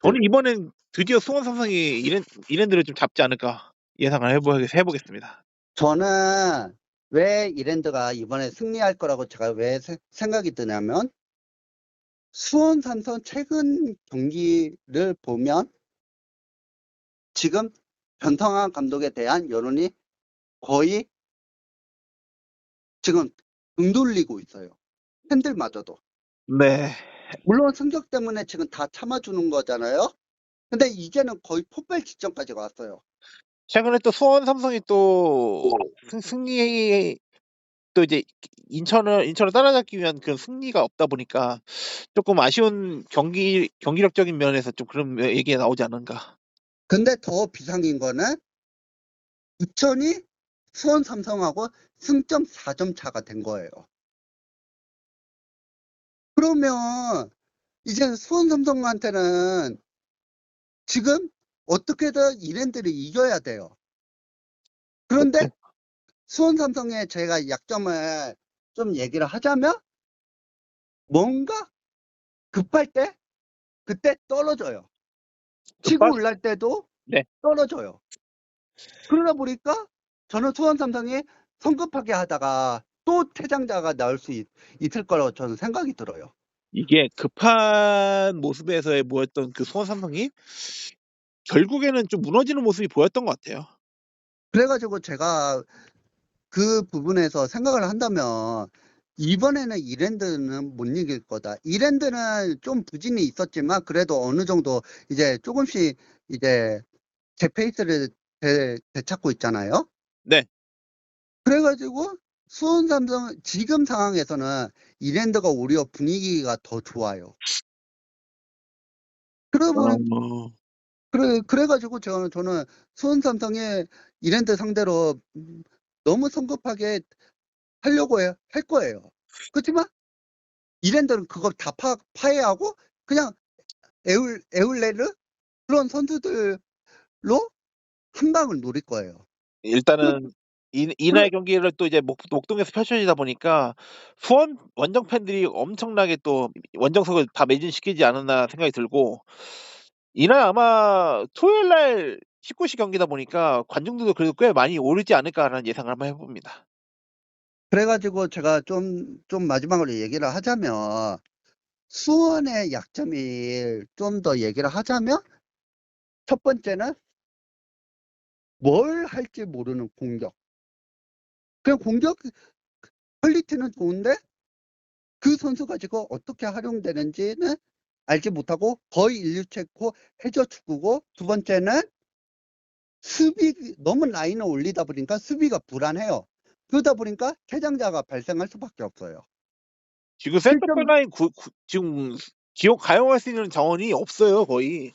저는 이번엔 드디어 수원 삼성이 이랜드를 좀 잡지 않을까 예상을 해보겠습니다. 저는 왜 이랜드가 이번에 승리할 거라고 제가 왜 생각이 드냐면 수원 삼성 최근 경기를 보면 지금 변성환 감독에 대한 여론이 거의 지금 등 돌리고 있어요. 팬들마저도. 네. 물론 승격 때문에 지금 다 참아주는 거잖아요. 근데 이제는 거의 폭발 직전까지 왔어요. 최근에 또 수원 삼성이 또 승리 또 이제 인천을 따라잡기 위한 그런 승리가 없다 보니까 조금 아쉬운 경기력적인 면에서 좀 그런 얘기가 나오지 않은가. 근데 더 비상인 거는 부천이 수원 삼성하고 승점 4점 차가 된 거예요. 그러면 이제 수원 삼성한테는 지금 어떻게든 이랜드를 이겨야 돼요. 그런데 그렇죠. 수원 삼성의 제가 약점을 좀 얘기를 하자면 뭔가 급할 때 그때 떨어져요. 치고 올라갈 때도 네. 떨어져요. 그러다 보니까 저는 수원 삼성이 성급하게 하다가 또 퇴장자가 나올 수 있을 거라고 저는 생각이 들어요. 이게 급한 모습에서의 모였던 그 수원 삼성이 결국에는 좀 무너지는 모습이 보였던 것 같아요. 그래가지고 제가 그 부분에서 생각을 한다면 이번에는 이랜드는 못 이길 거다. 이랜드는 좀 부진이 있었지만 그래도 어느 정도 이제 조금씩 이제 제 페이스를 되찾고 있잖아요. 네. 그래가지고 수원 삼성 지금 상황에서는 이랜드가 오히려 분위기가 더 좋아요. 그러면 그래가지고 저는 수원 삼성의 이랜드 상대로 너무 성급하게 하려고 할 거예요. 그렇지만 이랜드는 그걸 다 파해하고 그냥 에울레르 그런 선수들로 한 방을 노릴 거예요. 일단은 이날 경기를 또 이제 목동에서 펼쳐지다 보니까 수원 원정 팬들이 엄청나게 또 원정석을 다 매진시키지 않았나 생각이 들고, 이날 아마 토요일 날 19시 경기다 보니까 관중들도 그래도 꽤 많이 오르지 않을까라는 예상을 한번 해봅니다. 그래가지고 제가 좀 마지막으로 얘기를 하자면 수원의 약점이 좀 더 얘기를 하자면 첫 번째는 뭘 할지 모르는 공격. 그냥 공격 퀄리티는 좋은데 그 선수 가지고 어떻게 활용되는지는 알지 못하고 거의 인류체코 해저 축구고, 두 번째는 수비 너무 라인을 올리다 보니까 수비가 불안해요. 그러다 보니까 퇴장자가 발생할 수밖에 없어요. 지금 센터백 라인 지금 가용할 수 있는 자원이 없어요, 거의.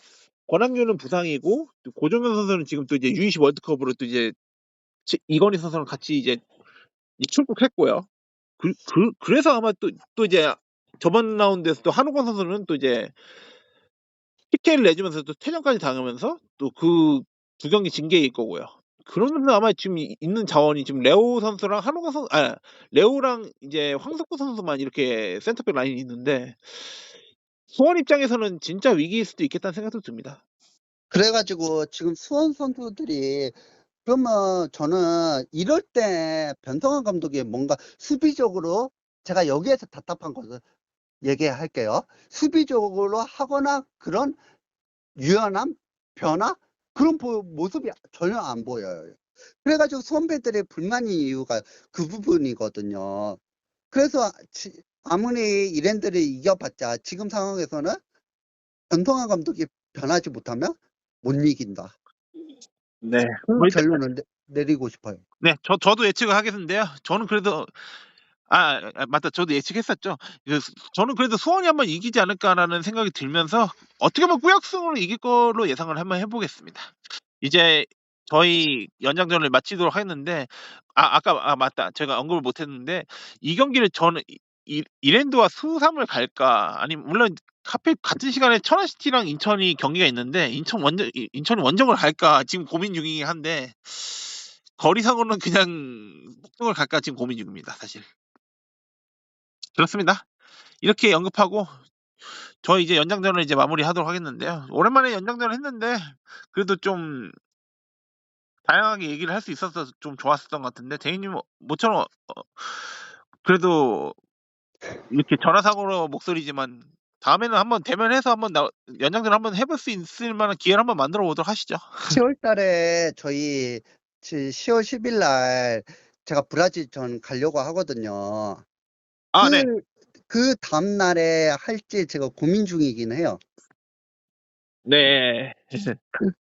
권한규는 부상이고, 고정현 선수는 지금 또 이제 U20 월드컵으로 또 이제 이건희 선수랑 같이 이제 출국했고요. 그래서 아마 또 이제 저번 라운드에서 또 한우건 선수는 또 이제 PK를 내주면서 또 퇴장까지 당하면서 또 그 두 경기 징계일 거고요. 그러면서 아마 지금 있는 자원이 지금 레오 선수랑 레오랑 이제 황석구 선수만 이렇게 센터백 라인이 있는데, 수원 입장에서는 진짜 위기일 수도 있겠다는 생각도 듭니다. 그래가지고 지금 수원 선수들이 그러면 저는 이럴 때 변성환 감독이 뭔가 수비적으로, 제가 여기에서 답답한 것을 얘기할게요. 수비적으로 하거나 그런 유연함, 변화 그런 모습이 전혀 안 보여요. 그래가지고 수원팬들의 불만이 이유가 그 부분이거든요. 그래서 아무리 이랜드를 이겨봤자 지금 상황에서는 변성환 감독이 변하지 못하면 못 이긴다. 네. 그 결론을 내리고 싶어요. 네, 저도 예측을 하겠는데요. 저는 그래도 맞다. 저도 예측했었죠. 저는 그래도 수원이 한번 이기지 않을까라는 생각이 들면서 어떻게 보면 꾸역승으로 이길 걸로 예상을 한번 해보겠습니다. 이제 저희 연장전을 마치도록 하겠는데, 아까 맞다. 제가 언급을 못했는데 이 경기를 저는 이랜드와 수삼을 갈까, 아니면 물론 하필 같은 시간에 천안시티랑 인천이 경기가 있는데 인천이 원정을 갈까 지금 고민 중이긴 한데, 거리상으로는 그냥 목동을 갈까 지금 고민 중입니다, 사실. 그렇습니다. 이렇게 언급하고 저희 이제 연장전을 이제 마무리하도록 하겠는데요. 오랜만에 연장전을 했는데 그래도 좀 다양하게 얘기를 할 수 있어서 좀 좋았었던 것 같은데, 대인님 모처럼 그래도 이렇게 전화상으로 목소리지만 다음에는 한번 대면해서 한번 연장전 한번 해볼 수 있을 만한 기회를 한번 만들어 보도록 하시죠. 10월 달에 저희 10월 10일 날 제가 브라질 전 가려고 하거든요. 네. 그 다음날에 할지 제가 고민 중이긴 해요. 네.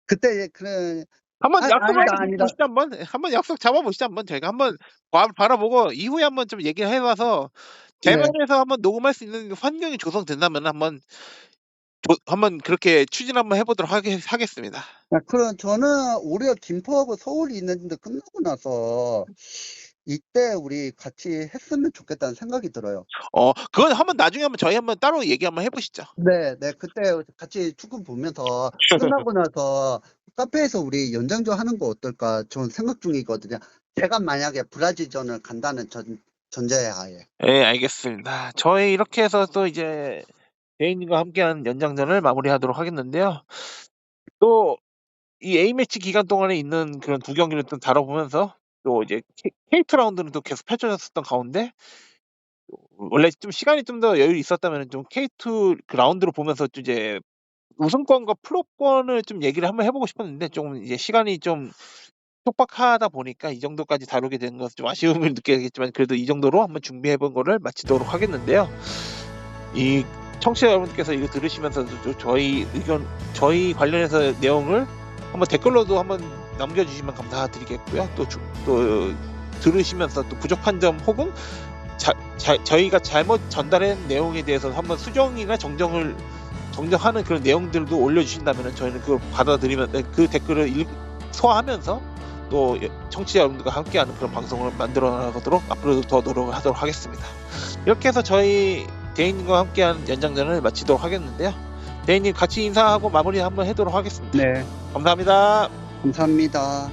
그때 그 한번 약속을 아니다, 한번 아니다. 보시죠, 한번. 한번 약속 잡아보시죠, 한번. 저희가 한번 바라보고 이후에 한번 좀 얘기를 해봐서 네. 대면에서 한번 녹음할 수 있는 환경이 조성된다면 한번 그렇게 추진 한번 해보도록 하겠습니다. 그럼 저는 오히려 김포하고 서울이 있는데 끝나고 나서 이때 우리 같이 했으면 좋겠다는 생각이 들어요. 그건 한번 나중에 저희 한번 따로 얘기 한번 해보시죠. 네, 네. 그때 같이 축구 보면서 끝나고 나서 카페에서 우리 연장전 하는 거 어떨까? 저는 생각 중이거든요. 제가 만약에 브라질전을 간다는 전제하에. 네, 알겠습니다. 저희 이렇게 해서 또 이제 대인님과 함께한 연장전을 마무리하도록 하겠는데요. 또 이 A매치 기간 동안에 있는 그런 두 경기를 또 다뤄보면서 또 이제 K2 라운드는 또 계속 펼쳐졌었던 가운데 원래 좀 시간이 좀 더 여유 있었다면 좀 K2 그 라운드로 보면서 좀 이제 우승권과 플로권을 좀 얘기를 한번 해보고 싶었는데 좀 이제 시간이 좀 촉박하다 보니까 이 정도까지 다루게 된 것은 좀 아쉬움을 느끼겠지만 그래도 이 정도로 한번 준비해본 거를 마치도록 하겠는데요. 이 청취자 여러분께서 이거 들으시면서도 저희 의견, 저희 관련해서 내용을 한번 댓글로도 한번 남겨주시면 감사드리겠고요. 또 들으시면서 또 부족한 점 혹은 저희가 잘못 전달한 내용에 대해서 한번 수정이나 정정하는 그런 내용들도 올려주신다면 저희는 그걸 받아들이면 그 댓글을 소화하면서 또 청취자 여러분들과 함께하는 그런 방송을 만들어 나가도록 앞으로도 더 노력을 하도록 하겠습니다. 이렇게 해서 저희 대인님과 함께한 연장전을 마치도록 하겠는데요. 대인님 같이 인사하고 마무리 한번 하도록 하겠습니다. 네. 감사합니다. 감사합니다.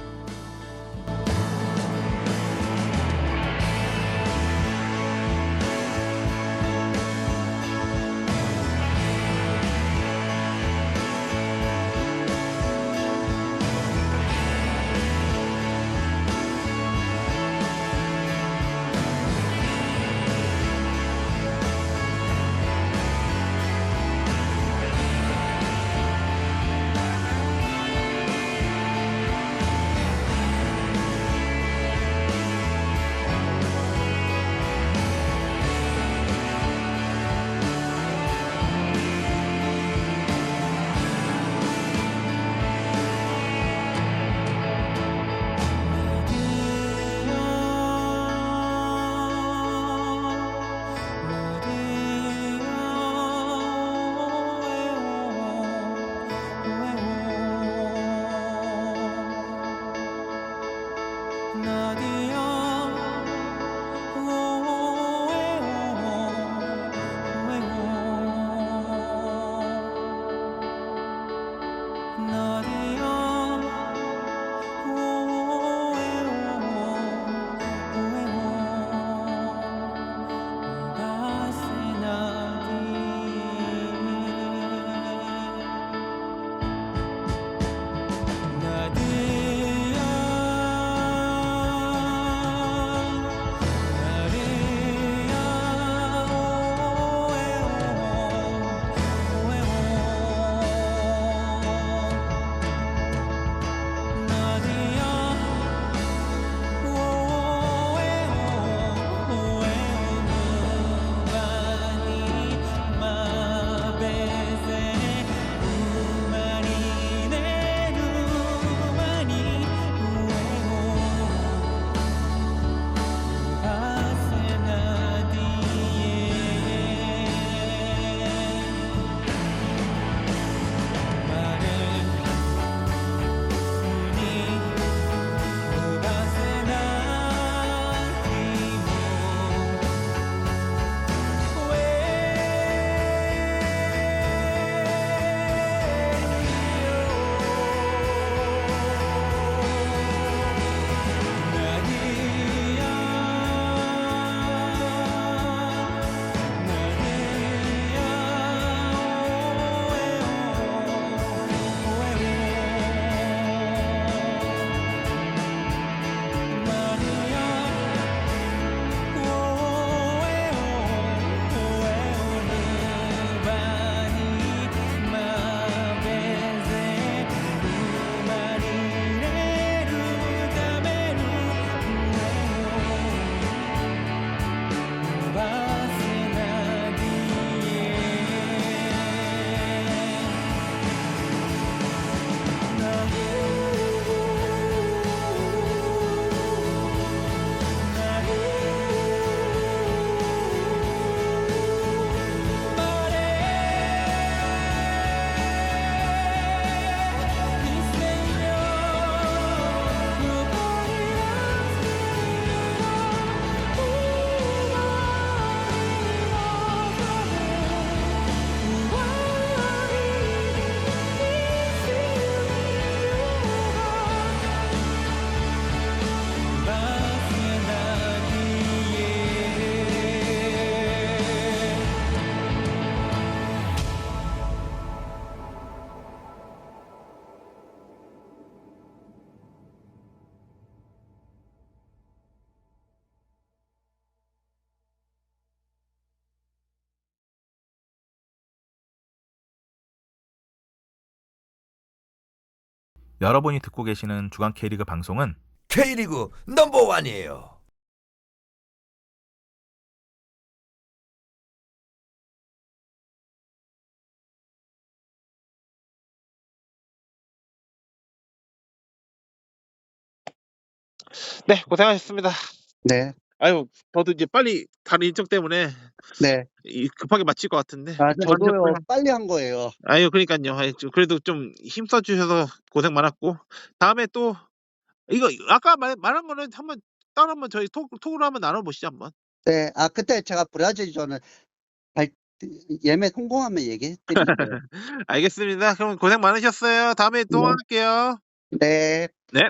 여러분이 듣고 계시는 주간 K리그 방송은 K리그 넘버원이에요. 네, 고생하셨습니다. 네, 아유, 저도 이제 빨리 다른 일정 때문에 네. 급하게 마칠 것 같은데. 아, 고생 저도요, 많으셨고요. 빨리 한 거예요. 아유, 그러니까요. 아유, 그래도 좀 힘써 주셔서 고생 많았고, 다음에 또 이거 아까 말한 거는 한번 따로 한번 저희 톡으로 한번 나눠보시죠 한번. 네, 아, 그때 제가 브라질전을 갈, 예매 성공하면 얘기해드릴게요. 알겠습니다. 그럼 고생 많으셨어요. 다음에 또 네. 할게요. 네. 네.